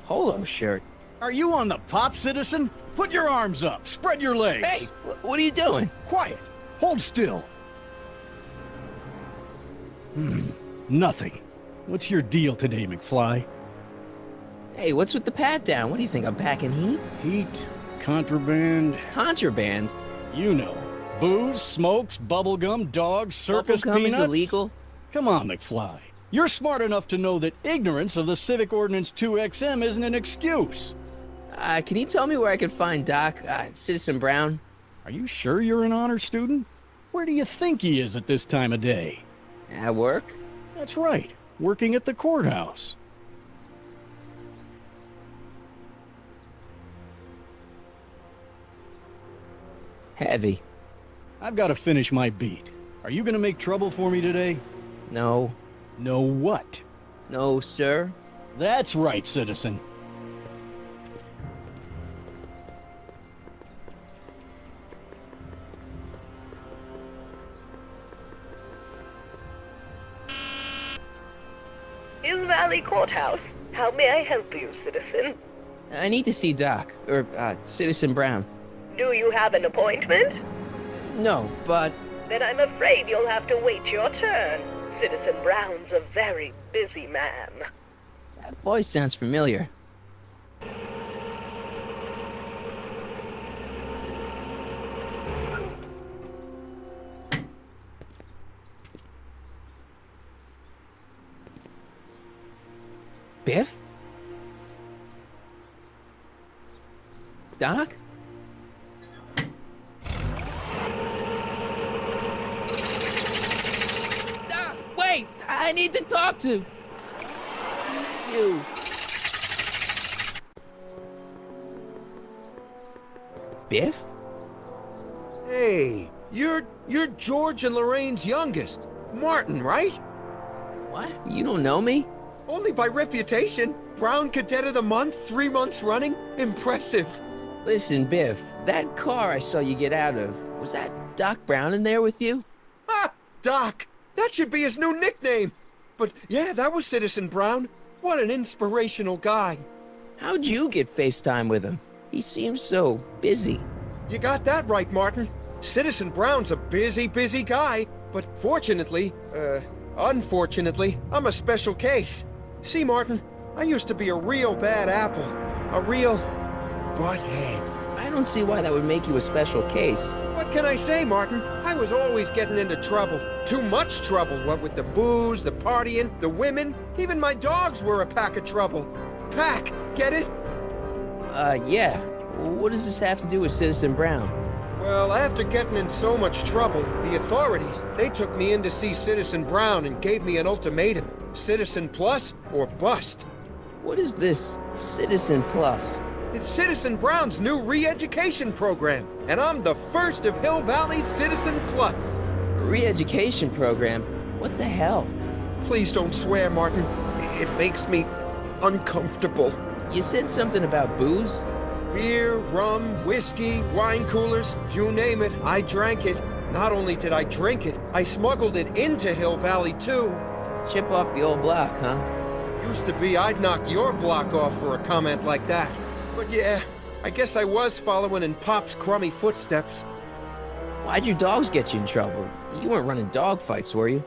[SPEAKER 1] Polo shirt.
[SPEAKER 14] Are you on the pot, citizen? Put your arms up, spread your legs.
[SPEAKER 1] Hey, what are you doing?
[SPEAKER 14] Quiet. Hold still. Nothing. What's your deal today, McFly?
[SPEAKER 1] Hey, what's with the pat down? What do you think, I'm packing heat?
[SPEAKER 14] Heat, contraband.
[SPEAKER 1] Contraband?
[SPEAKER 14] You know. Booze, smokes, bubblegum, dogs, circus
[SPEAKER 1] Bubblegum
[SPEAKER 14] peanuts.
[SPEAKER 1] is illegal?
[SPEAKER 14] Come on, McFly. You're smart enough to know that ignorance of the Civic Ordinance 2XM isn't an excuse.
[SPEAKER 1] Can you tell me where I can find Doc, Citizen Brown?
[SPEAKER 14] Are you sure you're an honor student? Where do you think he is at this time of day?
[SPEAKER 1] At work?
[SPEAKER 14] That's right, working at the courthouse.
[SPEAKER 1] Heavy.
[SPEAKER 14] I've got to finish my beat. Are you gonna make trouble for me today?
[SPEAKER 1] No.
[SPEAKER 14] No what?
[SPEAKER 1] No, sir.
[SPEAKER 14] That's right, citizen.
[SPEAKER 18] Hill Valley Courthouse. How may I help you, citizen?
[SPEAKER 1] I need to see Doc, or, Citizen Brown.
[SPEAKER 18] Do you have an appointment?
[SPEAKER 1] No, but...
[SPEAKER 18] Then I'm afraid you'll have to wait your turn. Citizen Brown's a very busy man.
[SPEAKER 1] That voice sounds familiar. Biff? Doc? Doc, wait! I need to talk to you. Biff?
[SPEAKER 5] Hey, you're George and Lorraine's youngest. Martin, right?
[SPEAKER 1] What? You don't know me?
[SPEAKER 5] Only by reputation. Brown Cadet of the Month, 3 months running. Impressive.
[SPEAKER 1] Listen, Biff, that car I saw you get out of, was that Doc Brown in there with you?
[SPEAKER 5] Ah, Doc. That should be his new nickname. But yeah, that was Citizen Brown. What an inspirational guy.
[SPEAKER 1] How'd you get FaceTime with him? He seems so busy.
[SPEAKER 5] You got that right, Martin. Citizen Brown's a busy, busy guy. But unfortunately, I'm a special case. See, Martin, I used to be a real bad apple. A real butthead.
[SPEAKER 1] I don't see why that would make you a special case.
[SPEAKER 5] What can I say, Martin? I was always getting into trouble. Too much trouble, what with the booze, the partying, the women. Even my dogs were a pack of trouble. Pack, get it?
[SPEAKER 1] Yeah. What does this have to do with Citizen Brown?
[SPEAKER 5] Well, after getting in so much trouble, the authorities, they took me in to see Citizen Brown and gave me an ultimatum. Citizen Plus or bust.
[SPEAKER 1] What is this Citizen Plus?
[SPEAKER 5] It's Citizen Brown's new re-education program, and I'm the first of Hill Valley's Citizen Plus.
[SPEAKER 1] Re-education program? What the hell?
[SPEAKER 5] Please don't swear, Martin. It makes me uncomfortable.
[SPEAKER 1] You said something about booze?
[SPEAKER 5] Beer, rum, whiskey, wine coolers, you name it, I drank it. Not only did I drink it, I smuggled it into Hill Valley, too.
[SPEAKER 1] Chip off the old block, huh?
[SPEAKER 5] Used to be I'd knock your block off for a comment like that. But yeah, I guess I was following in Pop's crummy footsteps.
[SPEAKER 1] Why'd your dogs get you in trouble? You weren't running dog fights, were you?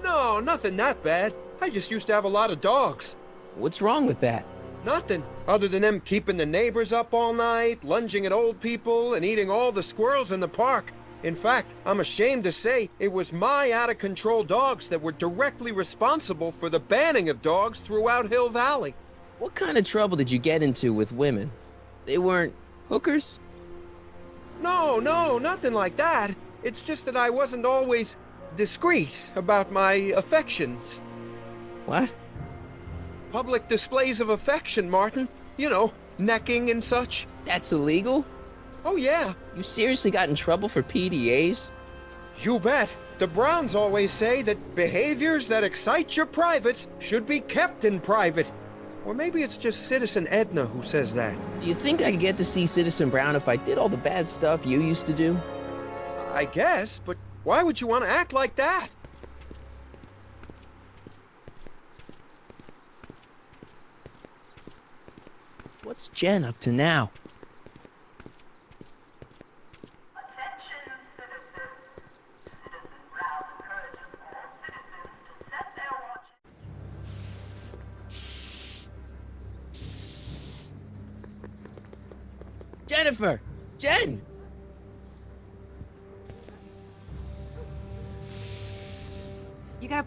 [SPEAKER 5] No, nothing that bad. I just used to have a lot of dogs.
[SPEAKER 1] What's wrong with that?
[SPEAKER 5] Nothing, other than them keeping the neighbors up all night, lunging at old people, and eating all the squirrels in the park. In fact, I'm ashamed to say it was my out-of-control dogs that were directly responsible for the banning of dogs throughout Hill Valley.
[SPEAKER 1] What kind of trouble did you get into with women? They weren't hookers?
[SPEAKER 5] No, nothing like that. It's just that I wasn't always discreet about my affections.
[SPEAKER 1] What?
[SPEAKER 5] Public displays of affection, Martin. You know, necking and such.
[SPEAKER 1] That's illegal?
[SPEAKER 5] Oh, yeah.
[SPEAKER 1] You seriously got in trouble for PDAs?
[SPEAKER 5] You bet. The Browns always say that behaviors that excite your privates should be kept in private. Or maybe it's just Citizen Edna who says that.
[SPEAKER 1] Do you think I could get to see Citizen Brown if I did all the bad stuff you used to do?
[SPEAKER 5] I guess, but why would you want to act like that?
[SPEAKER 1] What's Jen up to now? Jennifer! Jen!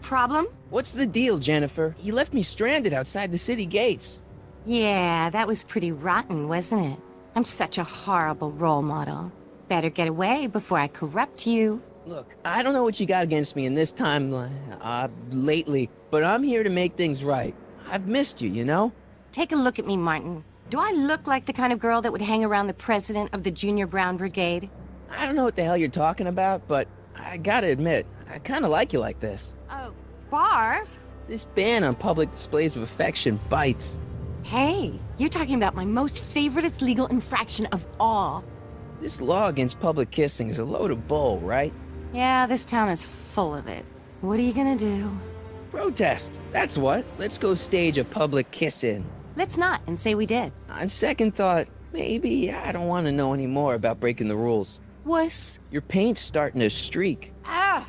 [SPEAKER 17] problem?
[SPEAKER 1] What's the deal, Jennifer? You left me stranded outside the city gates.
[SPEAKER 17] Yeah, that was pretty rotten, wasn't it? I'm such a horrible role model. Better get away before I corrupt you.
[SPEAKER 1] Look, I don't know what you got against me in this time, lately, but I'm here to make things right. I've missed you, you know?
[SPEAKER 17] Take a look at me, Martin. Do I look like the kind of girl that would hang around the president of the Junior Brown Brigade?
[SPEAKER 1] I don't know what the hell you're talking about, but I gotta admit, I kinda like you like this.
[SPEAKER 17] Oh, barf?
[SPEAKER 1] This ban on public displays of affection bites.
[SPEAKER 17] Hey, you're talking about my most favoriteest legal infraction of all.
[SPEAKER 1] This law against public kissing is a load of bull, right?
[SPEAKER 17] Yeah, this town is full of it. What are you gonna do?
[SPEAKER 1] Protest, that's what. Let's go stage a public kiss-in.
[SPEAKER 17] Let's not, and say we did.
[SPEAKER 1] On second thought, maybe I don't want to know any more about breaking the rules.
[SPEAKER 17] Wuss.
[SPEAKER 1] Your paint's starting to streak.
[SPEAKER 17] Ah!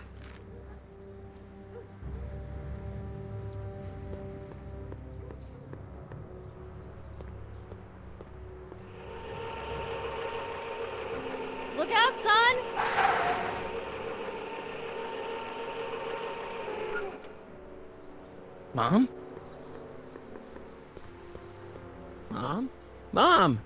[SPEAKER 7] Look out, son!
[SPEAKER 1] Mom? Mom? Mom!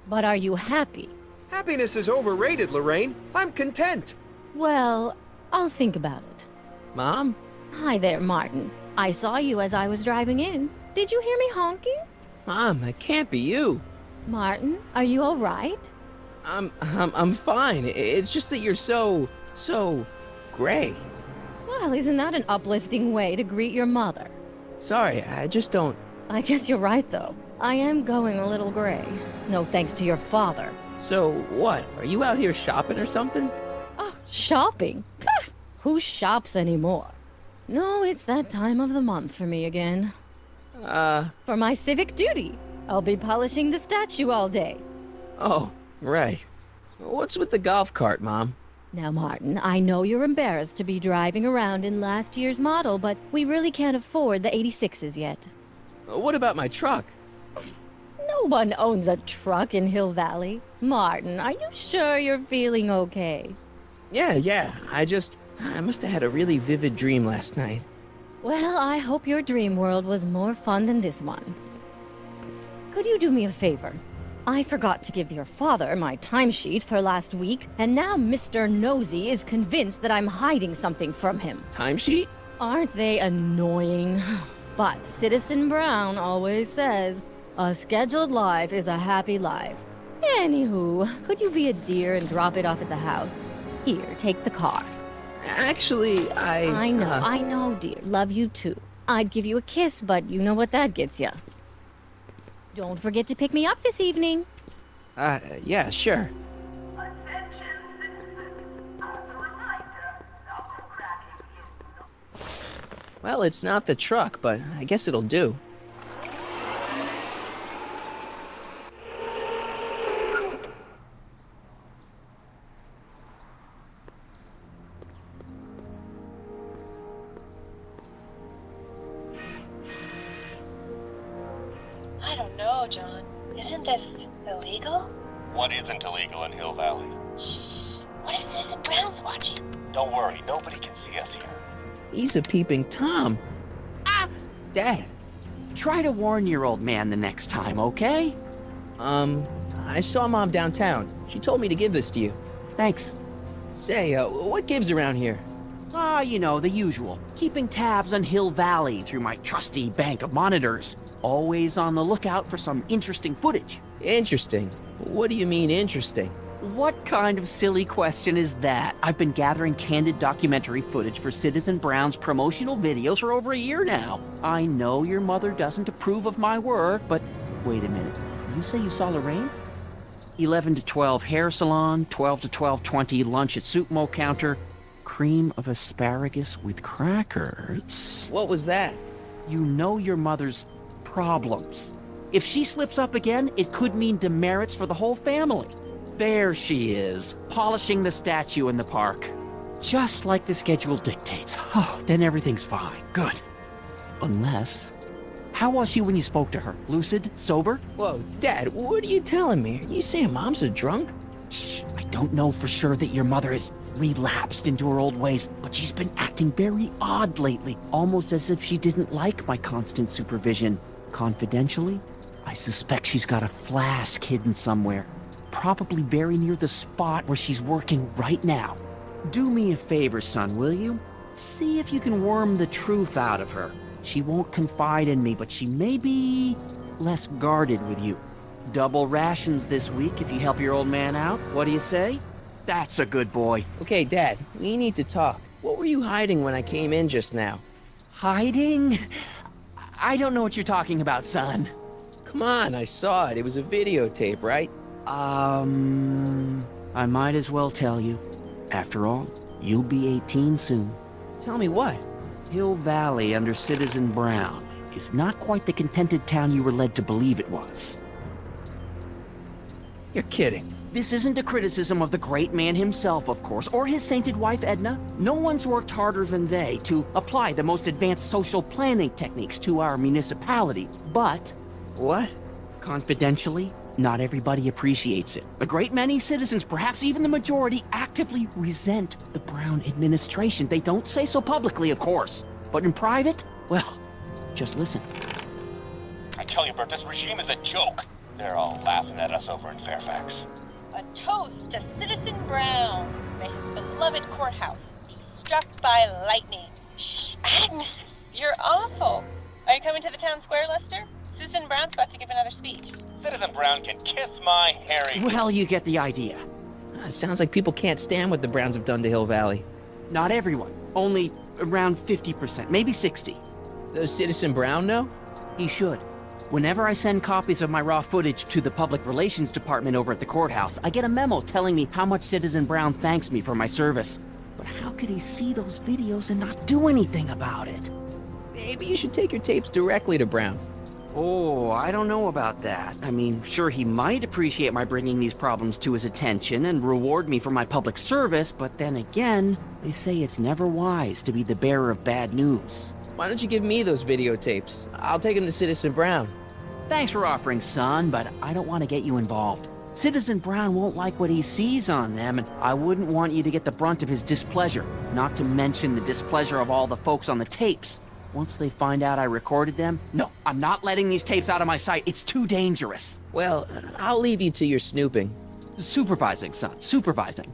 [SPEAKER 3] But are you happy?
[SPEAKER 5] Happiness is overrated, Lorraine. I'm content.
[SPEAKER 3] Well, I'll think about it.
[SPEAKER 1] Mom?
[SPEAKER 3] Hi there, Martin. I saw you as I was driving in. Did you hear me honking?
[SPEAKER 1] Mom, that can't be you.
[SPEAKER 3] Martin, are you all right?
[SPEAKER 1] I'm fine. It's just that you're so gray.
[SPEAKER 3] Well, isn't that an uplifting way to greet your mother?
[SPEAKER 1] Sorry, I just don't...
[SPEAKER 3] I guess you're right, though. I am going a little gray. No thanks to your father.
[SPEAKER 1] So, what? Are you out here shopping or something?
[SPEAKER 3] Oh, shopping? Who shops anymore? No, it's that time of the month for me again. For my civic duty. I'll be polishing the statue all day.
[SPEAKER 1] Oh, right. What's with the golf cart, Mom?
[SPEAKER 3] Now, Martin, I know you're embarrassed to be driving around in last year's model, but we really can't afford the 86s yet.
[SPEAKER 1] What about my truck?
[SPEAKER 3] No one owns a truck in Hill Valley. Martin, are you sure you're feeling okay?
[SPEAKER 1] Yeah. I must have had a really vivid dream last night.
[SPEAKER 3] Well, I hope your dream world was more fun than this one. Could you do me a favor? I forgot to give your father my timesheet for last week, and now Mr. Nosy is convinced that I'm hiding something from him.
[SPEAKER 1] Timesheet?
[SPEAKER 3] Aren't they annoying? But Citizen Brown always says, a scheduled life is a happy life. Anywho, could you be a dear and drop it off at the house? Here, take the car.
[SPEAKER 1] Actually,
[SPEAKER 3] I know, dear. Love you too. I'd give you a kiss, but you know what that gets ya. Don't forget to pick me up this evening.
[SPEAKER 1] Yeah, sure. Well, it's not the truck, but I guess it'll do.
[SPEAKER 20] I don't know, John. Isn't this illegal?
[SPEAKER 21] What isn't illegal in Hill Valley?
[SPEAKER 20] What if Citizen Brown's watching?
[SPEAKER 21] Don't worry, nobody can see us here.
[SPEAKER 1] He's a peeping Tom. Dad.
[SPEAKER 4] Try to warn your old man the next time, okay?
[SPEAKER 1] I saw Mom downtown. She told me to give this to you.
[SPEAKER 4] Thanks.
[SPEAKER 1] Say, what gives around here?
[SPEAKER 4] You know, the usual. Keeping tabs on Hill Valley through my trusty bank of monitors. Always on the lookout for some interesting footage.
[SPEAKER 1] Interesting? What do you mean, interesting?
[SPEAKER 4] What kind of silly question is that? I've been gathering candid documentary footage for Citizen Brown's promotional videos for over a year now. I know your mother doesn't approve of my work, but wait a minute. You say you saw Lorraine? 11 to 12 hair salon, 12 to 12:20 lunch at soup mo counter, cream of asparagus with crackers.
[SPEAKER 1] What was that?
[SPEAKER 4] You know your mother's problems. If she slips up again, it could mean demerits for the whole family. There she is, polishing the statue in the park. Just like the schedule dictates. Oh, then everything's fine. Good. Unless... How was she when you spoke to her? Lucid? Sober?
[SPEAKER 1] Whoa, Dad, what are you telling me? Are you saying Mom's a drunk?
[SPEAKER 4] Shh, I don't know for sure that your mother is relapsed into her old ways, but she's been acting very odd lately, almost as if she didn't like my constant supervision. Confidentially, I suspect she's got a flask hidden somewhere, probably very near the spot where she's working right now. Do me a favor, son, will you? See if you can worm the truth out of her. She won't confide in me, but she may be less guarded with you. Double rations this week if you help your old man out. What do you say? That's a good boy.
[SPEAKER 1] Okay, Dad, we need to talk. What were you hiding when I came in just now?
[SPEAKER 4] Hiding? I don't know what you're talking about, son.
[SPEAKER 1] Come on, I saw it. It was a videotape, right?
[SPEAKER 4] I might as well tell you. After all, you'll be 18 soon.
[SPEAKER 1] Tell me what?
[SPEAKER 4] Hill Valley under Citizen Brown is not quite the contented town you were led to believe it was.
[SPEAKER 1] You're kidding.
[SPEAKER 4] This isn't a criticism of the great man himself, of course, or his sainted wife, Edna. No one's worked harder than they to apply the most advanced social planning techniques to our municipality. But...
[SPEAKER 1] What?
[SPEAKER 4] Confidentially, not everybody appreciates it. A great many citizens, perhaps even the majority, actively resent the Brown administration. They don't say so publicly, of course. But in private, well, just listen.
[SPEAKER 21] I tell you, Bert, this regime is a joke. They're all laughing at us over in Fairfax.
[SPEAKER 20] A toast to Citizen Brown. May his beloved courthouse be struck by lightning. Shh, Agnes, you're awful. Are you coming to the town square, Lester? Citizen Brown's about to give another speech.
[SPEAKER 21] Citizen Brown can kiss my hairy...
[SPEAKER 4] Well, you get the idea.
[SPEAKER 1] Sounds like people can't stand what the Browns have done to Hill Valley.
[SPEAKER 4] Not everyone. Only around 50%, maybe 60%.
[SPEAKER 1] Does Citizen Brown know?
[SPEAKER 4] He should. Whenever I send copies of my raw footage to the Public Relations Department over at the courthouse, I get a memo telling me how much Citizen Brown thanks me for my service. But how could he see those videos and not do anything about it?
[SPEAKER 1] Maybe you should take your tapes directly to Brown.
[SPEAKER 4] Oh, I don't know about that. I mean, sure, he might appreciate my bringing these problems to his attention and reward me for my public service, but then again, they say it's never wise to be the bearer of bad news.
[SPEAKER 1] Why don't you give me those videotapes? I'll take them to Citizen Brown.
[SPEAKER 4] Thanks for offering, son, but I don't want to get you involved. Citizen Brown won't like what he sees on them, and I wouldn't want you to get the brunt of his displeasure, not to mention the displeasure of all the folks on the tapes. Once they find out I recorded them, no, I'm not letting these tapes out of my sight. It's too dangerous.
[SPEAKER 1] Well, I'll leave you to your snooping.
[SPEAKER 4] Supervising, son, supervising.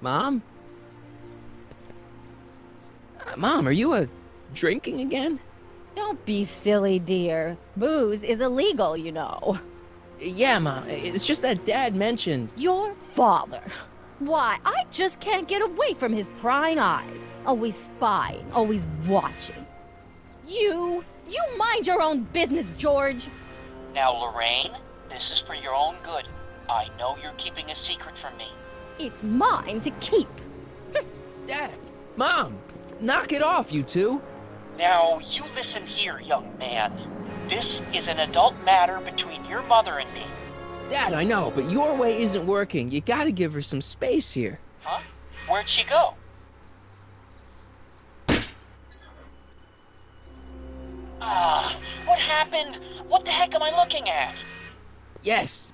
[SPEAKER 1] Mom? Mom, are you drinking again?
[SPEAKER 3] Don't be silly, dear. Booze is illegal, you know.
[SPEAKER 1] Yeah, Mom. It's just that Dad mentioned...
[SPEAKER 3] Your father. Why, I just can't get away from his prying eyes. Always spying, always watching. You mind your own business, George.
[SPEAKER 8] Now, Lorraine, this is for your own good. I know you're keeping a secret from me.
[SPEAKER 3] It's mine to keep.
[SPEAKER 1] Dad! Mom! Knock it off, you two!
[SPEAKER 8] Now, you listen here, young man. This is an adult matter between your mother and me.
[SPEAKER 1] Dad, I know, but your way isn't working. You gotta give her some space here.
[SPEAKER 8] Huh? Where'd she go? What happened? What the heck am I looking at?
[SPEAKER 1] Yes!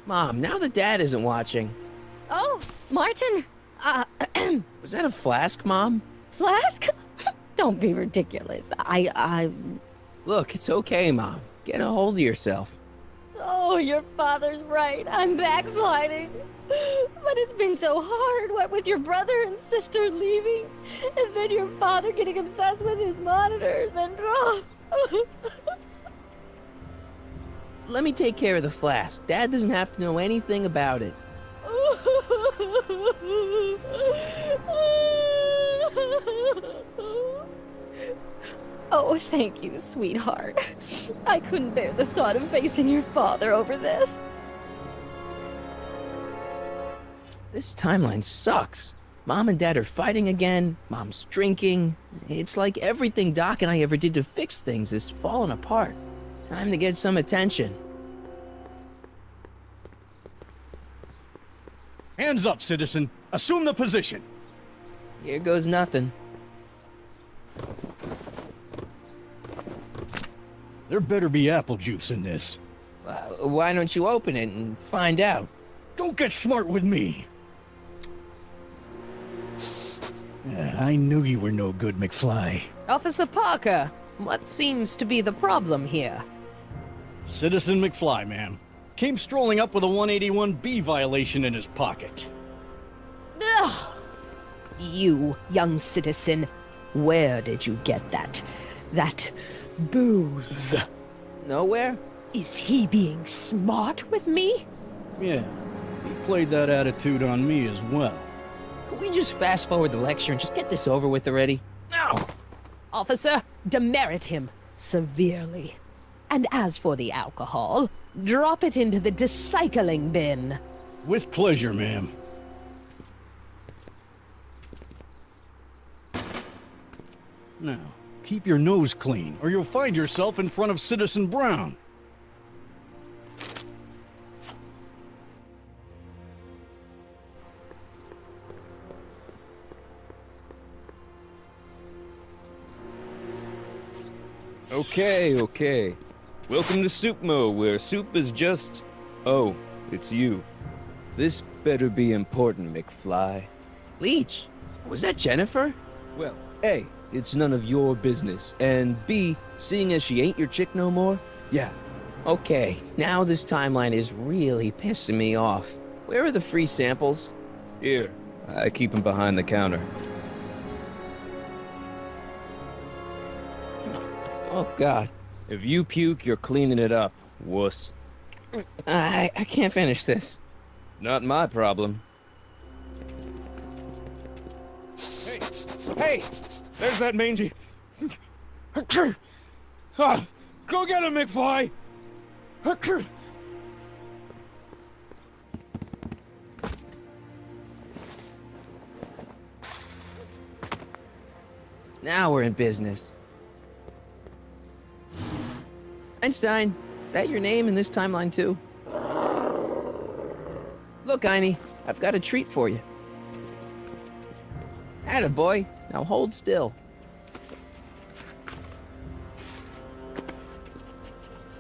[SPEAKER 1] Mom, now that Dad isn't watching...
[SPEAKER 3] Oh, Martin,
[SPEAKER 1] Was that a flask, Mom?
[SPEAKER 3] Flask? Don't be ridiculous.
[SPEAKER 1] Look, it's okay, Mom. Get a hold of yourself.
[SPEAKER 3] Oh, your father's right. I'm backsliding. But it's been so hard, what with your brother and sister leaving, and then your father getting obsessed with his monitors, and...
[SPEAKER 1] Let me take care of the flask. Dad doesn't have to know anything about it.
[SPEAKER 3] Oh, thank you, sweetheart. I couldn't bear the thought of facing your father over this.
[SPEAKER 1] This timeline sucks. Mom and Dad are fighting again. Mom's drinking. It's like everything Doc and I ever did to fix things is falling apart. Time to get some attention.
[SPEAKER 14] Hands up, citizen. Assume the position.
[SPEAKER 1] Here goes nothing.
[SPEAKER 14] There better be apple juice in this.
[SPEAKER 1] Why don't you open it and find out?
[SPEAKER 14] Don't get smart with me. I knew you were no good, McFly.
[SPEAKER 15] Officer Parker, what seems to be the problem here?
[SPEAKER 14] Citizen McFly, ma'am. Came strolling up with a 181B violation in his pocket.
[SPEAKER 15] Ugh! You, young citizen, where did you get that booze?
[SPEAKER 1] Nowhere?
[SPEAKER 15] Is he being smart with me?
[SPEAKER 14] Yeah, he played that attitude on me as well.
[SPEAKER 1] Could we just fast forward the lecture and just get this over with already?
[SPEAKER 15] No! Officer, demerit him severely. And as for the alcohol, drop it into the recycling bin.
[SPEAKER 14] With pleasure, ma'am. Now, keep your nose clean, or you'll find yourself in front of Citizen Brown.
[SPEAKER 22] Okay. Welcome to Soupmo, where soup is just... Oh, it's you. This better be important, McFly.
[SPEAKER 1] Leech, was that Jennifer?
[SPEAKER 22] Well, A, it's none of your business, and B, seeing as she ain't your chick no more, yeah.
[SPEAKER 1] Okay, now this timeline is really pissing me off. Where are the free samples?
[SPEAKER 22] Here, I keep them behind the counter.
[SPEAKER 1] Oh, God.
[SPEAKER 22] If you puke, you're cleaning it up, wuss.
[SPEAKER 1] I can't finish this.
[SPEAKER 22] Not my problem.
[SPEAKER 14] Hey! There's that mangy. Go get him, McFly!
[SPEAKER 1] Now we're in business. Einstein, is that your name in this timeline too? Look, Einie, I've got a treat for you. Attaboy, now hold still.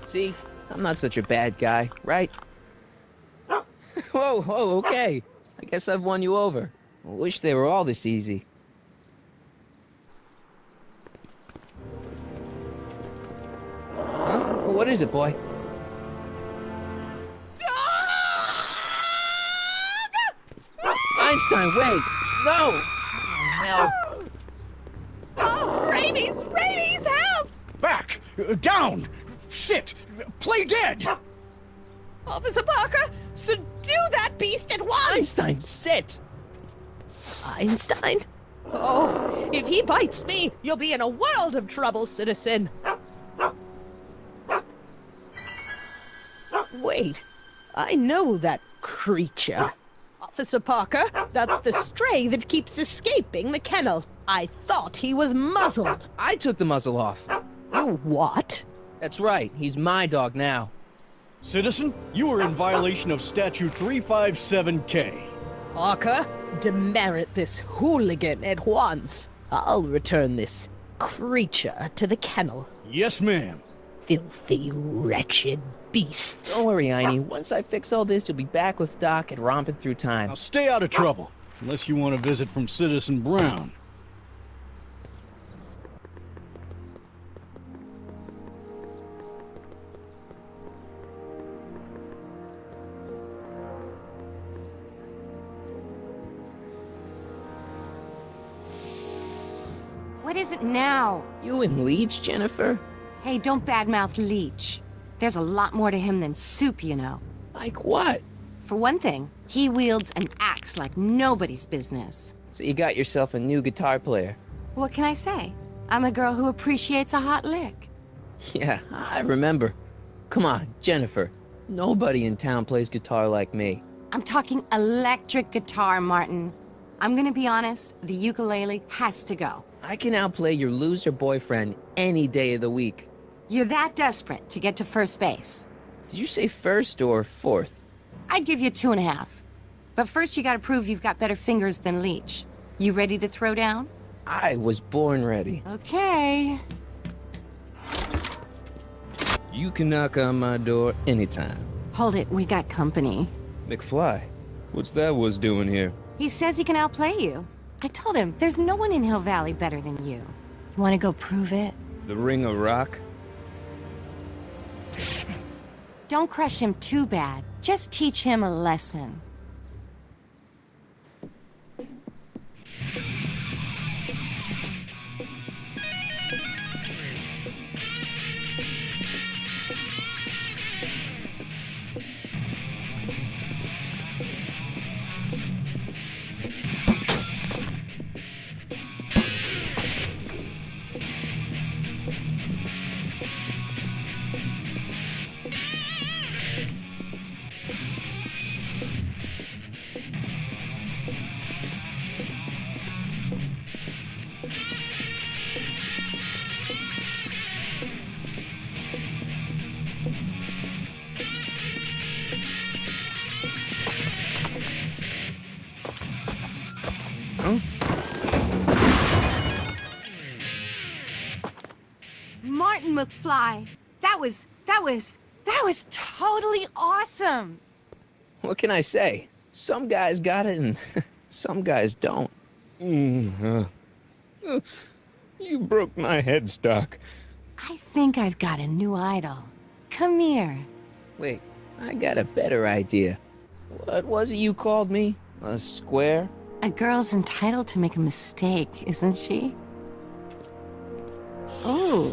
[SPEAKER 1] See, I'm not such a bad guy, right? Whoa, okay. I guess I've won you over. I wish they were all this easy. Huh? What is it, boy? Einstein, wait! No! Help!
[SPEAKER 15] Oh, rabies, help!
[SPEAKER 14] Back! Down! Sit! Play dead!
[SPEAKER 15] Officer Parker, subdue that beast at once!
[SPEAKER 1] Einstein, sit!
[SPEAKER 15] Einstein? Oh, if he bites me, you'll be in a world of trouble, citizen. Wait, I know that creature. Officer Parker, that's the stray that keeps escaping the kennel. I thought he was muzzled.
[SPEAKER 1] I took the muzzle off.
[SPEAKER 15] You what?
[SPEAKER 1] That's right, he's my dog now.
[SPEAKER 14] Citizen, you are in violation of Statute 357K.
[SPEAKER 15] Parker, demerit this hooligan at once. I'll return this creature to the kennel.
[SPEAKER 14] Yes, ma'am.
[SPEAKER 15] Filthy, wretched beasts.
[SPEAKER 1] Don't worry, Einie. Once I fix all this, you'll be back with Doc and romping through time.
[SPEAKER 14] Now stay out of trouble, unless you want a visit from Citizen Brown.
[SPEAKER 17] What is it now?
[SPEAKER 1] You and Leech, Jennifer?
[SPEAKER 17] Hey, don't badmouth Leech. There's a lot more to him than soup, you know.
[SPEAKER 1] Like what?
[SPEAKER 17] For one thing, he wields an axe like nobody's business.
[SPEAKER 1] So you got yourself a new guitar player.
[SPEAKER 17] What can I say? I'm a girl who appreciates a hot lick.
[SPEAKER 1] Yeah, I remember. Come on, Jennifer. Nobody in town plays guitar like me.
[SPEAKER 17] I'm talking electric guitar, Martin. I'm gonna be honest, the ukulele has to go.
[SPEAKER 1] I can outplay your loser boyfriend any day of the week.
[SPEAKER 17] You're that desperate to get to first base.
[SPEAKER 1] Did you say first or fourth?
[SPEAKER 17] I'd give you 2.5. But first you gotta prove you've got better fingers than Leech. You ready to throw down?
[SPEAKER 1] I was born ready.
[SPEAKER 17] Okay.
[SPEAKER 22] You can knock on my door anytime.
[SPEAKER 17] Hold it, we got company.
[SPEAKER 22] McFly, what's that was doing here?
[SPEAKER 17] He says he can outplay you. I told him, there's no one in Hill Valley better than you. You wanna go prove it?
[SPEAKER 22] The Ring of Rock?
[SPEAKER 17] Don't crush him too bad. Just teach him a lesson. Martin McFly, that was totally awesome.
[SPEAKER 1] What can I say? Some guys got it and some guys don't.
[SPEAKER 22] You broke my headstock.
[SPEAKER 17] I think I've got a new idol. Come here.
[SPEAKER 1] Wait, I got a better idea. What was it you called me? A square?
[SPEAKER 17] A girl's entitled to make a mistake, isn't she? Oh.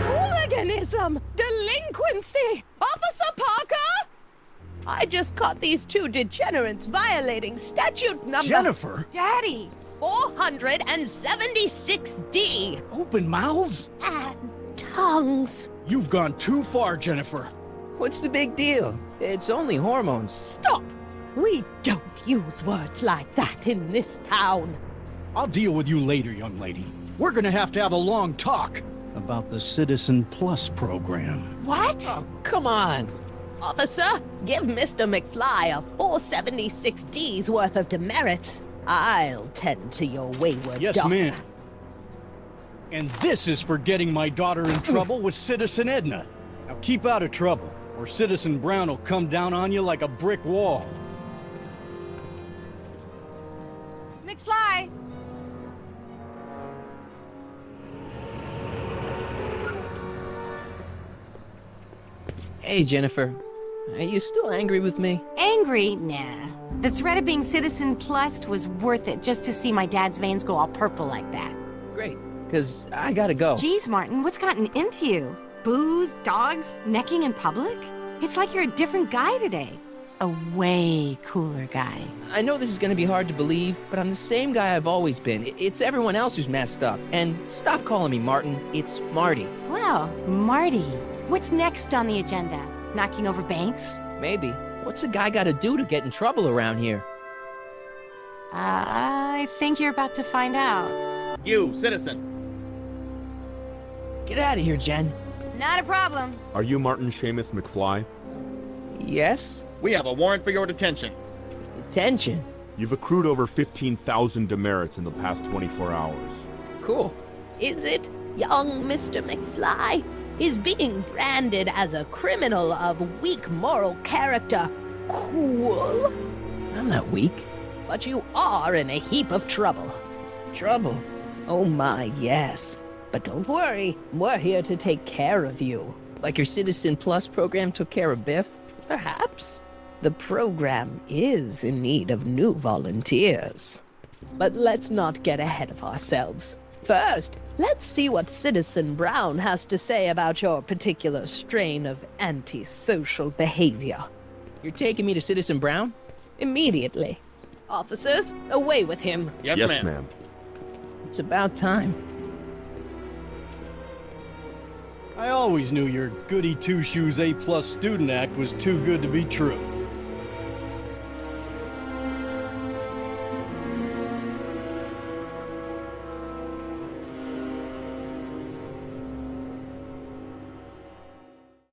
[SPEAKER 15] Hooliganism! Delinquency! Officer Parker! I just caught these two degenerates violating statute number...
[SPEAKER 14] Jennifer!
[SPEAKER 17] Daddy!
[SPEAKER 15] 476D!
[SPEAKER 14] Open mouths?
[SPEAKER 15] And tongues.
[SPEAKER 14] You've gone too far, Jennifer.
[SPEAKER 1] What's the big deal? It's only hormones.
[SPEAKER 15] Stop! We don't use words like that in this town.
[SPEAKER 14] I'll deal with you later, young lady. We're gonna have to have a long talk about the Citizen Plus program.
[SPEAKER 17] What?
[SPEAKER 1] Oh, come on.
[SPEAKER 15] Officer, give Mr. McFly a 476D's worth of demerits. I'll tend to your wayward
[SPEAKER 14] Yes,
[SPEAKER 15] daughter.
[SPEAKER 14] ma'am. And this is for getting my daughter in trouble with Citizen Edna. Now keep out of trouble, or Citizen Brown will come down on you like a brick wall.
[SPEAKER 17] McFly!
[SPEAKER 1] Hey, Jennifer. Are you still angry with me?
[SPEAKER 17] Angry? Nah. The threat of being Citizen Plus was worth it just to see my dad's veins go all purple like that.
[SPEAKER 1] Great, because I gotta go.
[SPEAKER 17] Geez, Martin, what's gotten into you? Booze, dogs, necking in public? It's like you're a different guy today. A way cooler guy.
[SPEAKER 1] I know this is gonna be hard to believe, but I'm the same guy I've always been. It's everyone else who's messed up. And stop calling me Martin. It's Marty.
[SPEAKER 17] Well, Marty, what's next on the agenda? Knocking over banks?
[SPEAKER 1] Maybe. What's a guy gotta do to get in trouble around here?
[SPEAKER 17] I think you're about to find out.
[SPEAKER 12] You, citizen.
[SPEAKER 1] Get out of here, Jen.
[SPEAKER 17] Not a problem.
[SPEAKER 16] Are you Martin Seamus McFly?
[SPEAKER 1] Yes?
[SPEAKER 12] We have a warrant for your detention.
[SPEAKER 1] Detention?
[SPEAKER 16] You've accrued over 15,000 demerits in the past 24 hours.
[SPEAKER 1] Cool.
[SPEAKER 15] Is it, young Mr. McFly? Is being branded as a criminal of weak moral character cool?
[SPEAKER 1] I'm not weak.
[SPEAKER 15] But you are in a heap of trouble.
[SPEAKER 1] Trouble?
[SPEAKER 15] Oh my, yes. But don't worry, we're here to take care of you.
[SPEAKER 1] Like your Citizen Plus program took care of Biff?
[SPEAKER 15] Perhaps. The program is in need of new volunteers. But let's not get ahead of ourselves. First, let's see what Citizen Brown has to say about your particular strain of antisocial behavior.
[SPEAKER 1] You're taking me to Citizen Brown?
[SPEAKER 15] Immediately. Officers, away with him.
[SPEAKER 16] Yes, ma'am.
[SPEAKER 1] It's about time.
[SPEAKER 14] I always knew your goody two-shoes A+ student act was too good to be true.